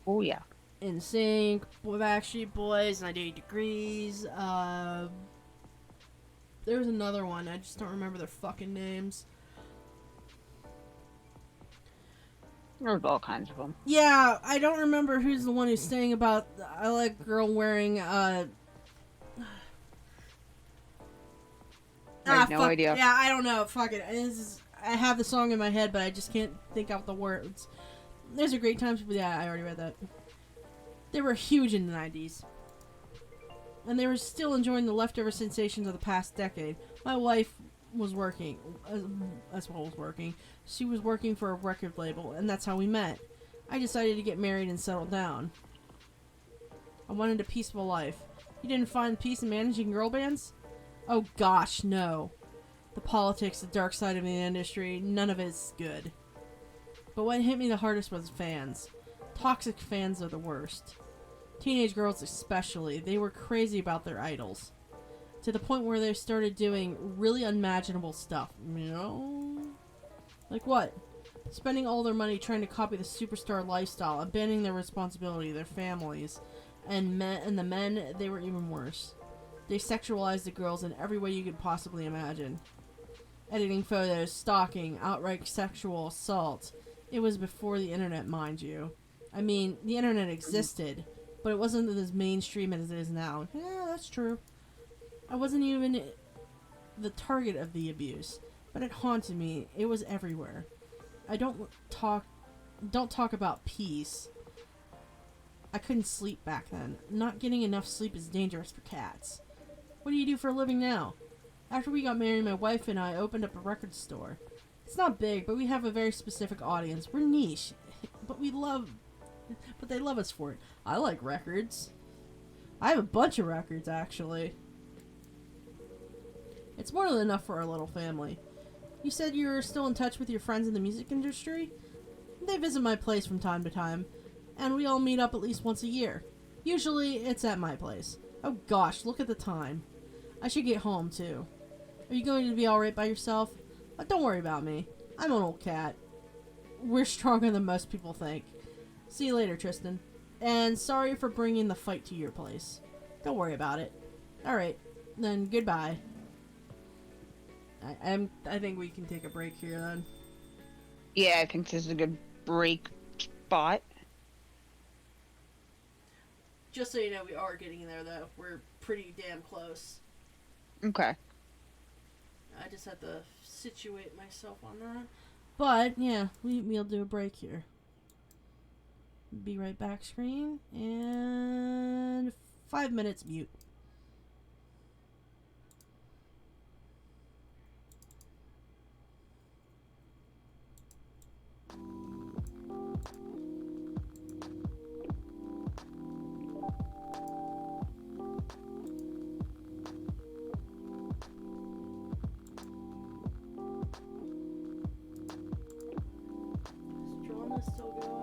S2: Oh yeah.
S1: NSYNC, Backstreet Boys, 98 Degrees, there was another one, I just don't remember their fucking names.
S2: There's all kinds of them.
S1: Yeah, I don't remember who's the one who's saying about, I like a girl wearing,
S2: I have no idea.
S1: Yeah, I don't know, fuck it. I have the song in my head, but I just can't think out the words. There's a great time, yeah, I already read that. They were huge in the 90s. and they were still enjoying the leftover sensations of the past decade. My wife was working, as well as working. She was working for a record label, and that's how we met. I decided to get married and settle down. I wanted a peaceful life. You didn't find peace in managing girl bands? Oh gosh, no. The politics, the dark side of the industry, none of it's good. But what hit me the hardest was fans. Toxic fans are the worst. Teenage girls especially, they were crazy about their idols. To the point where they started doing really unimaginable stuff. You know? Like what? Spending all their money trying to copy the superstar lifestyle, abandoning their responsibility, their families. And the men, they were even worse. They sexualized the girls in every way you could possibly imagine. Editing photos, stalking, outright sexual assault. It was before the internet, mind you. I mean, the internet existed, but it wasn't as mainstream as it is now. Yeah, that's true. I wasn't even the target of the abuse, but it haunted me. It was everywhere. I don't talk about peace. I couldn't sleep back then. Not getting enough sleep is dangerous for cats. What do you do for a living now? After we got married, my wife and I opened up a record store. It's not big, but we have a very specific audience. We're niche, but they love us for it. I like records. I have a bunch of records, actually. It's more than enough for our little family. You said you're still in touch with your friends in the music industry? They visit my place from time to time, and we all meet up at least once a year. Usually, it's at my place. Oh gosh, look at the time. I should get home, too. Are you going to be alright by yourself? Don't worry about me. I'm an old cat. We're stronger than most people think. See you later, Tristan. And sorry for bringing the fight to your place. Don't worry about it. Alright, then goodbye. I think we can take a break here, then.
S2: Yeah, I think this is a good break spot.
S1: Just so you know, we are getting there, though. We're pretty damn close.
S2: Okay.
S1: I just have to situate myself on that. But, yeah, we'll do a break here. Be right back, screen. And 5 minutes mute. Still going.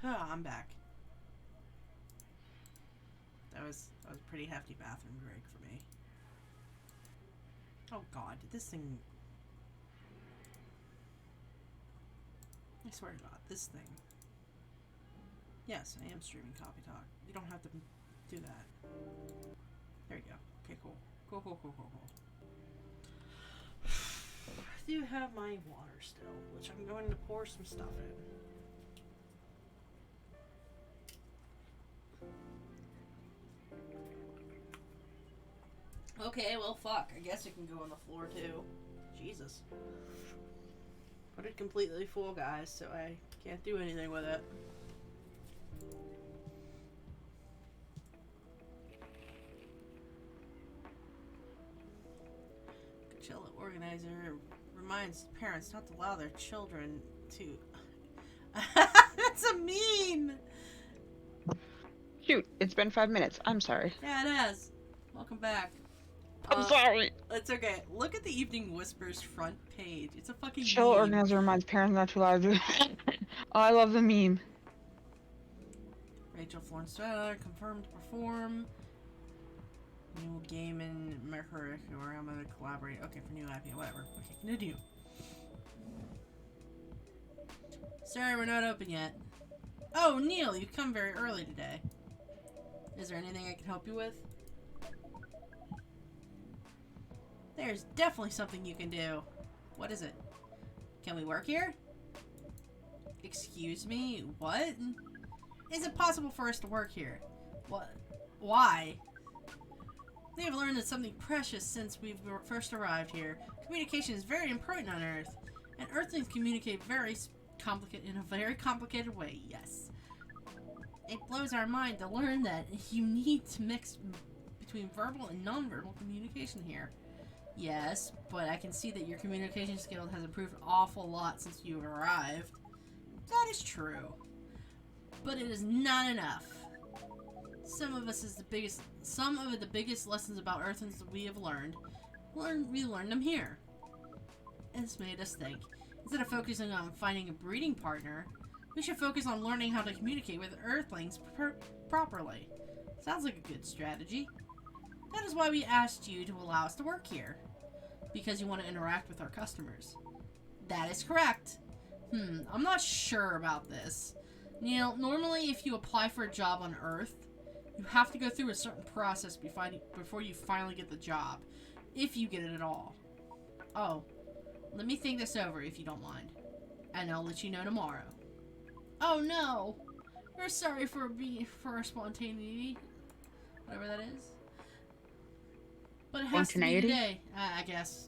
S1: Oh, I'm back. That was a pretty hefty bathroom break for me. Oh god, did this thing... I swear to god, this thing... Yes, I am streaming Copy Talk. You don't have to do that. There you go. Okay, cool. Cool. I do have my water still, which I'm going to pour some stuff in. Okay, well, fuck. I guess it can go on the floor, too. Jesus. Put it completely full, guys, so I can't do anything with it. Coachella organizer reminds parents not to allow their children to... That's a meme!
S2: Shoot, it's been 5 minutes. I'm sorry.
S1: Yeah, it has. Welcome back.
S2: I'm sorry.
S1: It's okay. Look at the Evening Whispers front page. It's a fucking
S2: Show
S1: meme.
S2: organizer reminds parents not to allow to... Oh, I love the meme.
S1: Rachel Florence confirmed to perform. New game in Mercury where I'm gonna collaborate. Okay, for new IP, whatever. Okay, continue. Sorry, we're not open yet. Oh, Neil, you've come very early today. Is there anything I can help you with? There's definitely something you can do. What is it? Can we work here? Excuse me? What? Is it possible for us to work here? What? Why? We have learned that something precious since we've first arrived here. Communication is very important on Earth, and Earthlings communicate in a very complicated way, yes. It blows our mind to learn that you need to mix between verbal and nonverbal communication here. Yes, but I can see that your communication skill has improved an awful lot since you arrived. That is true. But it is not enough. Some of the biggest lessons about Earthlings that we have learned, we learned them here. It's made us think. Instead of focusing on finding a breeding partner, we should focus on learning how to communicate with Earthlings properly. Sounds like a good strategy. That is why we asked you to allow us to work here. Because you want to interact with our customers. That is correct. I'm not sure about this. Neil, normally if you apply for a job on Earth, you have to go through a certain process before you finally get the job. If you get it at all. Oh, let me think this over if you don't mind. And I'll let you know tomorrow. Oh no! We're sorry for our spontaneity. Whatever that is. But it has to be today, I guess.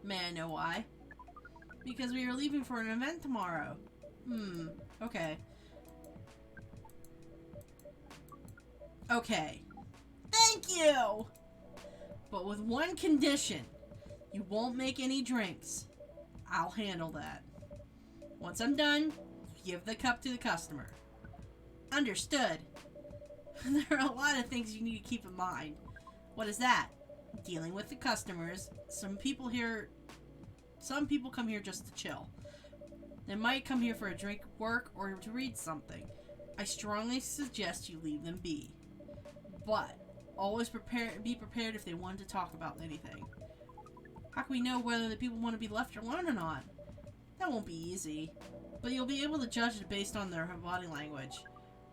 S1: May I know why? Because we are leaving for an event tomorrow. Okay. Okay. Thank you! But with one condition. You won't make any drinks. I'll handle that. Once I'm done, give the cup to the customer. Understood. There are a lot of things you need to keep in mind. What is that? Dealing with the customers. Some people come here just to chill. They might come here for a drink, work, or to read something. I strongly suggest you leave them be. But always be prepared if they want to talk about anything. How can we know whether the people want to be left alone or not? That won't be easy. But you'll be able to judge it based on their body language.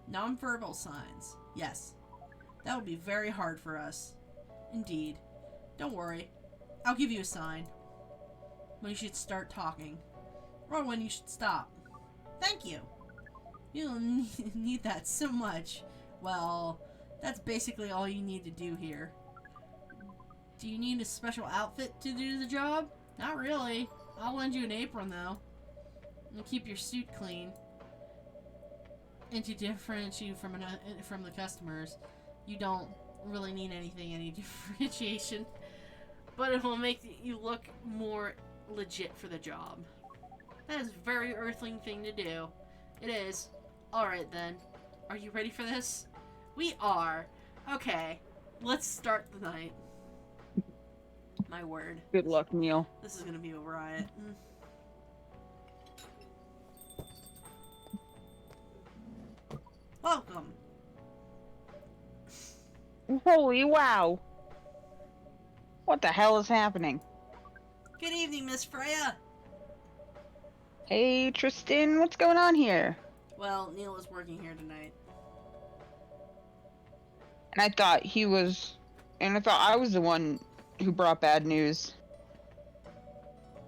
S1: Non-verbal signs. Yes. That would be very hard for us. Indeed. Don't worry. I'll give you a sign. When you should start talking. Or when you should stop. Thank you. You'll need that so much. Well, that's basically all you need to do here. Do you need a special outfit to do the job? Not really. I'll lend you an apron though. And keep your suit clean. And to differentiate you from the customers, you don't really need any differentiation. But it will make you look more legit for the job. That is a very Earthling thing to do. It is. Alright then. Are you ready for this? We are. Okay. Let's start the night. My word.
S2: Good luck, Neil.
S1: This is gonna be a riot. Welcome.
S2: Holy wow! What the hell is happening?
S1: Good evening, Miss Freya.
S2: Hey, Tristan, what's going on here?
S1: Well, Neil is working here tonight.
S2: And I thought I was the one who brought bad news.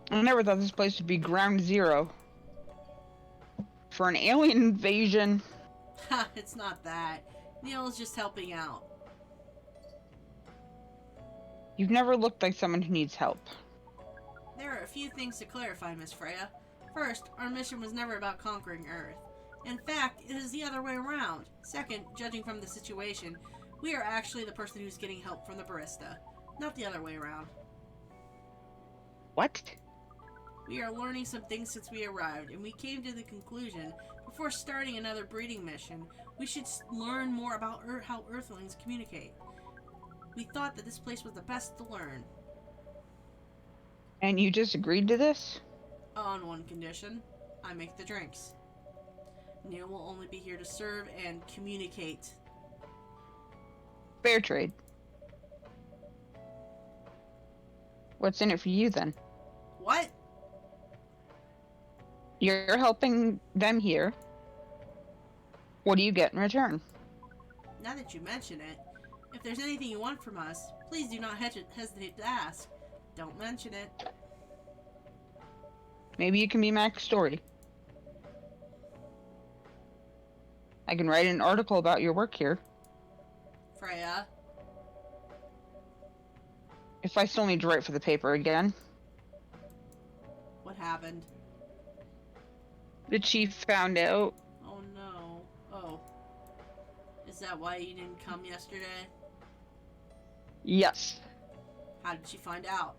S2: I never thought this place would be ground zero for an alien invasion.
S1: Ha, it's not that. Neil is just helping out.
S2: You've never looked like someone who needs help.
S1: There are a few things to clarify, Miss Freya. First, our mission was never about conquering Earth. In fact, it is the other way around. Second, judging from the situation, we are actually the person who's getting help from the barista, not the other way around.
S2: What?
S1: We are learning some things since we arrived, and we came to the conclusion, before starting another breeding mission, we should learn more about how Earthlings communicate. We thought that this place was the best to learn.
S2: And you just agreed to this?
S1: On one condition, I make the drinks. Neil will only be here to serve and communicate.
S2: Fair trade. What's in it for you then?
S1: What?
S2: You're helping them here. What do you get in return?
S1: Now that you mention it, if there's anything you want from us, please do not hesitate to ask. Don't mention it.
S2: Maybe you can be Mac's story. I can write an article about your work here.
S1: Freya.
S2: If I still need to write for the paper again.
S1: What happened?
S2: The chief found out.
S1: Oh no. Oh. Is that why you didn't come yesterday?
S2: Yes.
S1: How did she find out?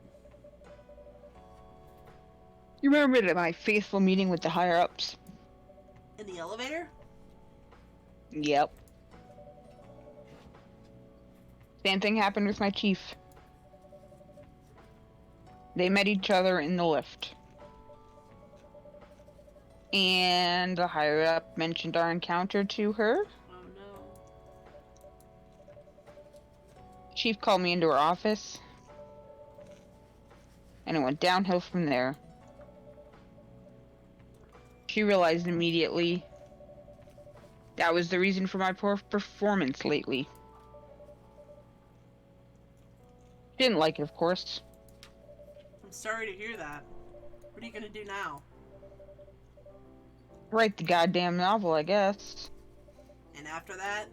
S2: You remember my faithful meeting with the higher-ups?
S1: In the elevator?
S2: Yep. Same thing happened with my chief. They met each other in the lift. And the higher-up mentioned our encounter to her.
S1: Oh no.
S2: Chief called me into her office. And it went downhill from there. She realized immediately that was the reason for my poor performance lately. She didn't like it, of course.
S1: I'm sorry to hear that. What are you gonna do now?
S2: Write the goddamn novel, I guess.
S1: And after that?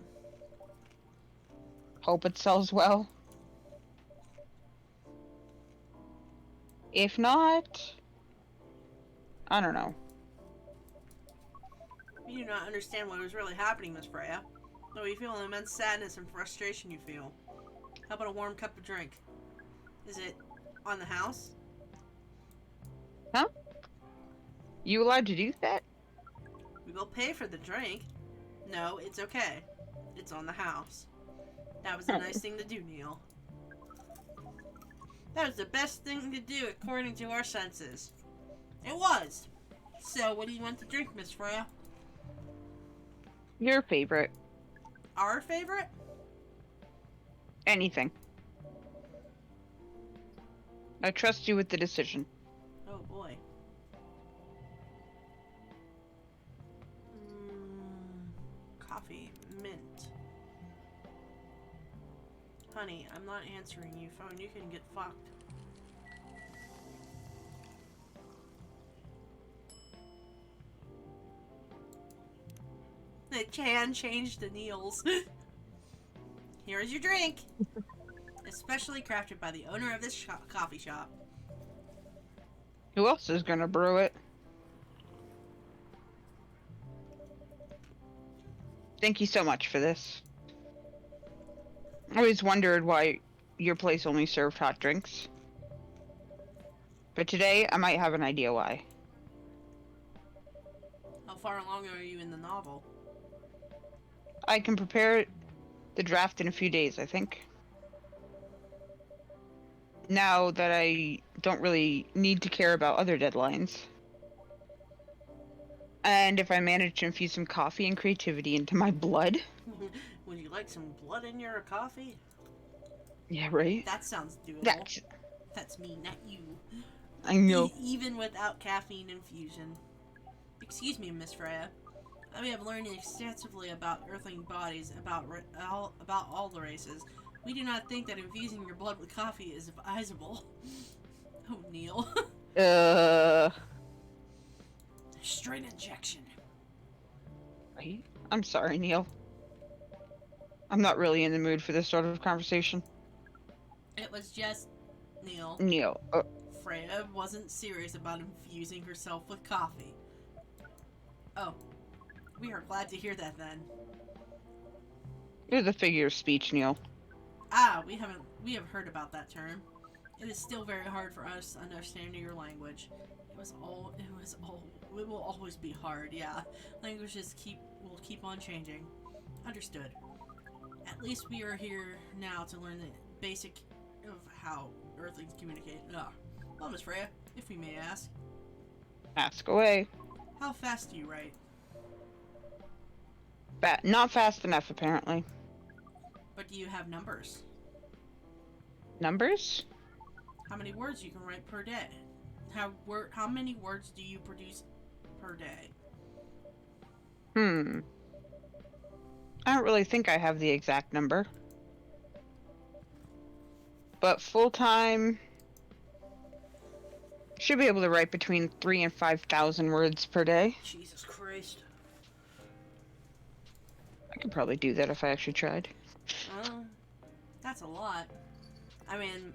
S2: Hope it sells well. If not, I don't know.
S1: You do not understand what was really happening, Miss Freya. Though you feel an immense sadness and frustration you feel. How about a warm cup of drink? Is it on the house?
S2: Huh? You allowed to do that?
S1: We will pay for the drink. No, it's okay. It's on the house. That was a nice thing to do, Neil. That was the best thing to do according to our senses. It was. So, what do you want to drink, Miss Freya?
S2: Your favorite.
S1: Our favorite?
S2: Anything. I trust you with the decision.
S1: Oh boy. Coffee. Mint. Honey, I'm not answering you, phone. You can get fucked. The Chan changed to Neil's. Here is your drink. Especially crafted by the owner of this coffee shop.
S2: Who else is gonna brew it? Thank you so much for this. I always wondered why your place only served hot drinks. But today, I might have an idea why.
S1: How far along are you in the novel?
S2: I can prepare the draft in a few days, I think. Now that I don't really need to care about other deadlines. And if I manage to infuse some coffee and creativity into my blood.
S1: Would you like some blood in your coffee?
S2: Yeah, right?
S1: That sounds doable.
S2: That's...
S1: That's me, not you.
S2: I know.
S1: Even without caffeine infusion. Excuse me, Miss Freya. We have learned extensively about Earthling bodies, about all the races. We do not think that infusing your blood with coffee is advisable. Oh, Neil. Straight injection.
S2: Right? I'm sorry, Neil. I'm not really in the mood for this sort of conversation.
S1: It was just Neil.
S2: Neil.
S1: Freya wasn't serious about infusing herself with coffee. Oh. We are glad to hear that then.
S2: It was a figure of speech, Neil.
S1: Ah, we have heard about that term. It is still very hard for us to understand your language. It will always be hard, yeah. Languages will keep on changing. Understood. At least we are here now to learn the basic of how Earthlings communicate. Well, Miss Freya, if we may ask.
S2: Ask away.
S1: How fast do you write?
S2: Not fast enough, apparently.
S1: But do you have numbers?
S2: Numbers?
S1: How many words you can write per day? How many words do you produce per day?
S2: I don't really think I have the exact number. But full-time... should be able to write between 3,000 and 5,000 words per day.
S1: Jesus Christ.
S2: I could probably do that if I actually tried.
S1: Oh, that's a lot. I mean,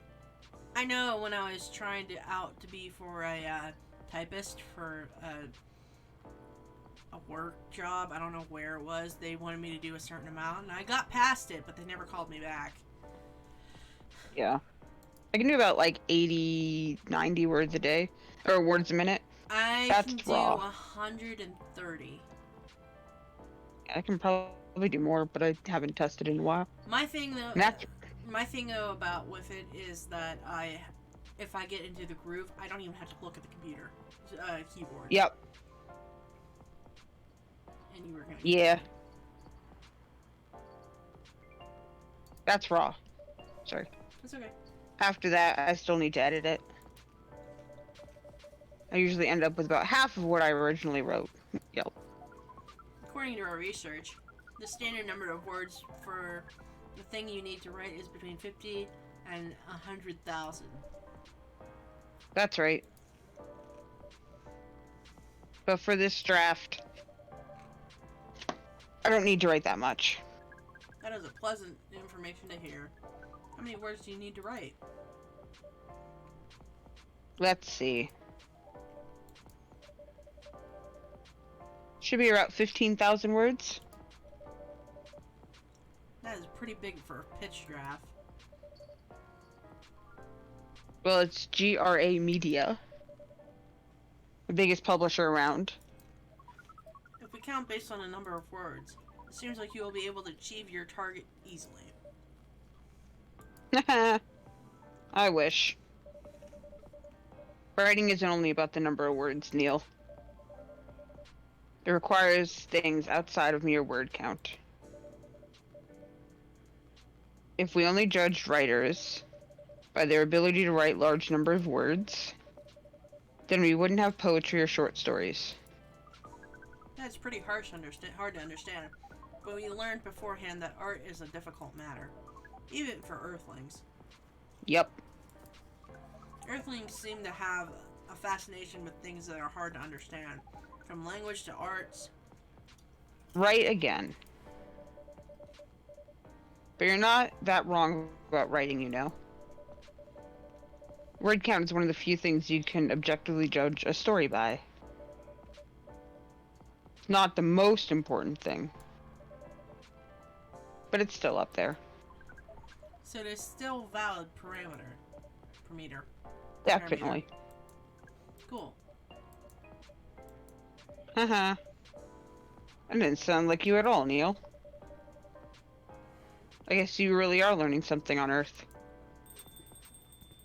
S1: I know when I was trying to be for a typist for a work job, I don't know where it was, they wanted me to do a certain amount, and I got past it, but they never called me back.
S2: Yeah. I can do about like 80, 90 words a day. Or words a minute.
S1: That's can
S2: raw.
S1: do 130.
S2: I can probably do more, but I haven't tested in a while.
S1: My thing though about with it is that if I get into the groove, I don't even have to look at the computer keyboard.
S2: Yep.
S1: And you were gonna.
S2: Yeah. That's raw. Sorry.
S1: That's okay.
S2: After that, I still need to edit it. I usually end up with about half of what I originally wrote. Yep.
S1: According to our research, the standard number of words for the thing you need to write is between 50 and 100,000.
S2: That's right. But for this draft, I don't need to write that much.
S1: That is a pleasant information to hear. How many words do you need to write?
S2: Let's see. Should be about 15,000 words.
S1: That is pretty big for a pitch draft.
S2: Well, it's GRA Media. The biggest publisher around.
S1: If we count based on the number of words, it seems like you will be able to achieve your target easily.
S2: I wish. Writing isn't only about the number of words, Neil. It requires things outside of mere word count. If we only judged writers by their ability to write large number of words, then we wouldn't have poetry or short stories.
S1: That's pretty hard to understand, but we learned beforehand that art is a difficult matter, even for Earthlings.
S2: Yep.
S1: Earthlings seem to have a fascination with things that are hard to understand, from language to arts.
S2: Right again. But you're not that wrong about writing, you know. Word count is one of the few things you can objectively judge a story by. It's not the most important thing, but it's still up there.
S1: So there's still valid parameter.
S2: Definitely.
S1: Cool.
S2: Haha. That didn't sound like you at all, Neil. I guess you really are learning something on Earth.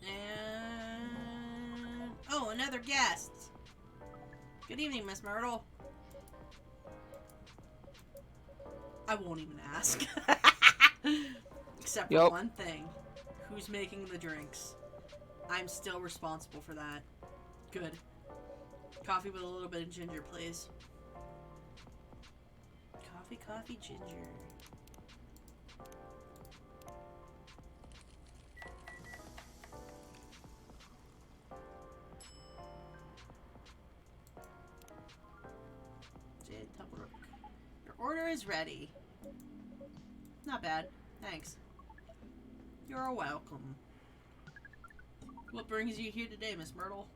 S1: And... oh, another guest. Good evening, Miss Myrtle. I won't even ask. Except for one thing. Who's making the drinks? I'm still responsible for that. Good. Coffee with a little bit of ginger, please. Coffee, ginger. Your order is ready. Not bad. Thanks. You're welcome. What brings you here today, Miss Myrtle?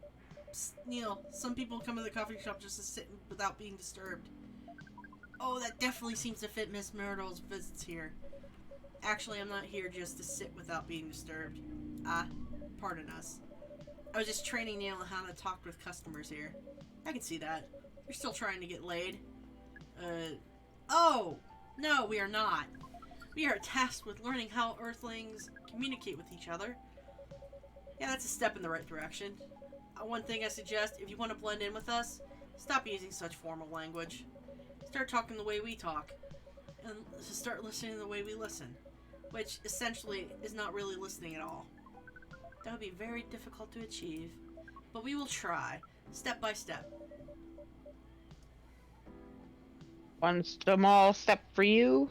S1: Psst, Neil, some people come to the coffee shop just to sit without being disturbed. Oh, that definitely seems to fit Miss Myrtle's visits here. Actually, I'm not here just to sit without being disturbed. Pardon us. I was just training Neil on how to talk with customers here. I can see that. You're still trying to get laid. Oh! No, we are not. We are tasked with learning how Earthlings communicate with each other. Yeah, that's a step in the right direction. One thing I suggest, if you want to blend in with us, stop using such formal language. Start talking the way we talk. And start listening the way we listen. Which, essentially, is not really listening at all. That would be very difficult to achieve. But we will try, step by step.
S2: One small step for you.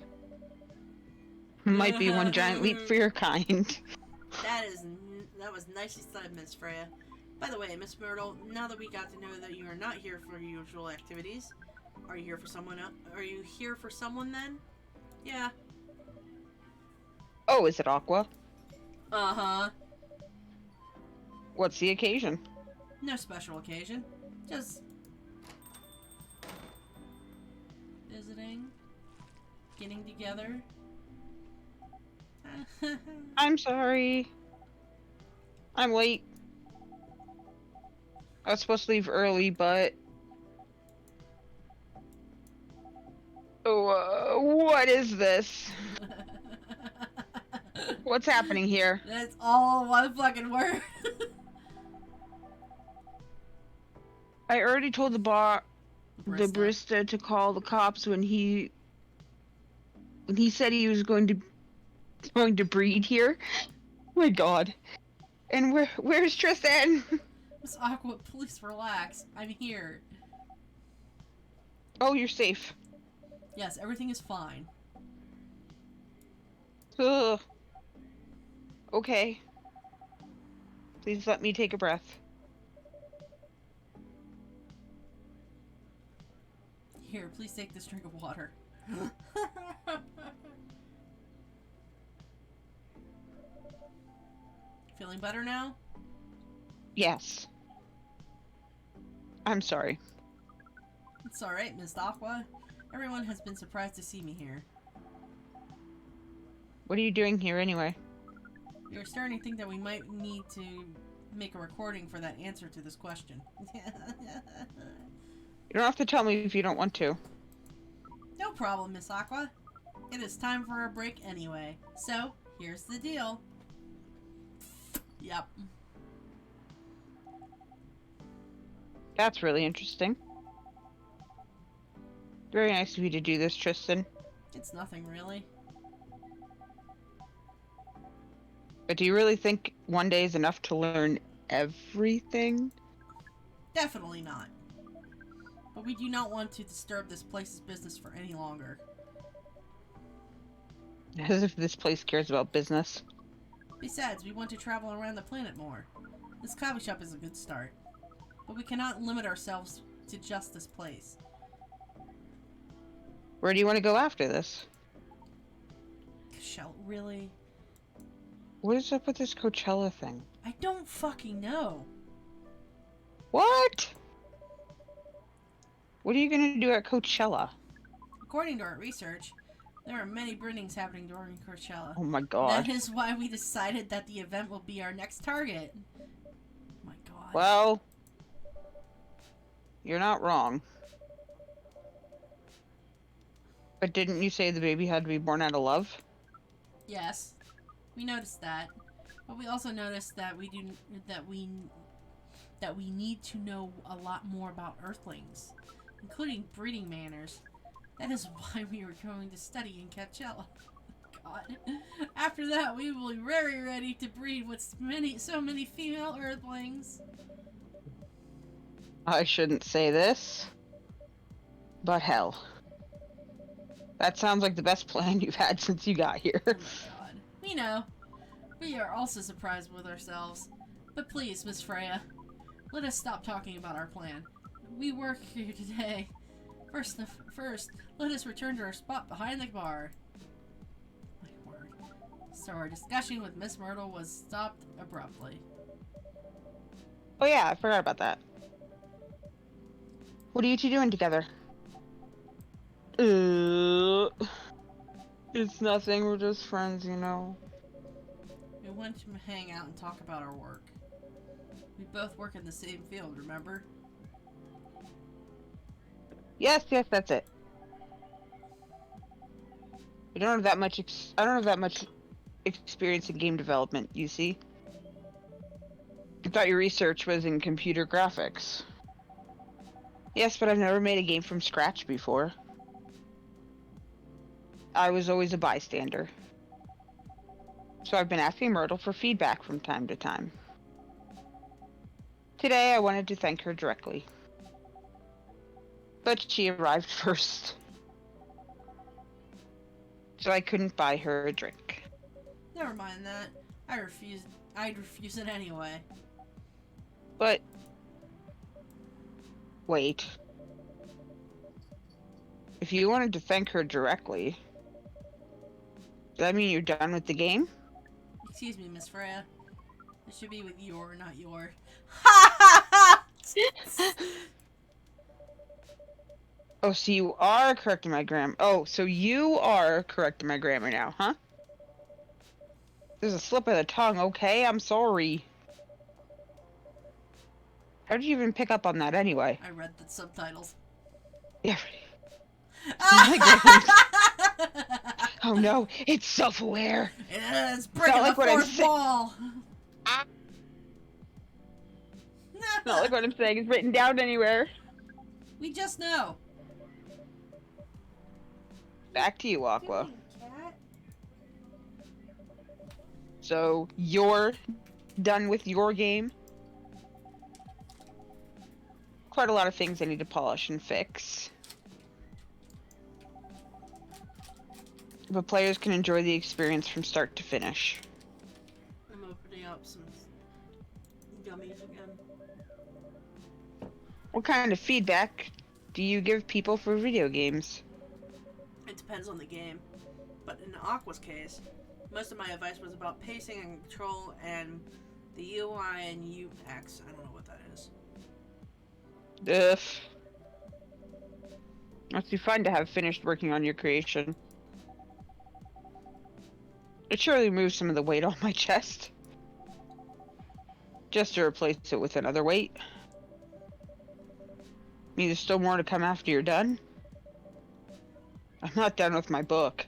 S2: Might be one giant leap for your kind.
S1: That was nicely said, Miss Freya. By the way, Miss Myrtle, now that we got to know that you are not here for your usual activities, are you here for someone else? Are you here for someone then? Yeah.
S2: Oh, is it Aqua?
S1: Uh-huh.
S2: What's the occasion?
S1: No special occasion. Just visiting, getting together.
S2: I'm sorry. I'm late. I was supposed to leave early, but... Oh, what is this? What's happening here?
S1: That's all one fucking word.
S2: I already told the barista to call the cops when he said he was going to breed here. Oh my god. And where's Tristan?
S1: Miss Aqua, please relax. I'm here.
S2: Oh, you're safe.
S1: Yes, everything is fine.
S2: Ugh. Okay. Please let me take a breath.
S1: Here, please take this drink of water. Feeling better now?
S2: Yes. I'm sorry.
S1: It's alright, Miss Aqua. Everyone has been surprised to see me here.
S2: What are you doing here anyway?
S1: We are starting to think that we might need to make a recording for that answer to this question.
S2: You don't have to tell me if you don't want to.
S1: No problem, Miss Aqua. It is time for a break anyway. So, here's the deal. Yep.
S2: That's really interesting. Very nice of you to do this, Tristan.
S1: It's nothing, really.
S2: But do you really think one day is enough to learn everything?
S1: Definitely not. But we do not want to disturb this place's business for any longer.
S2: As if this place cares about business.
S1: Besides, we want to travel around the planet more. This coffee shop is a good start. But we cannot limit ourselves to just this place.
S2: Where do you want to go after this?
S1: Really?
S2: What is up with this Coachella thing?
S1: I don't fucking know.
S2: What? What are you gonna do at Coachella?
S1: According to our research, there are many burnings happening during Coachella.
S2: Oh my god.
S1: That is why we decided that the event will be our next target. Oh my god.
S2: Well, you're not wrong. But didn't you say the baby had to be born out of love?
S1: Yes, we noticed that. But we also noticed that we need to know a lot more about Earthlings, including breeding manners. That is why we were going to study in Capcella. God. After that, we will be very ready to breed with so many female Earthlings.
S2: I shouldn't say this, but hell. That sounds like the best plan you've had since you got here.
S1: Oh my god. We know. We are also surprised with ourselves. But please, Miss Freya, let us stop talking about our plan. We work here today. First, let us return to our spot behind the bar. My word. So our discussion with Miss Myrtle was stopped abruptly.
S2: Oh yeah, I forgot about that. What are you two doing together? It's nothing, we're just friends, you know.
S1: We went to hang out and talk about our work. We both work in the same field, remember?
S2: Yes, that's it. I don't have that much experience in game development, you see. I thought your research was in computer graphics. Yes, but I've never made a game from scratch before. I was always a bystander. So I've been asking Myrtle for feedback from time to time. Today I wanted to thank her directly. But she arrived first. So I couldn't buy her a drink.
S1: Never mind that. I'd refuse it anyway.
S2: But... wait. If you wanted to thank her directly, does that mean you're done with the game?
S1: Excuse me, Miss Freya. It should be with your, not your. Ha ha ha!
S2: Oh, so you are correcting my grammar. Oh, so you are correcting my grammar now, huh? There's a slip of the tongue, okay? I'm sorry. How did you even pick up on that anyway?
S1: I read the subtitles.
S2: Yeah. Oh no, it's self-aware.
S1: It's breaking
S2: like
S1: the
S2: what I'm
S1: fourth wall.
S2: Not like what I'm saying is written down anywhere.
S1: We just know.
S2: Back to you, Aqua. So, you're done with your game? Quite a lot of things I need to polish and fix. But players can enjoy the experience from start to finish.
S1: I'm opening up some gummies again.
S2: What kind of feedback do you give people for video games?
S1: It depends on the game. But in Aqua's case, most of my advice was about pacing and control and the UI and UX. I don't know what that is.
S2: Ugh. Must be fun to have finished working on your creation. It surely removes some of the weight off my chest. Just to replace it with another weight. Mean there's still more to come after you're done? I'm not done with my book.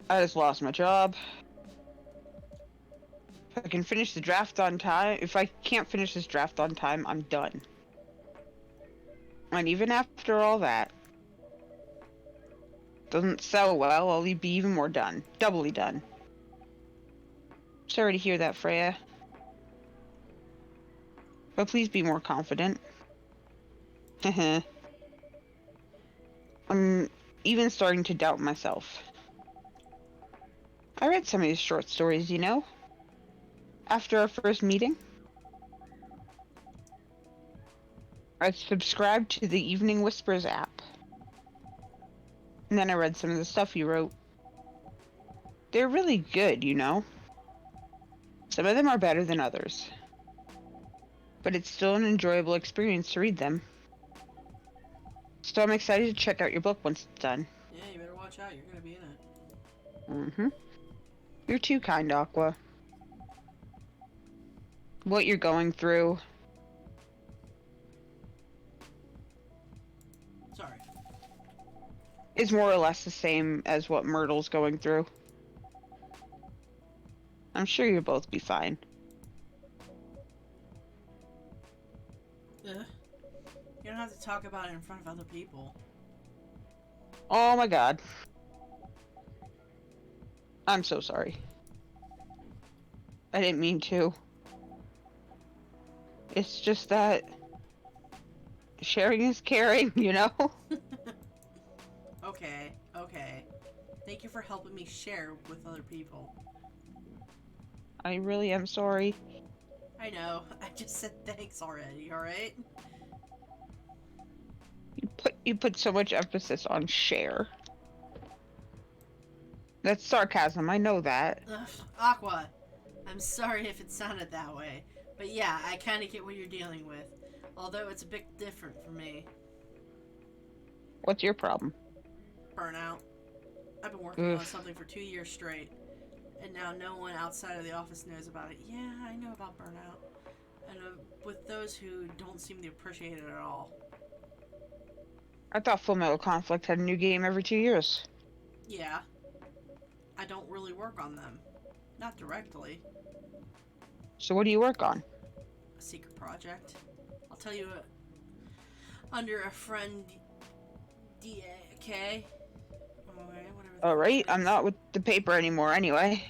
S2: I just lost my job. If I can finish the draft on time, if I can't finish this draft on time, I'm done. And even after all that, doesn't sell well, I'll be even more done. Doubly done. Sorry to hear that, Freya. But please be more confident. Heh. I'm even starting to doubt myself. I read some of these short stories, you know? After our first meeting. I subscribed to the Evening Whispers app. And then I read some of the stuff you wrote. They're really good, you know? Some of them are better than others. But it's still an enjoyable experience to read them. So I'm excited to check out your book once it's done.
S1: Yeah, you better watch out. You're gonna be in it.
S2: Mm-hmm. You're too kind, Aqua. What you're going through.
S1: Sorry.
S2: Is more or less the same as what Myrtle's going through. I'm sure you'll both be fine.
S1: You don't have to talk about it in front of other people.
S2: Oh my god. I'm so sorry. I didn't mean to. It's just that sharing is caring, you know?
S1: Okay, okay. Thank you for helping me share with other people.
S2: I really am sorry.
S1: I know, I just said thanks already, alright?
S2: You put so much emphasis on share. That's sarcasm, I know that.
S1: Ugh, Aqua, I'm sorry if it sounded that way. But yeah, I kinda get what you're dealing with. Although it's a bit different for me.
S2: What's your problem?
S1: Burnout. I've been working on something for 2 years straight. And now no one outside of the office knows about it. Yeah, I know about burnout. And with those who don't seem to appreciate it at all.
S2: I thought Full Metal Conflict had a new game every 2 years.
S1: Yeah. I don't really work on them. Not directly.
S2: So what do you work on?
S1: A secret project. I'll tell you under a friend DA, okay? Alright, whatever.
S2: Alright, I'm not with the paper anymore anyway.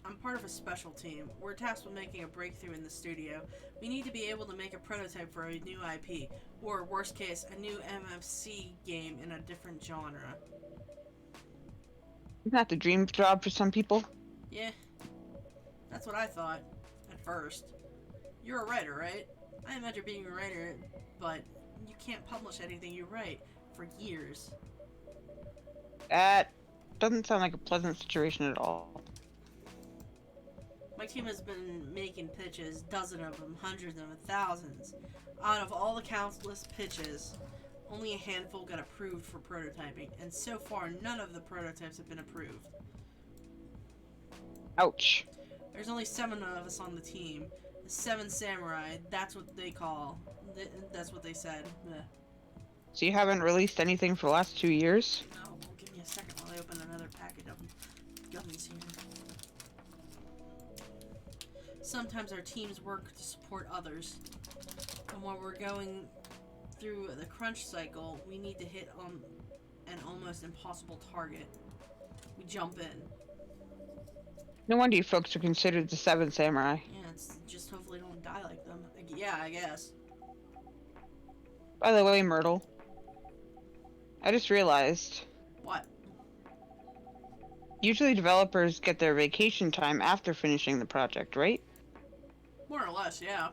S1: I'm part of a special team. We're tasked with making a breakthrough in the studio. We need to be able to make a prototype for a new IP, or worst case, a new MFC game in a different genre.
S2: Isn't that the dream job for some people?
S1: Yeah, that's what I thought, at first. You're a writer, right? I imagine being a writer, but you can't publish anything you write for years.
S2: That doesn't sound like a pleasant situation at all.
S1: My team has been making pitches, dozens of them, hundreds of them, thousands. Out of all the countless pitches, only a handful got approved for prototyping, and so far none of the prototypes have been approved.
S2: Ouch.
S1: There's only 7 of us on the team. The 7 samurai, that's what they call. That's what they said. Blech.
S2: So you haven't released anything for the last 2 years?
S1: No, well, give me a second while I open another packet of gummies here. Sometimes our teams work to support others. And while we're going through the crunch cycle, we need to hit an almost impossible target. We jump in.
S2: No wonder you folks are considered the 7 samurai.
S1: Yeah, it's just hopefully don't die like them. Yeah, I guess.
S2: By the way, Myrtle, I just realized.
S1: What?
S2: Usually developers get their vacation time after finishing the project, right?
S1: More or less, yeah.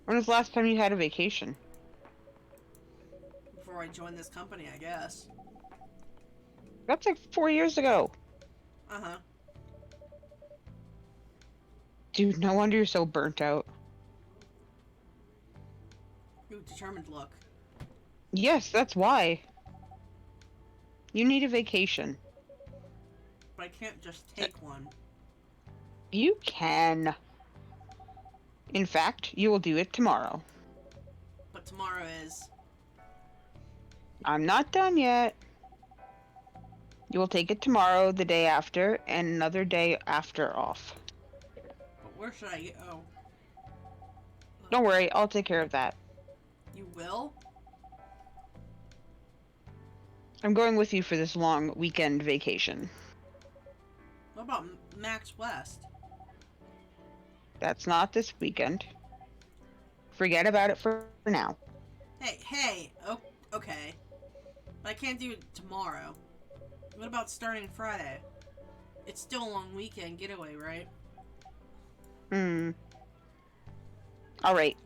S2: When was the last time you had a vacation?
S1: Before I joined this company, I guess.
S2: That's like 4 years ago.
S1: Uh-huh.
S2: Dude, no wonder you're so burnt out.
S1: Ooh, determined look.
S2: Yes, that's why. You need a vacation.
S1: But I can't just take one.
S2: You can. In fact, you will do it tomorrow.
S1: But tomorrow is...
S2: I'm not done yet. You will take it tomorrow, the day after, and another day after off.
S1: But where should I go?
S2: Don't worry, I'll take care of that.
S1: You will?
S2: I'm going with you for this long weekend vacation.
S1: What about Max West?
S2: That's not this weekend. Forget about it for now.
S1: Hey, oh, okay. But I can't do it tomorrow. What about starting Friday? It's still a long weekend getaway, right?
S2: Alright.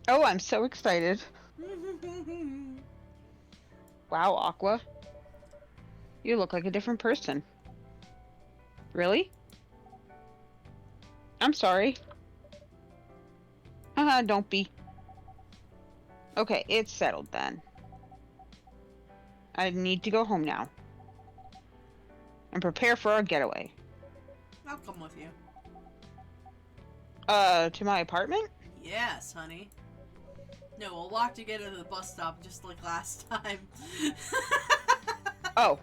S2: Oh, I'm so excited. Wow, Aqua. You look like a different person. Really? I'm sorry. Haha, don't be. Okay, it's settled then. I need to go home now. And prepare for our getaway.
S1: I'll come with you.
S2: To my apartment?
S1: Yes, honey. No, we'll walk together to the bus stop just like last time.
S2: Oh.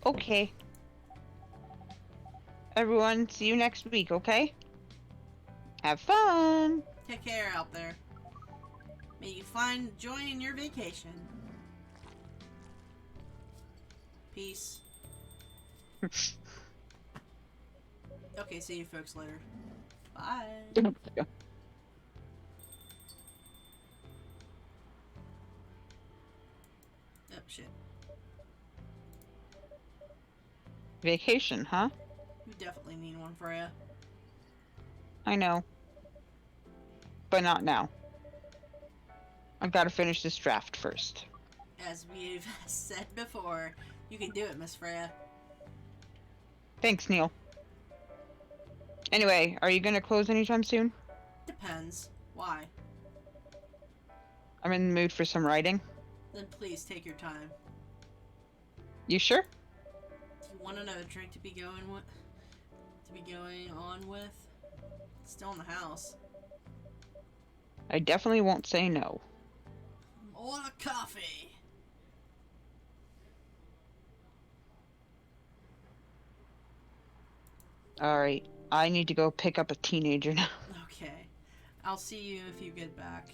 S2: Okay. Everyone, see you next week, okay? Have fun!
S1: Take care out there. May you find joy in your vacation. Peace. Okay, see you folks later. Bye. Oh, shit.
S2: Vacation, huh?
S1: You definitely need one, Freya.
S2: I know. But not now. I've got to finish this draft first.
S1: As we've said before, you can do it, Miss Freya.
S2: Thanks, Neil. Anyway, are you gonna close anytime soon?
S1: Depends. Why?
S2: I'm in the mood for some writing.
S1: Then please take your time.
S2: You sure?
S1: Do you want another drink to be going with? On with? It's still in the house.
S2: I definitely won't say no.
S1: More coffee.
S2: Alright, I need to go pick up a teenager now.
S1: Okay. I'll see you if you get back.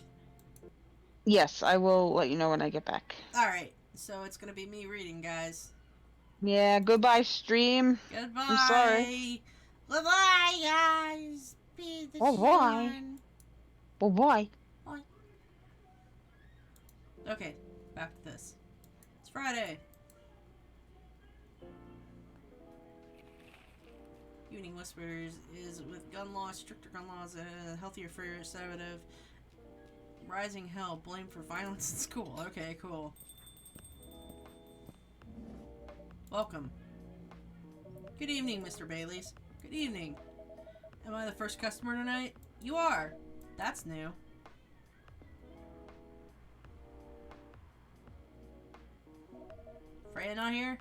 S2: Yes, I will let you know when I get back.
S1: Alright, so it's gonna be me reading, guys.
S2: Yeah, goodbye, stream.
S1: Goodbye.
S2: I'm sorry.
S1: Goodbye, guys. Be the
S2: Bye-bye.
S1: sun.
S2: Well, bye.
S1: Bye. Okay, back to this. It's Friday. Evening Whispers is with gun laws, stricter gun laws, a healthier for sedative. Rising hell, blamed for violence in school. Okay, cool. Welcome. Good evening, Mr. Baileys. Good evening. Am I the first customer tonight? You are. That's new. Freya not here?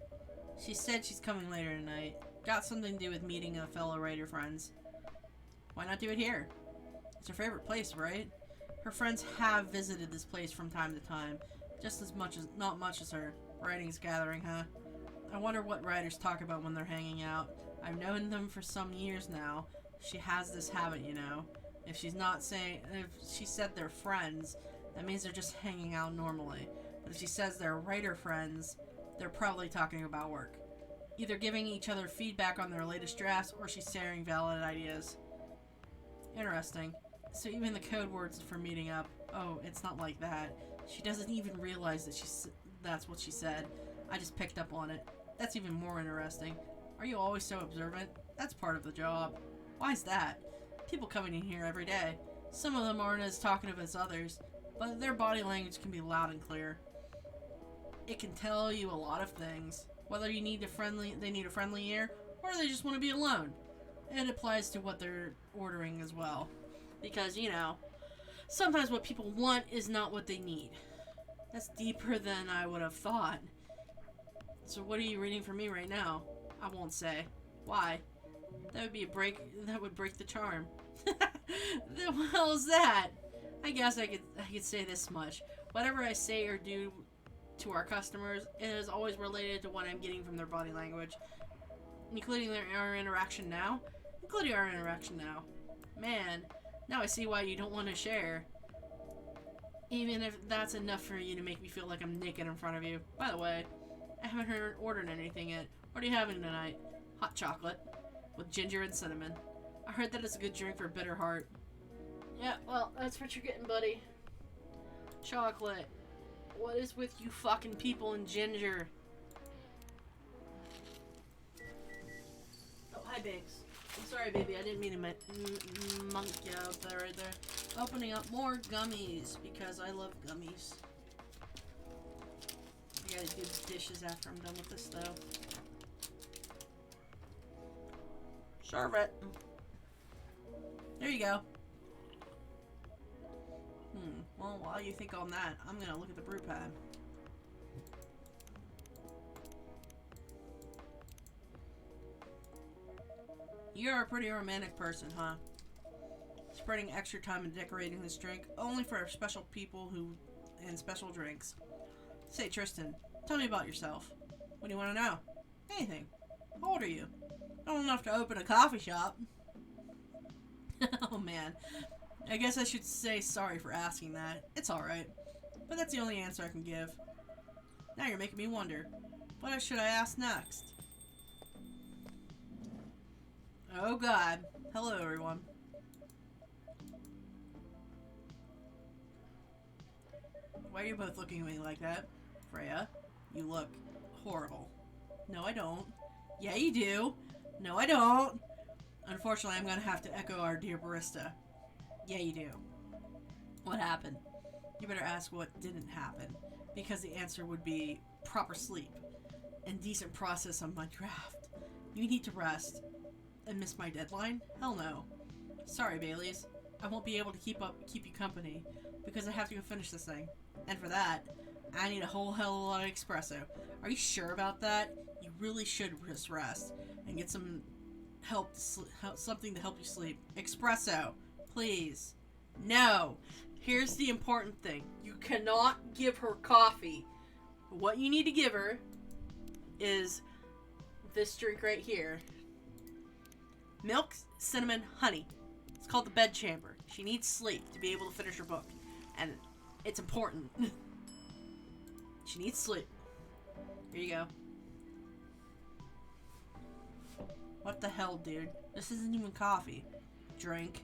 S1: She said she's coming later tonight. Got something to do with meeting a fellow writer friends. Why not do it here? It's her favorite place, right? Her friends have visited this place from time to time. Just as much as, not much as her. Writing's gathering, huh? I wonder what writers talk about when they're hanging out. I've known them for some years now. She has this habit, you know. If she said they're friends, that means they're just hanging out normally. But if she says they're writer friends, they're probably talking about work. Either giving each other feedback on their latest drafts, or she's sharing valid ideas. Interesting. So even the code words for meeting up, oh, it's not like that. She doesn't even realize that that's what she said. I just picked up on it. That's even more interesting. Are you always so observant? That's part of the job. Why's that? People coming in here every day. Some of them aren't as talkative as others, but their body language can be loud and clear. It can tell you a lot of things. Whether they need a friendly ear, or they just want to be alone. It applies to what they're ordering as well. Because, you know, sometimes what people want is not what they need. That's deeper than I would have thought. So what are you reading for me right now? I won't say. Why? That would break the charm. The hell's that? I guess I could say this much. Whatever I say or do to our customers, it is always related to what I'm getting from their body language. Including our interaction now? Including our interaction now. Man, now I see why you don't want to share. Even if that's enough for you to make me feel like I'm naked in front of you. By the way, I haven't ordered anything yet. What are you having tonight? Hot chocolate. With ginger and cinnamon. I heard that it's a good drink for a bitter heart. Yeah, well, that's what you're getting, buddy. Chocolate. What is with you fucking people and ginger? Oh, hi, Biggs. I'm sorry, baby. I didn't mean to monk you out there right there. Opening up more gummies because I love gummies. I gotta do the dishes after I'm done with this, though. Serve it. There you go. Well, while you think on that, I'm gonna look at the brew pad. You're a pretty romantic person, huh? Spreading extra time and decorating this drink only for special people and special drinks. Say, Tristan, tell me about yourself. What do you want to know? Anything. How old are you? Old enough to open a coffee shop. Oh man. I guess I should say sorry for asking that. It's alright. But that's the only answer I can give. Now you're making me wonder. What should I ask next? Oh god. Hello, everyone. Why are you both looking at me like that? Freya, you look horrible. No, I don't. Yeah, you do. No, I don't. Unfortunately, I'm gonna have to echo our dear barista. Yeah, you do. What happened? You better ask what didn't happen, because the answer would be proper sleep and decent process on my draft. You need to rest. And miss my deadline? Hell no. Sorry, Baileys. I won't be able to keep you company, because I have to go finish this thing. And for that, I need a whole hell of a lot of espresso. Are you sure about that? You really should just rest and get some help, something to help you sleep. Espresso, please. No. Here's the important thing. You cannot give her coffee. What you need to give her is this drink right here. Milk, cinnamon, honey. It's called the bed chamber. She needs sleep to be able to finish her book. And it's important. She needs sleep. Here you go. What the hell, dude? This isn't even coffee. Drink.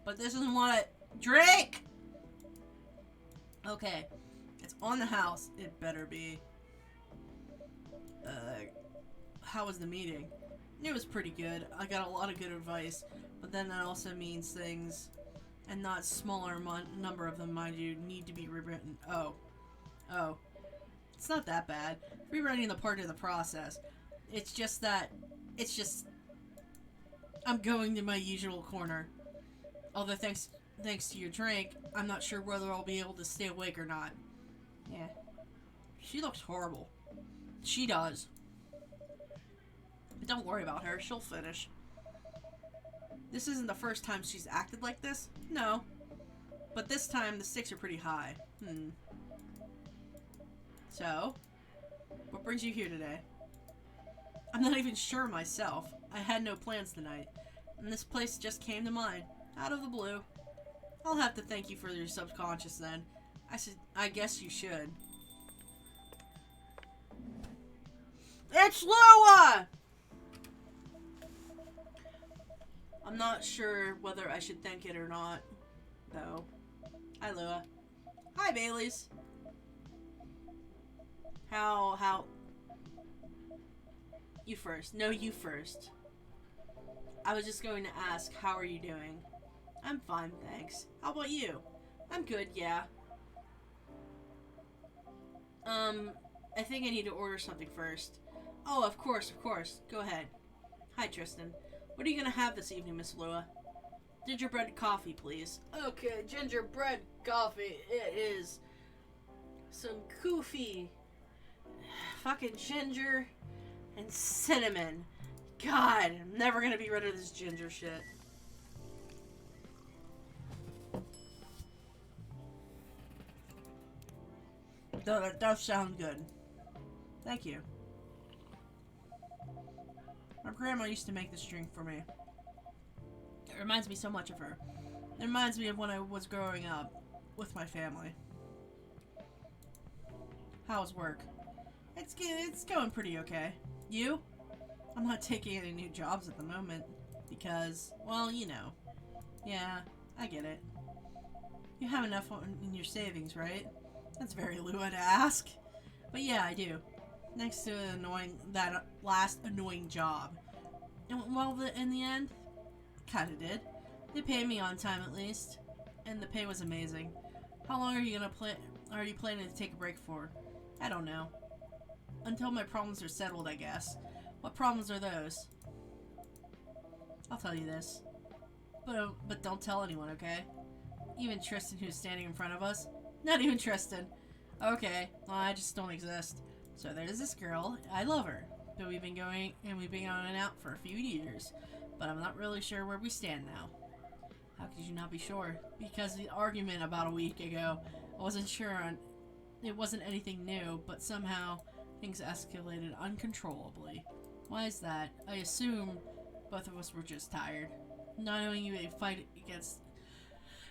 S1: But this isn't what it... Drink! Okay. It's on the house. It better be. How was the meeting? It was pretty good. I got a lot of good advice. But then that also means things, and not smaller number of them, mind you, need to be rewritten. Oh. It's not that bad. Rewriting the part of the process. It's just that... I'm going to my usual corner. Although thanks to your drink, I'm not sure whether I'll be able to stay awake or not. Yeah. She looks horrible. She does. But don't worry about her. She'll finish. This isn't the first time she's acted like this. No. But this time, the stakes are pretty high. So, what brings you here today? I'm not even sure myself. I had no plans tonight. And this place just came to mind. Out of the blue. I'll have to thank you for your subconscious then. I guess you should. It's Lua! I'm not sure whether I should thank it or not, though. Hi, Lua. Hi, Baileys. How... You first. No, you first. I was just going to ask, how are you doing? I'm fine, thanks. How about you? I'm good, yeah. I think I need to order something first. Oh, of course. Go ahead. Hi, Tristan. What are you gonna have this evening, Miss Lua? Gingerbread coffee, please. Okay, gingerbread coffee it is. Some coffee. Fucking ginger and cinnamon. God, I'm never gonna be rid of this ginger shit. Though that does sound good. Thank you. My grandma used to make this drink for me. It reminds me so much of her. It reminds me of when I was growing up with my family. How's work? It's going pretty okay. You? I'm not taking any new jobs at the moment because, well, you know. Yeah, I get it. You have enough in your savings, right? That's very Lua to ask. But yeah, I do. Next to that last annoying job. And well, in the end, kinda did. They paid me on time at least, and the pay was amazing. How long are you planning to take a break for? I don't know. Until my problems are settled, I guess. What problems are those? I'll tell you this. But don't tell anyone, okay? Even Tristan, who's standing in front of us? Not even Tristan. Okay, well, I just don't exist. So there's this girl. I love her. But we've been on and out for a few years. But I'm not really sure where we stand now. How could you not be sure? Because the argument about a week ago, I wasn't sure it wasn't anything new, but somehow things escalated uncontrollably. Why is that? I assume both of us were just tired. Not knowing you would fight against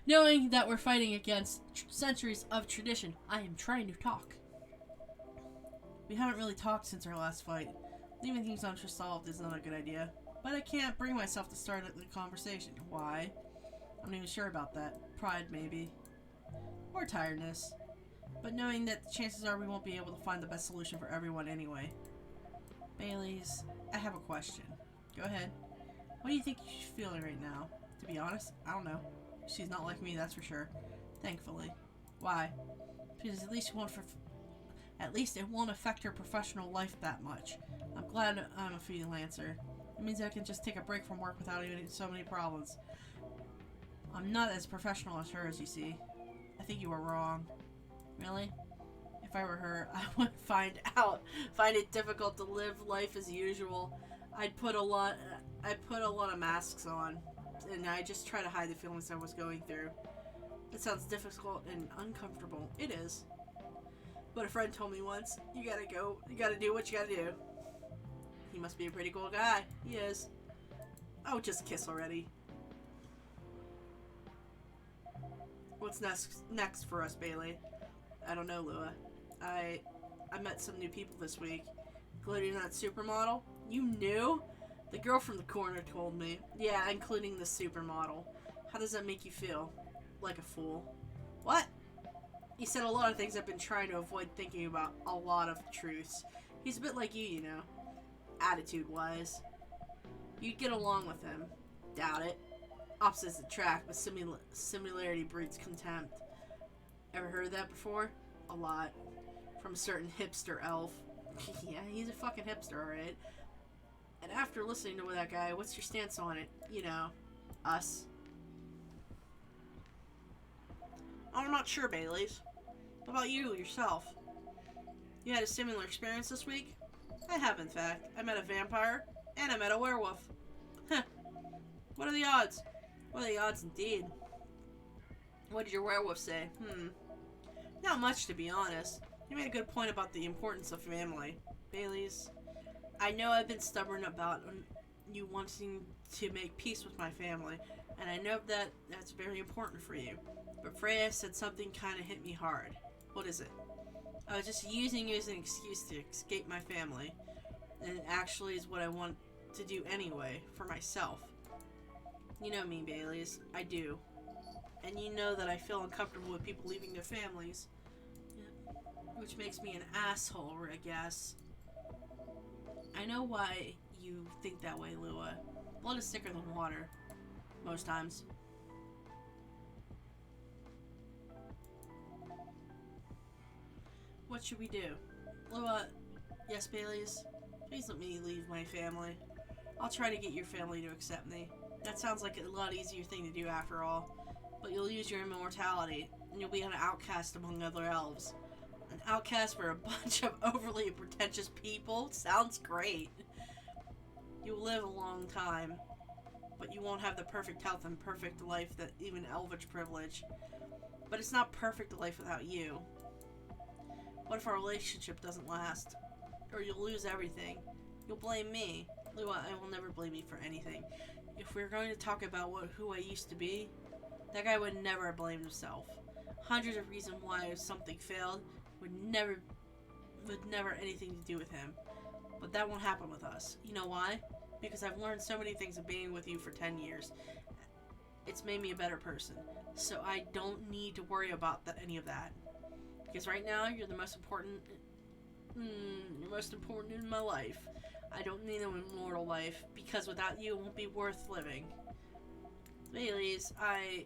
S1: Knowing that we're fighting against centuries of tradition, I am trying to talk. We haven't really talked since our last fight. Leaving things unresolved is not a good idea. But I can't bring myself to start the conversation. Why? I'm not even sure about that. Pride, maybe. Or tiredness. But knowing that the chances are we won't be able to find the best solution for everyone anyway. Baileys, I have a question. Go ahead. What do you think she's feeling right now? To be honest, I don't know. She's not like me, that's for sure. Thankfully. Why? Because at least it won't affect her professional life that much. I'm glad I'm a freelancer. It means I can just take a break from work without even so many problems. I'm not as professional as her, as you see. I think you were wrong. Really? If I were her, I would find it difficult to live life as usual. I'd put a lot of masks on, and I just try to hide the feelings I was going through. It sounds difficult and uncomfortable. It is. But a friend told me once, you gotta do what you gotta do. He must be a pretty cool guy. He is. Oh, just kiss already. What's next for us, Bailey? I don't know, Lua. I met some new people this week, including that supermodel. You knew? The girl from the corner told me. Yeah, including the supermodel. How does that make you feel? Like a fool. What? He said a lot of things I've been trying to avoid thinking about. A lot of truths. He's a bit like you know. Attitude-wise. You'd get along with him. Doubt it. Opposites attract, but similarity breeds contempt. Ever heard that before? A lot. From a certain hipster elf. Yeah, he's a fucking hipster, alright. And after listening to that guy, what's your stance on it? You know, us. I'm not sure, Baileys. What about you, yourself? You had a similar experience this week? I have, in fact. I met a vampire, and I met a werewolf. Heh. What are the odds? What are the odds, indeed? What did your werewolf say? Not much, to be honest. He made a good point about the importance of family. Baileys, I know I've been stubborn about you wanting to make peace with my family, and I know that that's very important for you. But Freya said something kind of hit me hard. What is it? I was just using you as an excuse to escape my family, and it actually is what I want to do anyway, for myself. You know me, Baileys. I do. And you know that I feel uncomfortable with people leaving their families. Yeah. Which makes me an asshole, I guess. I know why you think that way, Lua. Blood is thicker than water. Most times. What should we do? Lua, yes, Baileys? Please let me leave my family. I'll try to get your family to accept me. That sounds like a lot easier thing to do after all. But you'll lose your immortality, and you'll be an outcast among other elves. An outcast for a bunch of overly pretentious people? Sounds great. You'll live a long time, but you won't have the perfect health and perfect life that even elvish privilege. But it's not perfect life without you. What if our relationship doesn't last? Or you'll lose everything. You'll blame me. Lua, I will never blame you for anything. If we're going to talk about who I used to be, that guy would never have blamed himself. Hundreds of reasons why something failed would never anything to do with him. But that won't happen with us. You know why? Because I've learned so many things of being with you for 10 years. It's made me a better person. So I don't need to worry about any of that. Because right now, you're the most important... you're most important in my life. I don't need an immortal life, because without you, it won't be worth living. Baileys, I...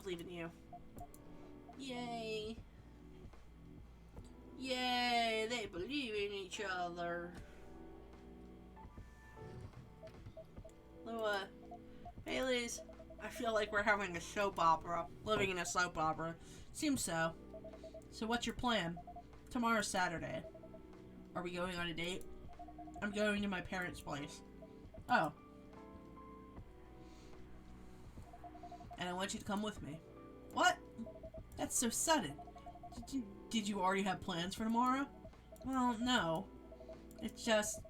S1: believe in you. Yay. Yay, they believe in each other. Lua, Baileys, I feel like we're having a soap opera. Living in a soap opera. Seems so. So what's your plan? Tomorrow's Saturday. Are we going on a date? I'm going to my parents' place. Oh. And I want you to come with me. What? That's so sudden. Did you already have plans for tomorrow? Well, no. It's just,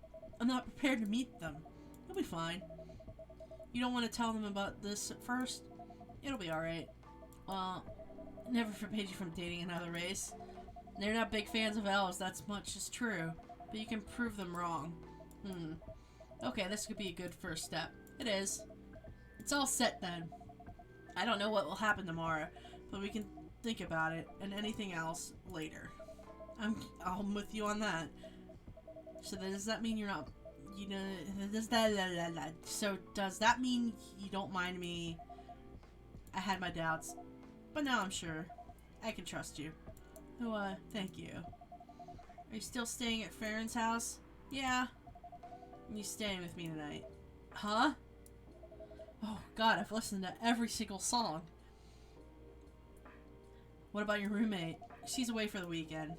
S1: I'm not prepared to meet them. You'll be fine. You don't want to tell them about this at first? It'll be alright. Well, never forbade you from dating another race. They're not big fans of elves, that's much is true. But you can prove them wrong. Okay, this could be a good first step. It is. It's all set then. I don't know what will happen tomorrow, but we can think about it and anything else later. I'm with you on that. So then does that mean you're not, you know, so does that mean you don't mind me? I had my doubts, but now I'm sure. I can trust you. Oh, thank you. Are you still staying at Farron's house? Yeah. You staying with me tonight? Huh? Oh god, I've listened to every single song. What about your roommate? She's away for the weekend.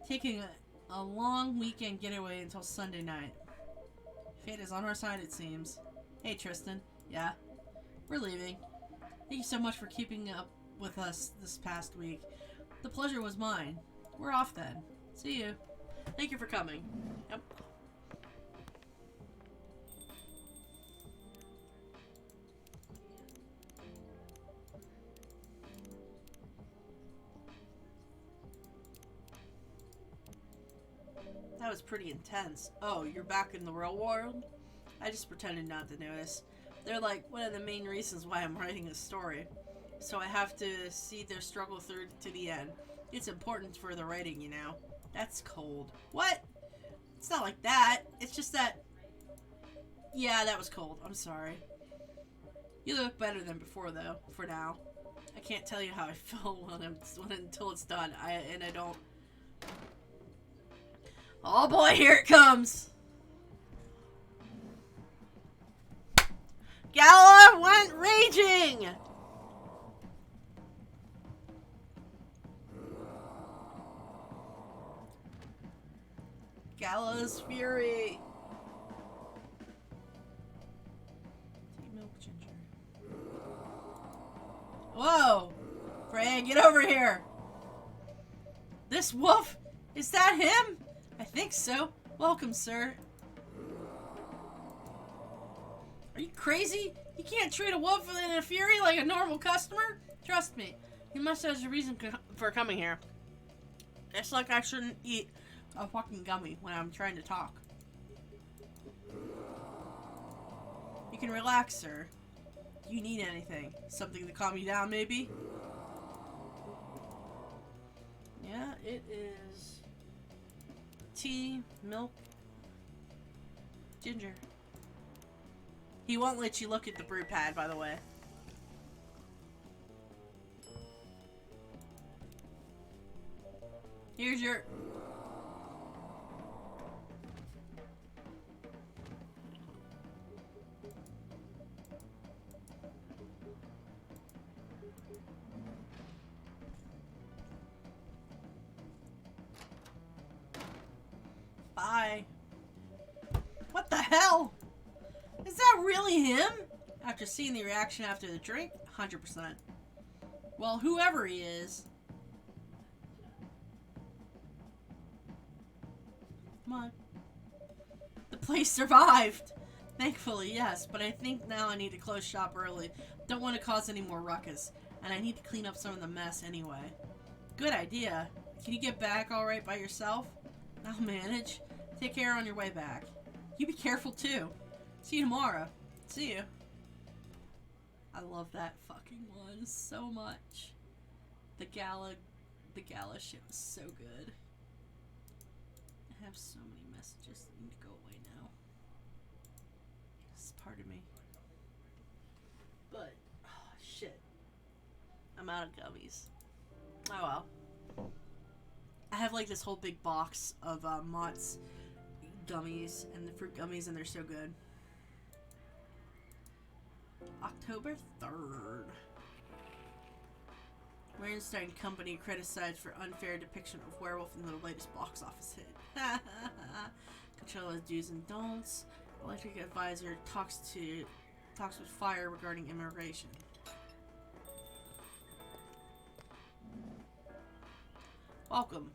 S1: Taking a long weekend getaway until Sunday night. Fate is on our side, it seems. Hey, Tristan. Yeah? We're leaving. Thank you so much for keeping up with us this past week. The pleasure was mine. We're off then. See you. Thank you for coming. Yep. That was pretty intense. Oh, you're back in the real world? I just pretended not to notice. They're like one of the main reasons why I'm writing this story. So I have to see their struggle through to the end. It's important for the writing, you know. That's cold. What? It's not like that. It's just that... Yeah, that was cold. I'm sorry. You look better than before, though, for now. I can't tell you how I feel until it's done. I don't... Oh boy, here it comes! Gala went raging! Gala's fury. Tea milk ginger. Whoa! Freya, get over here! This wolf? Is that him? I think so. Welcome, sir. Are you crazy? You can't treat a wolf in a fury like a normal customer? Trust me. He must have a reason for coming here. It's like I shouldn't eat a fucking gummy when I'm trying to talk. You can relax, sir. Do you need anything? Something to calm you down, maybe? Yeah, it is... tea, milk, ginger. He won't let you look at the brew pad, by the way. Here's your... Bye. What the hell? Is that really him? After seeing the reaction after the drink, 100%. Well, whoever he is. Come on. The place survived. Thankfully, yes, but I think now I need to close shop early. Don't want to cause any more ruckus, and I need to clean up some of the mess anyway. Good idea. Can you get back alright by yourself? I'll manage. Take care on your way back. You be careful too. See you tomorrow. See you. I love that fucking one so much. The gala shit was so good. I have so many messages that need to go away now. It's part of me. But, oh shit. I'm out of gummies. Oh well. I have like this whole big box of Mott's gummies and the fruit gummies, and they're so good. October 3rd. Weinstein Company criticized for unfair depiction of werewolf in the latest box office hit. Controlla's do's and don'ts. Electric advisor talks with Fire regarding immigration. Welcome.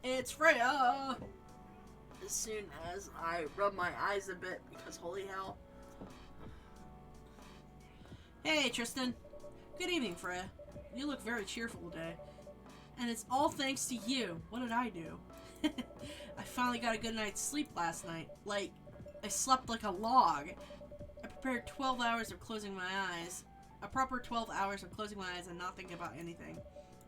S1: It's Freya! As soon as I rub my eyes a bit, because holy hell. Hey, Tristan. Good evening, Freya. You look very cheerful today. And it's all thanks to you. What did I do? I finally got a good night's sleep last night. Like, I slept like a log. I prepared 12 hours of closing my eyes. A proper 12 hours of closing my eyes and not thinking about anything.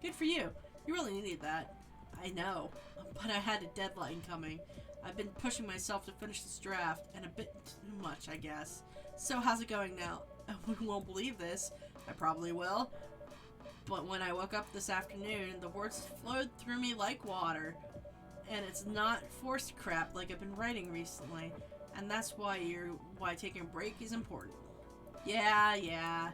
S1: Good for you. You really needed that. I know. But I had a deadline coming. I've been pushing myself to finish this draft, and a bit too much, I guess. So how's it going now? You won't believe this. I probably will. But when I woke up this afternoon, the words flowed through me like water. And it's not forced crap like I've been writing recently. And that's why taking a break is important. Yeah.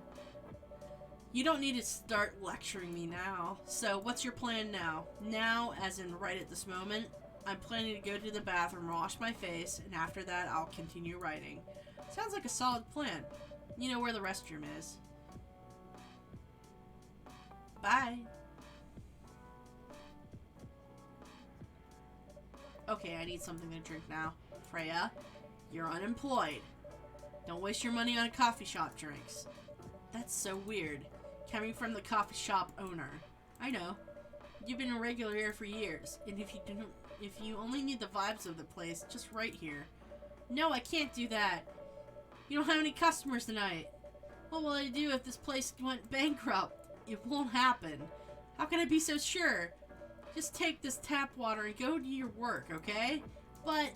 S1: You don't need to start lecturing me now. So what's your plan now? Now, as in right at this moment, I'm planning to go to the bathroom, wash my face, and after that I'll continue writing. Sounds like a solid plan. You know where the restroom is. Bye. Okay, I need something to drink now. Freya, you're unemployed. Don't waste your money on coffee shop drinks. That's so weird. Coming from the coffee shop owner. I know. You've been a regular here for years, and if you only need the vibes of the place, just right here. No, I can't do that. You don't have any customers tonight. What will I do if this place went bankrupt? It won't happen. How can I be so sure? Just take this tap water and go to your work, okay? But...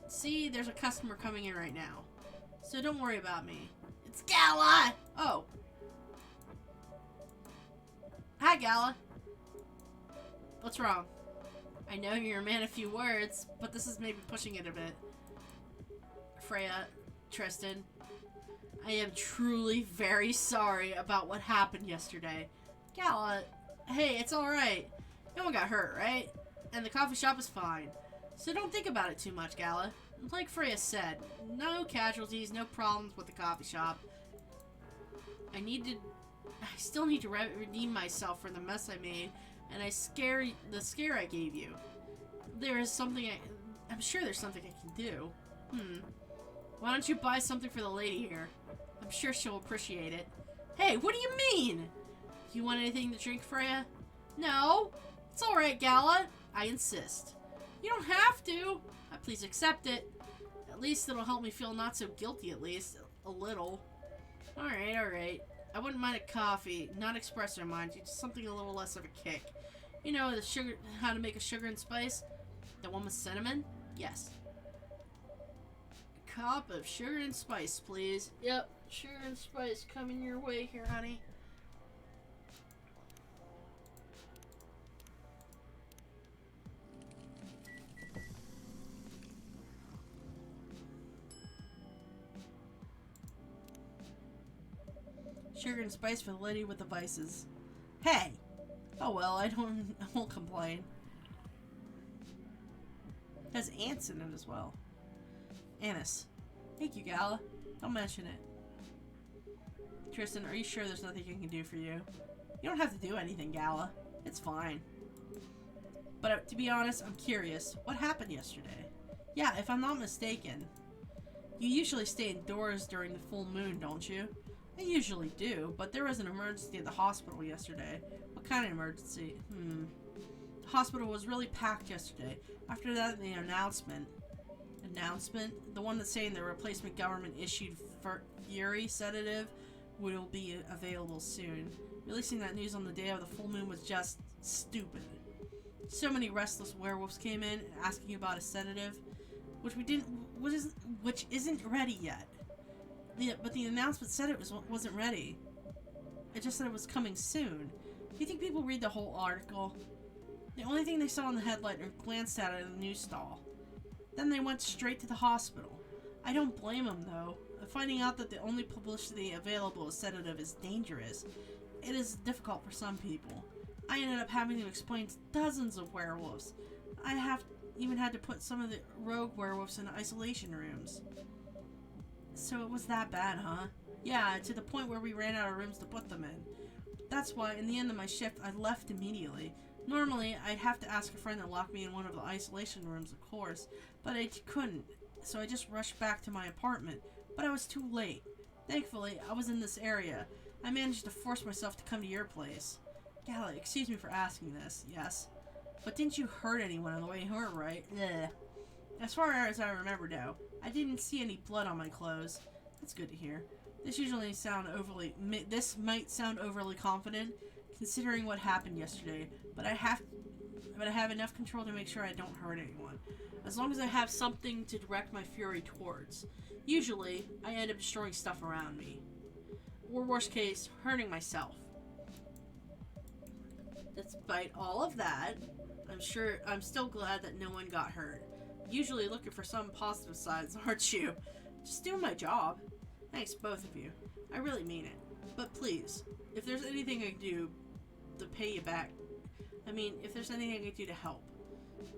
S1: see, there's a customer coming in right now. So don't worry about me. It's Gala! Oh. Hi, Gala. What's wrong? I know you're a man of few words, but this is maybe pushing it a bit. Freya, Tristan, I am truly very sorry about what happened yesterday. Gala, hey, it's alright. No one got hurt, right? And the coffee shop is fine. So don't think about it too much, Gala. Like Freya said, no casualties, no problems with the coffee shop. I still need to redeem myself for the mess I made and the scare I gave you. There is something I'm sure there's something I can do. Why don't you buy something for the lady here? I'm sure she'll appreciate it. Hey, what do you mean? You want anything to drink, Freya? No. It's alright, Gala. I insist. You don't have to. Please accept it. At least it'll help me feel not so guilty, at least. A little. Alright. I wouldn't mind a coffee. Not espresso, mind you. Just something a little less of a kick. You know how to make a sugar and spice? The one with cinnamon? Yes. A cup of sugar and spice, please. Yep. Sugar and spice coming your way here, honey. Sugar and spice for the lady with the vices. Hey! Oh well, I won't complain. Has ants in it as well. Anise. Thank you, Gala. Don't mention it. Tristan, are you sure there's nothing I can do for you? You don't have to do anything, Gala. It's fine. But to be honest, I'm curious. What happened yesterday? Yeah, if I'm not mistaken, you usually stay indoors during the full moon, don't you? I usually do, but there was an emergency at the hospital yesterday. What kind of emergency? The hospital was really packed yesterday. After that, the announcement? The one that's saying the replacement government issued Fury sedative will be available soon. Releasing that news on the day of the full moon was just stupid. So many restless werewolves came in asking about a sedative, which isn't ready yet. But the announcement said it wasn't ready. It just said it was coming soon. Do you think people read the whole article? The only thing they saw in the headline or glanced at it in the news stall. Then they went straight to the hospital. I don't blame them, though. Finding out that the only publicity available as sedative is dangerous. It is difficult for some people. I ended up having to explain to dozens of werewolves. I even had to put some of the rogue werewolves in isolation rooms. So it was that bad, huh? Yeah, to the point where we ran out of rooms to put them in. That's why, in the end of my shift, I left immediately. Normally, I'd have to ask a friend to lock me in one of the isolation rooms, of course, but I couldn't, so I just rushed back to my apartment, but I was too late. Thankfully, I was in this area. I managed to force myself to come to your place. Gala, excuse me for asking this, yes. But didn't you hurt anyone on the way home, right? Ugh. As far as I remember, no. I didn't see any blood on my clothes. That's good to hear. This might sound overly confident, considering what happened yesterday, but I have enough control to make sure I don't hurt anyone. As long as I have something to direct my fury towards. Usually, I end up destroying stuff around me. Or worst case, hurting myself. Despite all of that, I'm still glad that no one got hurt. Usually looking for some positive sides, aren't you? Just doing my job. Thanks, both of you. I really mean it. But please, if there's anything I can do to pay you back, if there's anything I can do to help,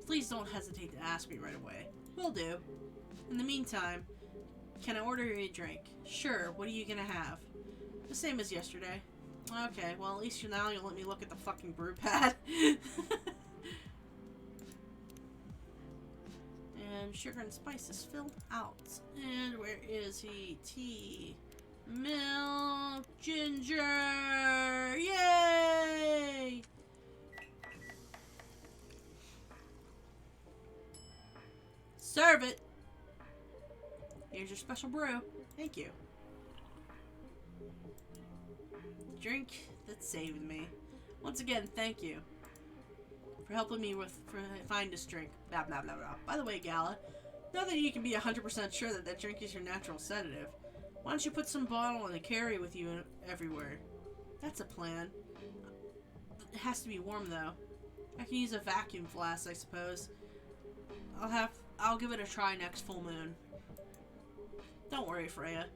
S1: please don't hesitate to ask me right away. Will do. In the meantime, can I order you a drink? Sure, what are you gonna have? The same as yesterday. Okay, well at least now you'll let me look at the fucking brew pad. And sugar and spice is filled out. And where is he? Tea, milk, ginger! Yay! Serve it! Here's your special brew. Thank you. Drink that saved me. Once again, thank you for helping me find this drink. Blah, blah, blah, blah. By the way, Gala, now that you can be 100% sure that drink is your natural sedative, why don't you put some bottle and carry with you everywhere? That's a plan. It has to be warm, though. I can use a vacuum flask, I suppose. I'll give it a try next full moon. Don't worry, Freya.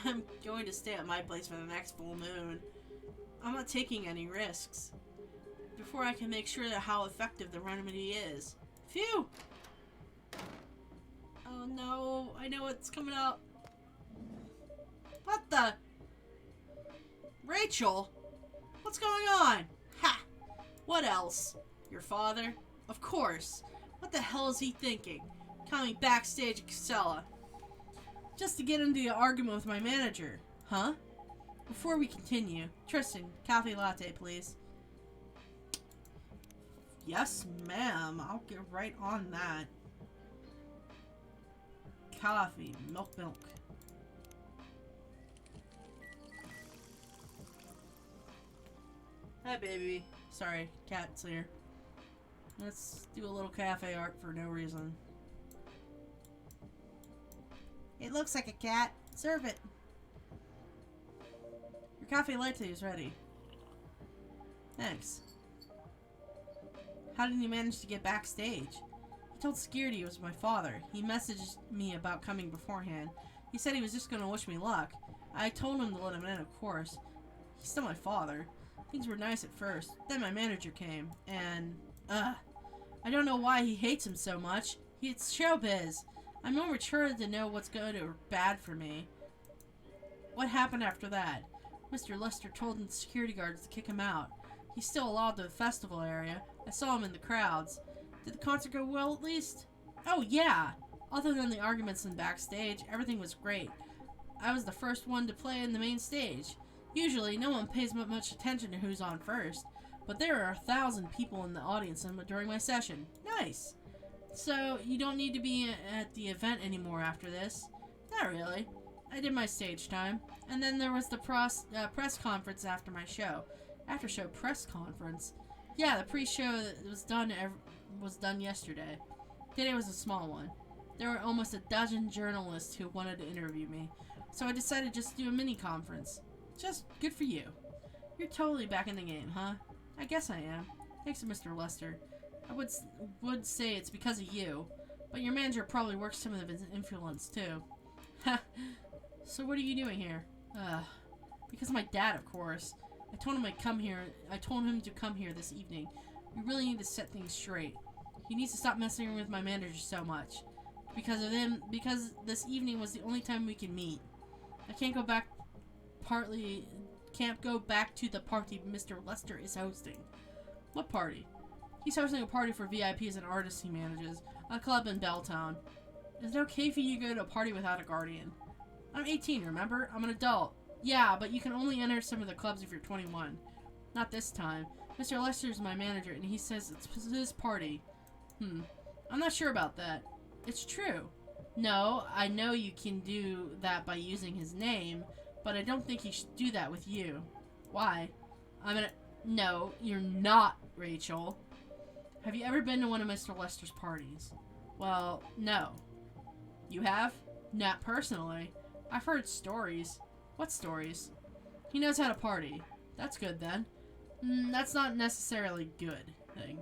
S1: I'm going to stay at my place for the next full moon. I'm not taking any risks before I can make sure that how effective the remedy is. Phew! Oh no, I know it's coming up. What the? Rachel? What's going on? Ha! What else? Your father? Of course. What the hell is he thinking? Coming backstage at Casella. Just to get into an argument with my manager. Huh? Before we continue, Tristan, cafe latte, please. Yes, ma'am. I'll get right on that. Coffee, milk. Hi, baby. Sorry, cat's here. Let's do a little cafe art for no reason. It looks like a cat. Serve it. Your cafe latte is ready. Thanks. How did you manage to get backstage? He told Security it was my father. He messaged me about coming beforehand. He said he was just going to wish me luck. I told him to let him in, of course. He's still my father. Things were nice at first. Then my manager came, and... I don't know why he hates him so much. It's showbiz. I'm more mature to know what's good or bad for me. What happened after that? Mr. Lester told the security guards to kick him out. He's still allowed to the festival area. I saw him in the crowds. Did the concert go well at least? Oh yeah! Other than the arguments in backstage, everything was great. I was the first one to play in the main stage. Usually, no one pays much attention to who's on first, but there are 1,000 people in the audience during my session. Nice! So, you don't need to be at the event anymore after this? Not really. I did my stage time, and then there was the press conference after my show. After-show press conference? Yeah, the pre-show that was done yesterday. Today was a small one. There were almost a dozen journalists who wanted to interview me, so I decided just to do a mini-conference. Just good for you. You're totally back in the game, huh? I guess I am. Thanks to Mr. Lester. I would say it's because of you, but your manager probably works some of his influence too. Ha! So what are you doing here? Because of my dad, of course. I told him I'd come here. I told him to come here this evening. We really need to set things straight. He needs to stop messing with my manager so much. Because of him, because this evening was the only time we can meet. I can't go back to the party Mr. Lester is hosting. What party? He's hosting a party for VIPs and artists he manages, a club in Belltown. Is it okay for you to go to a party without a guardian? I'm 18, remember? I'm an adult. Yeah, but you can only enter some of the clubs if you're 21. Not this time. Mr. Lester's my manager, and he says it's his party. I'm not sure about that. It's true. No, I know you can do that by using his name, but I don't think he should do that with you. Why? No, you're not, Rachel. Have you ever been to one of Mr. Lester's parties? Well, no. You have? Not personally. I've heard stories. What stories? He knows how to party. That's good then. That's not necessarily good thing.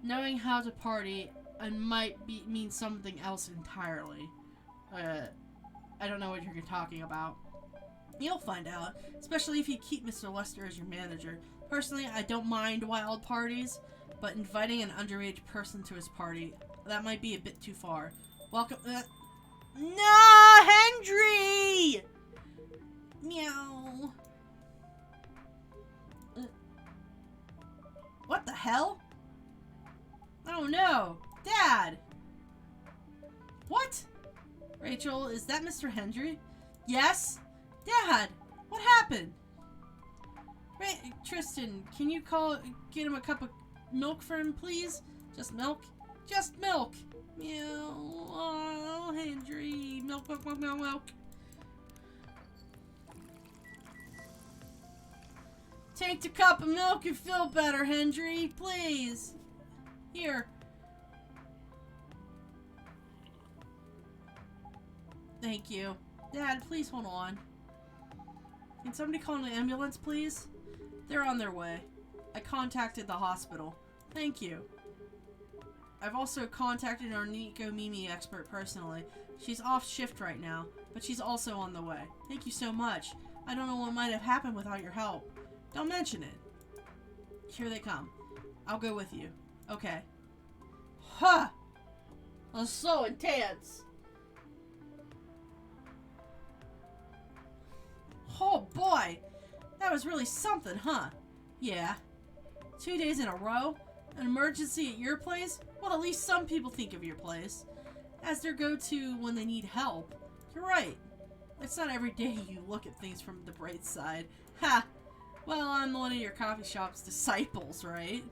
S1: Knowing how to party might mean something else entirely. I don't know what you're talking about. You'll find out, especially if you keep Mr. Lester as your manager. Personally, I don't mind wild parties, but inviting an underage person to his party, that might be a bit too far. Welcome. No, Hendry! Meow. What the hell? Oh no, Dad! What? Rachel, is that Mr. Hendry? Yes? Dad, what happened? Tristan, can you get him a cup of milk for him, please? Just milk? Just milk! Meow. Oh, Hendry. Milk, milk, milk, milk, milk. Take the cup of milk and feel better, Hendry. Please. Here. Thank you. Dad, please hold on. Can somebody call an ambulance, please? They're on their way. I contacted the hospital. Thank you. I've also contacted our Nico Mimi expert personally. She's off shift right now, but she's also on the way. Thank you so much. I don't know what might have happened without your help. Don't mention it. Here they come. I'll go with you. Okay. Huh! That's so intense. Oh boy! That was really something, huh? Yeah. 2 days in a row? An emergency at your place? Well, at least some people think of your place as their go-to when they need help. You're right. It's not every day you look at things from the bright side. Ha! Well, I'm one of your coffee shop's disciples, right?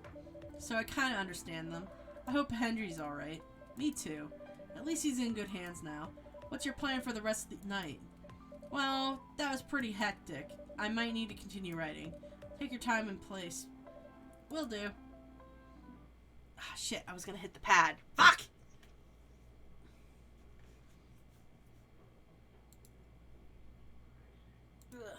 S1: So I kind of understand them. I hope Hendry's alright. Me too. At least he's in good hands now. What's your plan for the rest of the night? Well, that was pretty hectic. I might need to continue writing. Take your time and place. Will do. Ah, shit, I was gonna hit the pad. Fuck! Ugh.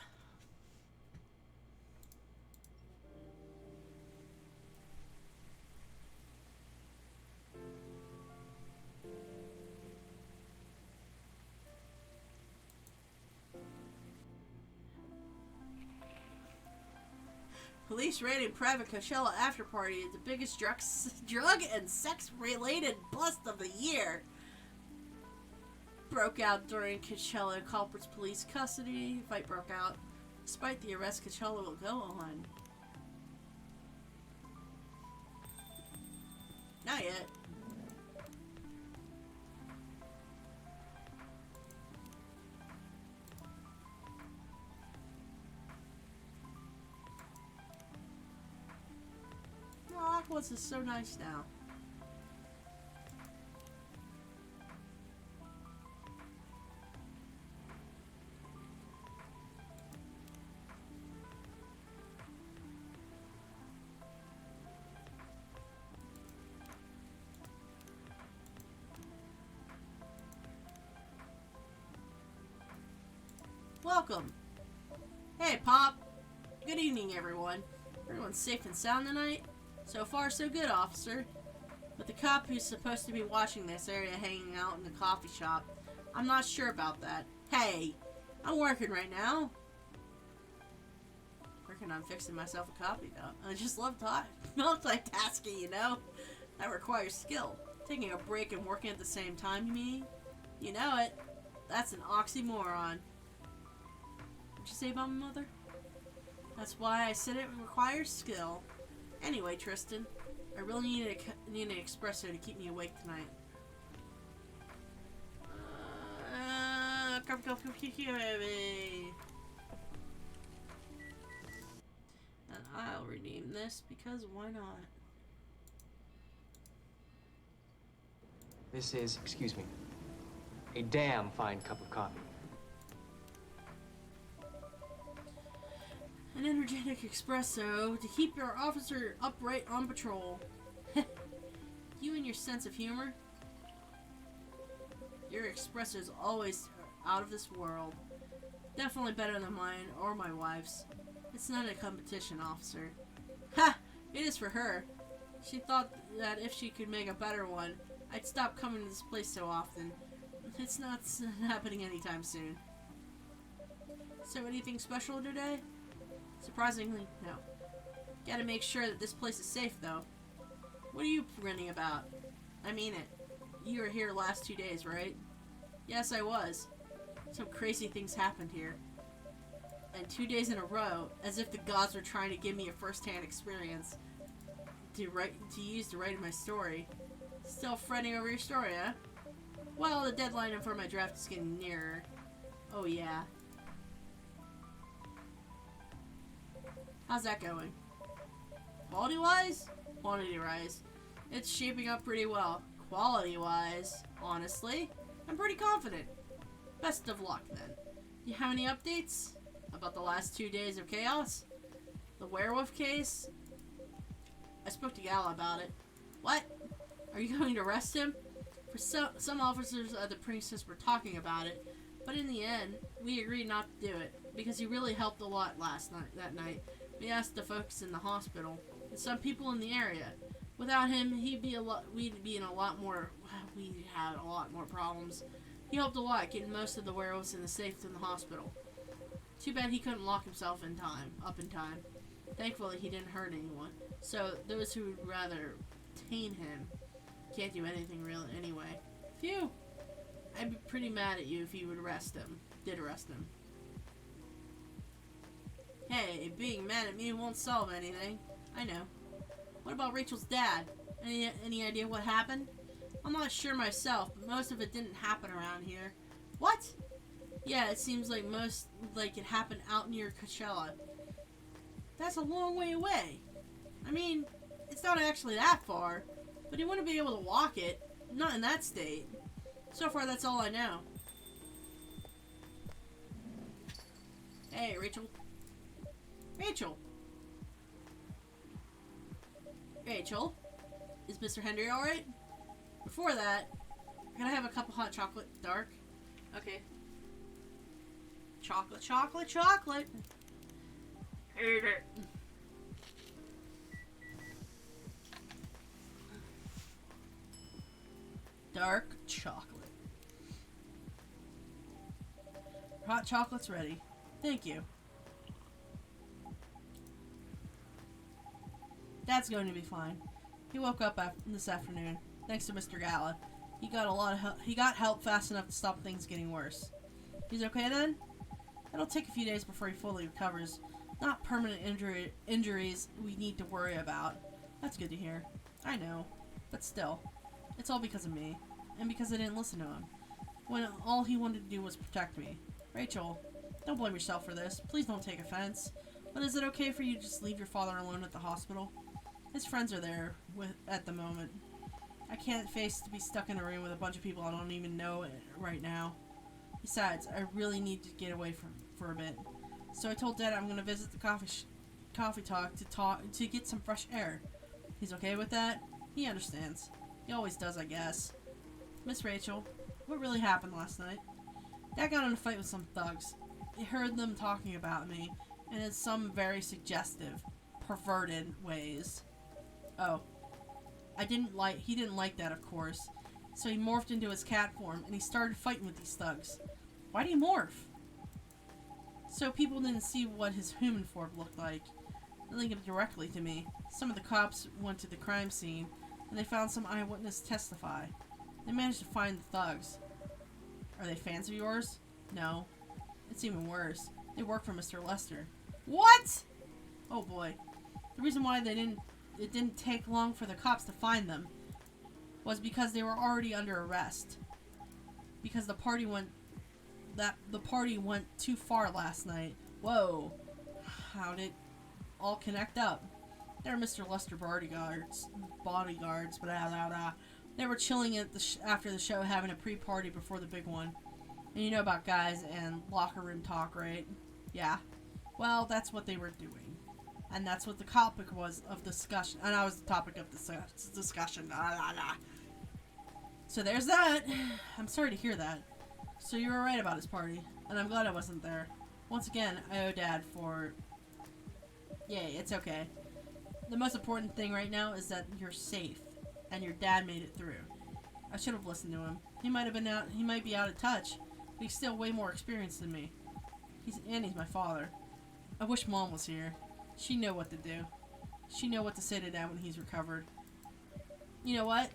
S1: Police raided private Coachella after party is the biggest drug and sex-related bust of the year. Broke out during Coachella culprits police custody. Fight broke out. Despite the arrest, Coachella will go on. Not yet. Aqua's is so nice now. Welcome. Hey, Pop. Good evening, everyone. Everyone's safe and sound tonight? So far, so good, officer. But the cop who's supposed to be watching this area hanging out in the coffee shop, I'm not sure about that. Hey, I'm working right now. Working on fixing myself a coffee cup. I just love multitasking, you know? That requires skill. Taking a break and working at the same time, you mean? You know it. That's an oxymoron. What'd you say about my mother? That's why I said it requires skill. Anyway, Tristan, I really need an espresso to keep me awake tonight. And I'll rename this because why not?
S3: This is, excuse me, a damn fine cup of coffee.
S1: An energetic espresso to keep your officer upright on patrol. You and your sense of humor. Your espresso is always out of this world. Definitely better than mine or my wife's. It's not a competition, officer. Ha! It is for her. She thought that if she could make a better one, I'd stop coming to this place so often. It's not happening anytime soon. So anything special today? Surprisingly, no. Gotta make sure that this place is safe, though. What are you grinning about? I mean it. You were here last 2 days, right? Yes, I was. Some crazy things happened here. And 2 days in a row, as if the gods were trying to give me a first-hand experience to use to write my story. Still fretting over your story, huh? Well, the deadline for my draft is getting nearer. Oh, yeah. How's that going? Quality-wise? Quantity-wise. It's shaping up pretty well. Quality-wise, honestly, I'm pretty confident. Best of luck, then. You have any updates? About the last 2 days of chaos? The werewolf case? I spoke to Gala about it. What? Are you going to arrest him? For some officers of the princess were talking about it, but in the end, we agreed not to do it, because he really helped a lot that night. We asked the folks in the hospital, and some people in the area. Without him, we'd had a lot more problems. He helped a lot getting most of the werewolves in the safe in the hospital. Too bad he couldn't lock himself up in time. Thankfully, he didn't hurt anyone. So, those who would rather tame him can't do anything real anyway. Phew! I'd be pretty mad at you if you did arrest him. Hey, being mad at me won't solve anything. I know. What about Rachel's dad? Any idea what happened? I'm not sure myself, but most of it didn't happen around here. What? Yeah, it seems like it happened out near Coachella. That's a long way away. I mean, it's not actually that far, but he wouldn't be able to walk it. Not in that state. So far, that's all I know. Hey, Rachel. Rachel! Rachel? Is Mr. Henry alright? Before that, can I have a cup of hot chocolate? Dark? Okay. Chocolate, chocolate, chocolate! Hate it. Dark chocolate. Hot chocolate's ready. Thank you. Dad's going to be fine. He woke up this afternoon, thanks to Mr. Gala. He got a lot of help. He got help fast enough to stop things getting worse. He's okay then? It'll take a few days before he fully recovers. Not permanent injuries we need to worry about. That's good to hear. I know, but still, it's all because of me, and because I didn't listen to him, when all he wanted to do was protect me. Rachel, don't blame yourself for this. Please don't take offense. But is it okay for you to just leave your father alone at the hospital? His friends are there at the moment. I can't face to be stuck in a room with a bunch of people I don't even know right now. Besides, I really need to get away for a bit. So I told Dad I'm going to visit the coffee talk to get some fresh air. He's okay with that? He understands. He always does, I guess. Miss Rachel, what really happened last night? Dad got in a fight with some thugs. He heard them talking about me, and in some very suggestive, perverted ways. Oh. He didn't like that, of course. So he morphed into his cat form, and he started fighting with these thugs. Why do you morph? So people didn't see what his human form looked like. They linked it directly to me. Some of the cops went to the crime scene, and they found some eyewitness testify. They managed to find the thugs. Are they fans of yours? No. It's even worse. They work for Mr. Lester. What? Oh boy. The reason why it didn't take long for the cops to find them was because they were already under arrest. Because the party went that the party went too far last night. Whoa. How'd it all connect up? They're Mr. Lester bodyguards, blah, blah, blah. They were chilling at after the show, having a pre-party before the big one. And you know about guys and locker room talk, right? Yeah. Well, that's what they were doing. And that's what the topic was of discussion. And I was the topic of discussion. So there's that. I'm sorry to hear that. So you were right about his party. And I'm glad I wasn't there. Once again, I owe Dad for... Yay, it's okay. The most important thing right now is that you're safe. And your dad made it through. I should have listened to him. He might be out of touch. But he's still way more experienced than me. He's my father. I wish Mom was here. She'd know what to do. She'd know what to say to Dad when he's recovered. You know what?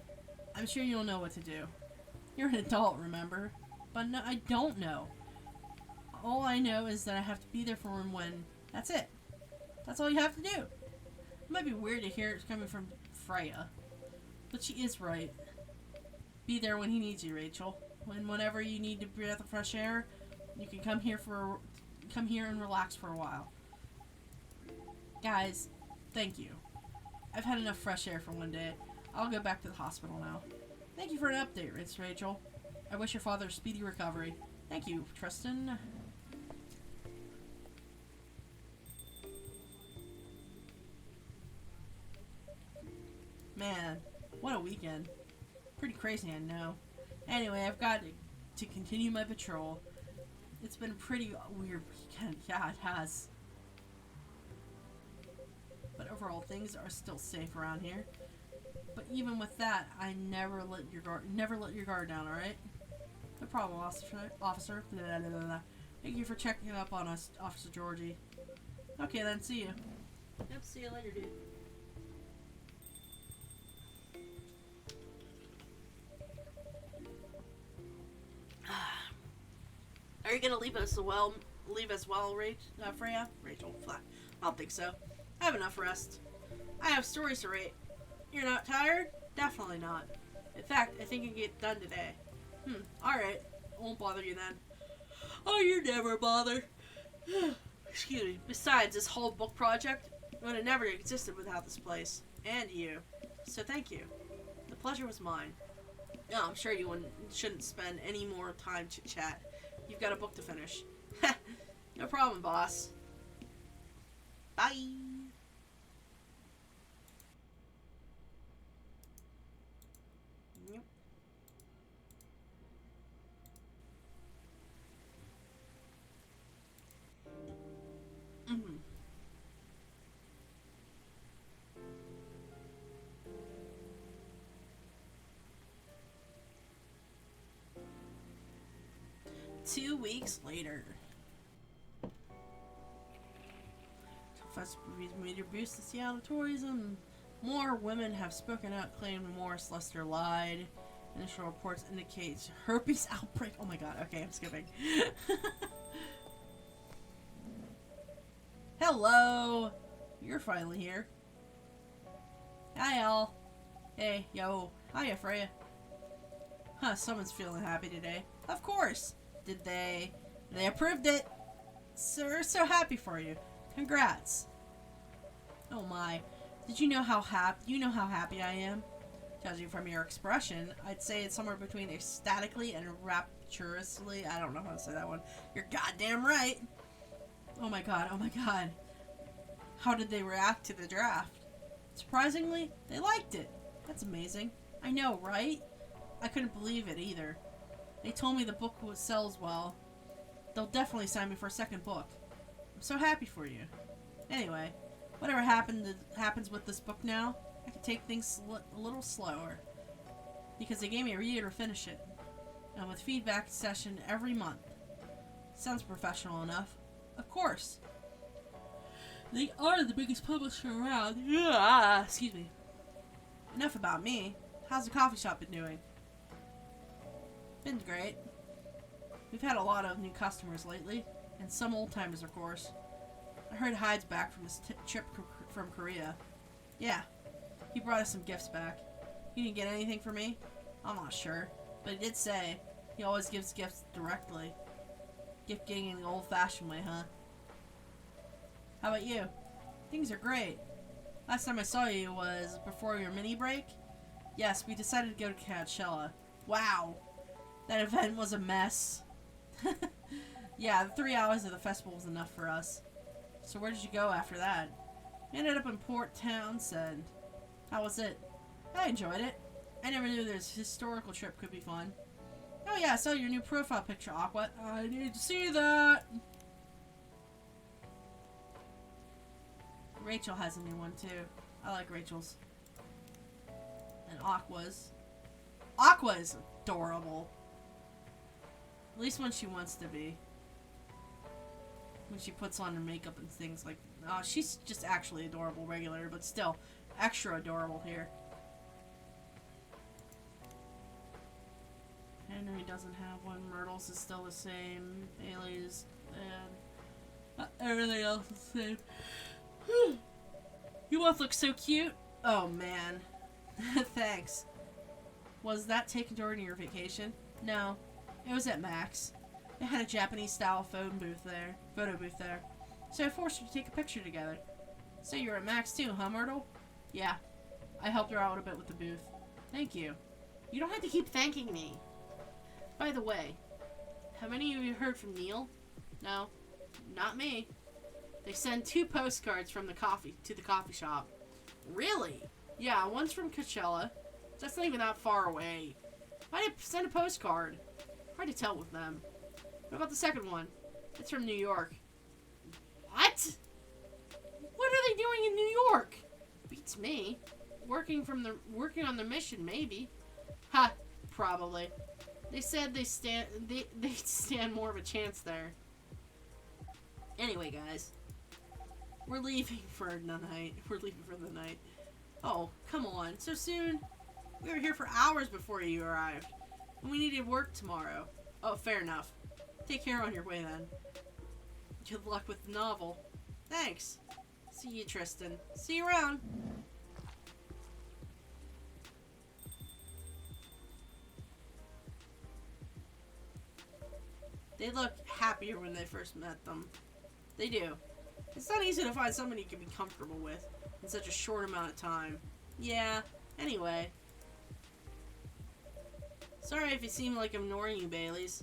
S1: I'm sure you'll know what to do. You're an adult, remember? But no, I don't know. All I know is that I have to be there for him when... That's it. That's all you have to do. It might be weird to hear it coming from Freya. But she is right. Be there when he needs you, Rachel. Whenever you need to breathe the fresh air, you can come here and relax for a while. Guys, thank you. I've had enough fresh air for one day. I'll go back to the hospital now. Thank you for an update, Rachel. I wish your father a speedy recovery. Thank you, Tristan. Man, what a weekend. Pretty crazy, I know. Anyway, I've got to continue my patrol. It's been a pretty weird weekend. Yeah, it has. But overall, things are still safe around here. But even with that, I never let your guard down, alright? No problem, officer. Blah, blah, blah. Thank you for checking up on us, Officer Georgie. Okay then, see you. Yep, see you later, dude. Are you gonna leave us well, Freya? Rachel, flat. I don't think so. I have enough rest. I have stories to write. You're not tired? Definitely not. In fact, I think I can get done today. Alright. I won't bother you then. Oh, you never bother. Excuse me. Besides, this whole book project would have never existed without this place. And you. So thank you. The pleasure was mine. No, I'm sure you shouldn't spend any more time chit-chat. You've got a book to finish. No problem, boss. Bye. Yep. Mm-hmm. 2 weeks later. Confessed major boost to Seattle tourism. More women have spoken out claiming Morris Lester lied. Initial reports indicate herpes outbreak. Oh my god, okay, I'm skipping. Hello! You're finally here. Hi, all. Hey, yo. Hiya, Freya. Huh, someone's feeling happy today. Of course! Did they? They approved it! So, so happy for you. Congrats. Oh my. Did you know how happy I am? Judging from your expression, I'd say it's somewhere between ecstatically and rapturously. I don't know how to say that one. You're goddamn right. Oh my god, oh my god. How did they react to the draft? Surprisingly, they liked it. That's amazing. I know, right? I couldn't believe it either. They told me the book sells well. They'll definitely sign me for a second book. I'm so happy for you. Anyway, whatever happens with this book now, I can take things a little slower. Because they gave me a year to finish it. And with feedback session every month. Sounds professional enough. Of course. They are the biggest publisher around. Excuse me. Enough about me. How's the coffee shop been doing? Been great. We've had a lot of new customers lately, and some old timers, of course. I heard Hyde's back from his trip from Korea. Yeah, he brought us some gifts back. He didn't get anything for me? I'm not sure, but he did say he always gives gifts directly. Gift giving in the old-fashioned way, huh? How about you? Things are great. Last time I saw you was before your mini break? Yes, we decided to go to Coachella. Wow. That event was a mess. Yeah, the 3 hours of the festival was enough for us. So where did you go after that? We ended up in Port Townsend. How was it? I enjoyed it. I never knew this historical trip could be fun. Oh yeah, I saw your new profile picture, Aqua. I need to see that! Rachel has a new one too. I like Rachel's. And Aqua's. Aqua is adorable. At least when she wants to be. When she puts on her makeup and things like... she's just actually adorable regular, but still extra adorable here. Henry doesn't have one. Myrtle's is still the same. Bailey's and everything else is the same. You both look so cute. Oh man. Thanks. Was that taken during your vacation? No. It was at Max. They had a Japanese style photo booth there. So I forced her to take a picture together. So you were at Max too, huh, Myrtle? Yeah. I helped her out a bit with the booth. Thank you. You don't have to keep thanking me. By the way, have any of you heard from Neil? No. Not me. They send 2 postcards from the coffee shop. Really? Yeah, one's from Coachella. That's not even that far away. Why did they send a postcard? Hard to tell with them. What about the second one? It's from New York. What? What are they doing in New York? Beats me. Working on their mission, maybe. Ha, probably. They said they stand more of a chance there. Anyway, guys. We're leaving for the night. Oh, come on. So soon? We were here for hours before you arrived. And we needed work tomorrow. Oh, fair enough. Take care on your way then. Good luck with the novel. Thanks. See you, Tristan. See you around. They look happier when they first met them. They do. It's not easy to find someone you can be comfortable with in such a short amount of time. Yeah, anyway. Sorry if it seemed like I'm ignoring you, Baileys.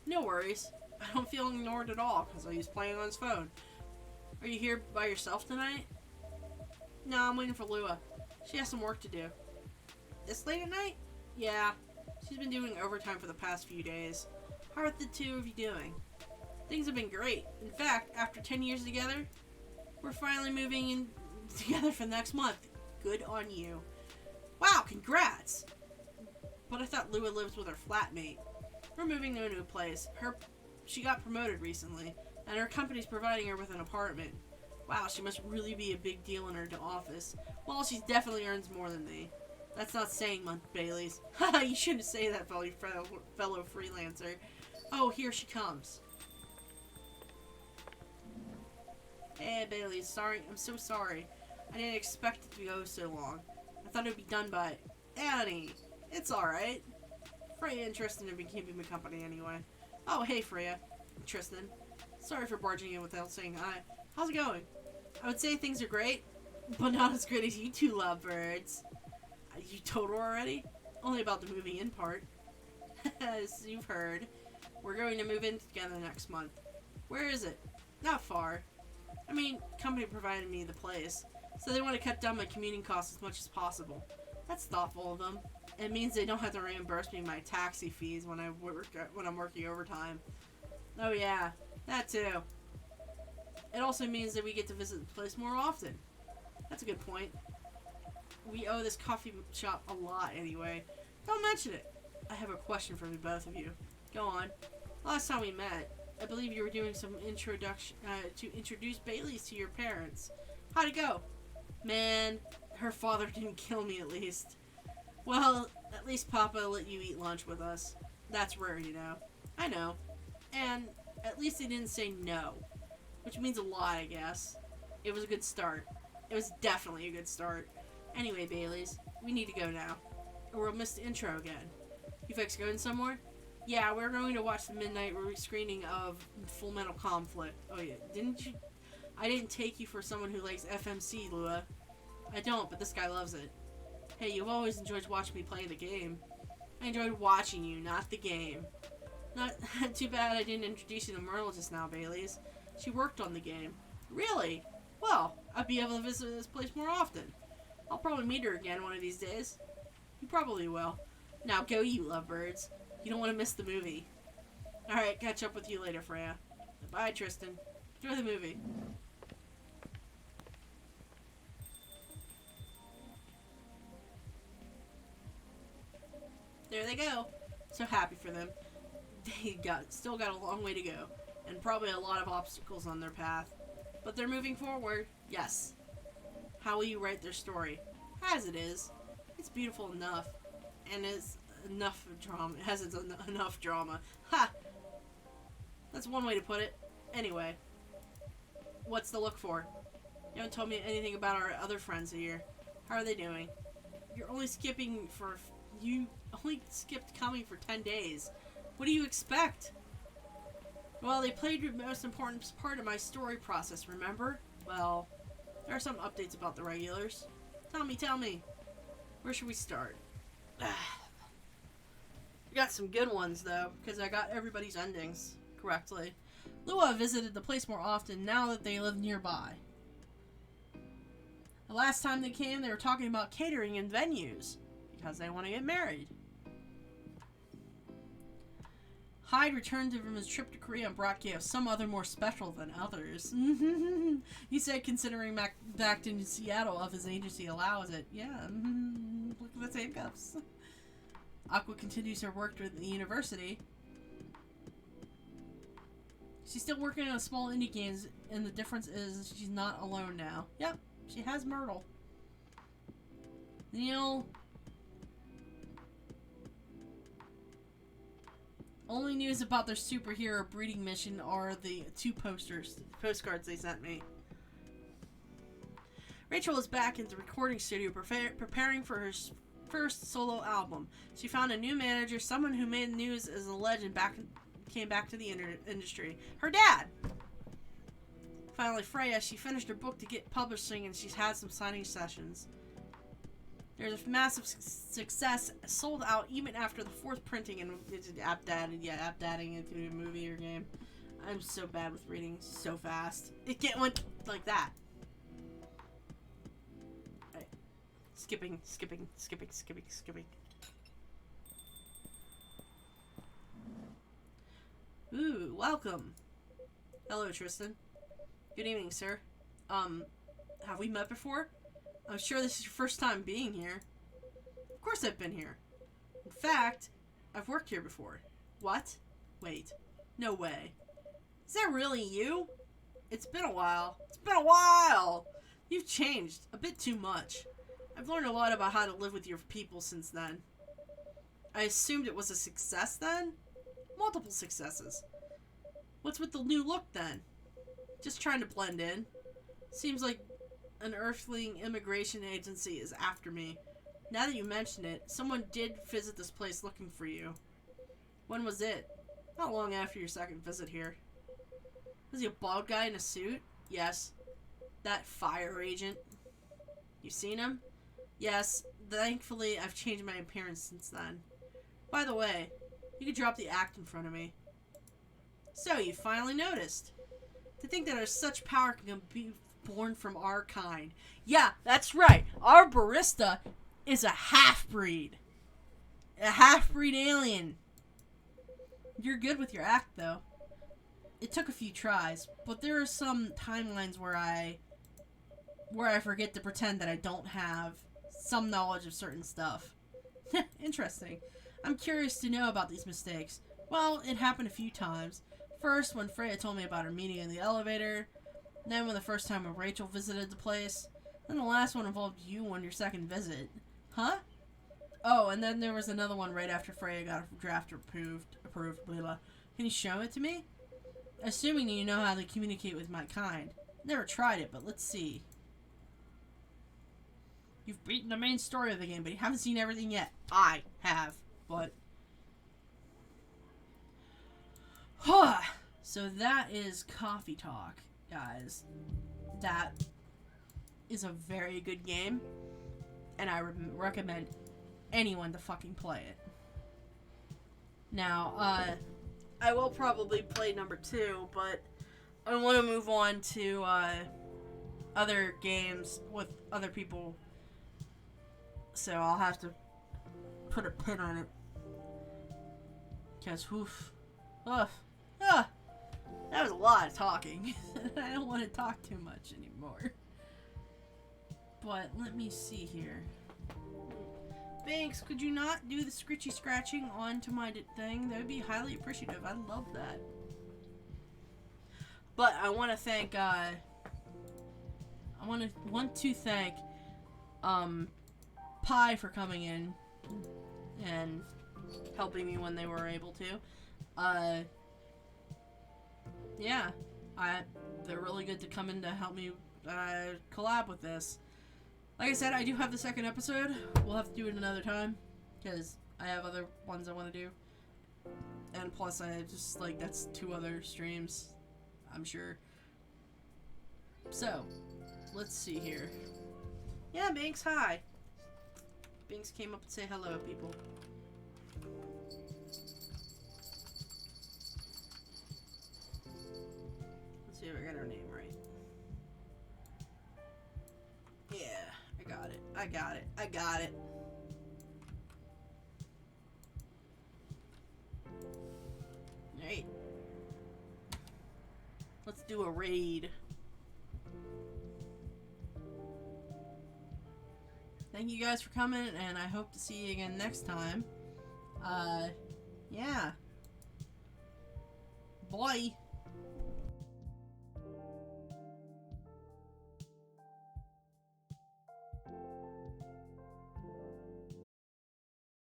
S1: No worries. I don't feel ignored at all because he's playing on his phone. Are you here by yourself tonight? No, I'm waiting for Lua. She has some work to do. This late at night? Yeah. She's been doing overtime for the past few days. How are the two of you doing? Things have been great. In fact, after 10 years together, we're finally moving in together for next month. Good on you. Wow, congrats! But I thought Lua lives with her flatmate. We're moving to a new place. She got promoted recently, and her company's providing her with an apartment. Wow, she must really be a big deal in her office. Well, she definitely earns more than me. That's not saying much, Baileys. Haha, you shouldn't say that, fellow freelancer. Oh, here she comes. Hey, Baileys, sorry. I'm so sorry. I didn't expect it to go so long. I thought it would be done by Annie. It's alright. Freya and Tristan have been keeping me company anyway. Oh, hey, Freya. Tristan. Sorry for barging in without saying hi. How's it going? I would say things are great, but not as great as you two lovebirds. You total already? Only about the moving in part. As you've heard, we're going to move in together next month. Where is it? Not far. I mean, company provided me the place, so they want to cut down my commuting costs as much as possible. That's thoughtful of them. It means they don't have to reimburse me my taxi fees when I'm working overtime. Oh yeah, that too. It also means that we get to visit the place more often. That's a good point. We owe this coffee shop a lot anyway. Don't mention it. I have a question for the both of you. Go on. Last time we met, I believe you were doing some introduction to introduce Baileys to your parents. How'd it go? Man, her father didn't kill me at least. Well, at least Papa let you eat lunch with us. That's rare, you know. I know. And at least he didn't say no. Which means a lot, I guess. It was a good start. It was definitely a good start. Anyway, Baileys, we need to go now. Or we'll miss the intro again. You folks going somewhere? Yeah, we're going to watch the midnight screening of Full Metal Conflict. Oh yeah, didn't you? I didn't take you for someone who likes FMC, Lua. I don't, but this guy loves it. Hey, you've always enjoyed watching me play the game. I enjoyed watching you, not the game. Not too bad I didn't introduce you to Myrtle just now, Bailey's. She worked on the game. Really? Well, I'd be able to visit this place more often. I'll probably meet her again one of these days. You probably will. Now go, you lovebirds. You don't want to miss the movie. Alright, catch up with you later, Freya. Bye, Tristan. Enjoy the movie. There they go. So happy for them. They still got a long way to go, and probably a lot of obstacles on their path. But they're moving forward. Yes. How will you write their story? As it is. It's beautiful enough. And it's enough drama. It has enough drama. Ha! That's one way to put it. Anyway. What's to look for? You haven't told me anything about our other friends here. How are they doing? You only skipped coming for 10 days. What do you expect? Well, they played the most important part of my story process, remember? Well, there are some updates about the regulars. Tell me. Where should we start? I got some good ones, though, because I got everybody's endings correctly. Lua visited the place more often now that they live nearby. The last time they came, they were talking about catering and venues, because they want to get married. Hyde returned from his trip to Korea and brought gifts, some other more special than others. He said considering back in Seattle of his agency allows it. Yeah, look at the handcuffs. Aqua continues her work with the university. She's still working on small indie games, and the difference is she's not alone now. Yep, she has Myrtle. Neil... Only news about their superhero breeding mission are the 2 postcards they sent me. Rachel is back at the recording studio preparing for her first solo album. She found a new manager, someone who made news as a legend came back to the industry. Her dad! Finally, Freya, she finished her book to get publishing and she's had some signing sessions. There's a massive success, sold out even after the 4th printing, and it's adapting into a movie or game. I'm so bad with reading so fast. It went like that. Right. Skipping. Ooh, welcome. Hello, Tristan. Good evening, sir. Have we met before? I'm sure this is your first time being here. Of course I've been here. In fact, I've worked here before. What? Wait. No way. Is that really you? It's been a while. It's been a while! You've changed. A bit too much. I've learned a lot about how to live with your people since then. I assumed it was a success then? Multiple successes. What's with the new look then? Just trying to blend in. Seems like an Earthling immigration agency is after me. Now that you mention it, someone did visit this place looking for you. When was it? Not long after your second visit here. Was he a bald guy in a suit? Yes. That fire agent. You seen him? Yes. Thankfully, I've changed my appearance since then. By the way, you could drop the act in front of me. So, you finally noticed. To think that such power can be born from our kind. Yeah, that's right. Our barista is a half-breed. A half-breed alien. You're good with your act, though. It took a few tries, but there are some timelines where I forget to pretend that I don't have some knowledge of certain stuff. Interesting. I'm curious to know about these mistakes. Well, it happened a few times. First, when Freya told me about her meeting in the elevator. Then when the first time when Rachel visited the place. Then the last one involved you on your second visit. Huh? Oh, and then there was another one right after Freya got her draft approved, blah, blah. Can you show it to me? Assuming you know how to communicate with my kind. Never tried it, but let's see. You've beaten the main story of the game, but you haven't seen everything yet. I have, but... So that is Coffee Talk, guys. That is a very good game, and I recommend anyone to fucking play it. Now, I will probably play number 2, but I want to move on to other games with other people, so I'll have to put a pin on it. Because, that was a lot of talking. I don't want to talk too much anymore. But let me see here. Banks, could you not do the scritchy scratching onto my thing? That would be highly appreciative. I love that. But I want to thank, I want to thank, Pyre for coming in and helping me when they were able to. Yeah, they're really good to come in to help me collab with this. Like I said, I do have the second episode. We'll have to do it another time because I have other ones I want to do. And plus, I just, like, that's 2 other streams, I'm sure. So, let's see here. Yeah, Binks, hi. Binks came up and say hello, people. Let's see if I got her name right. Yeah, I got it. I got it. I got it. Alright. Let's do a raid. Thank you guys for coming, and I hope to see you again next time. Yeah. Bye.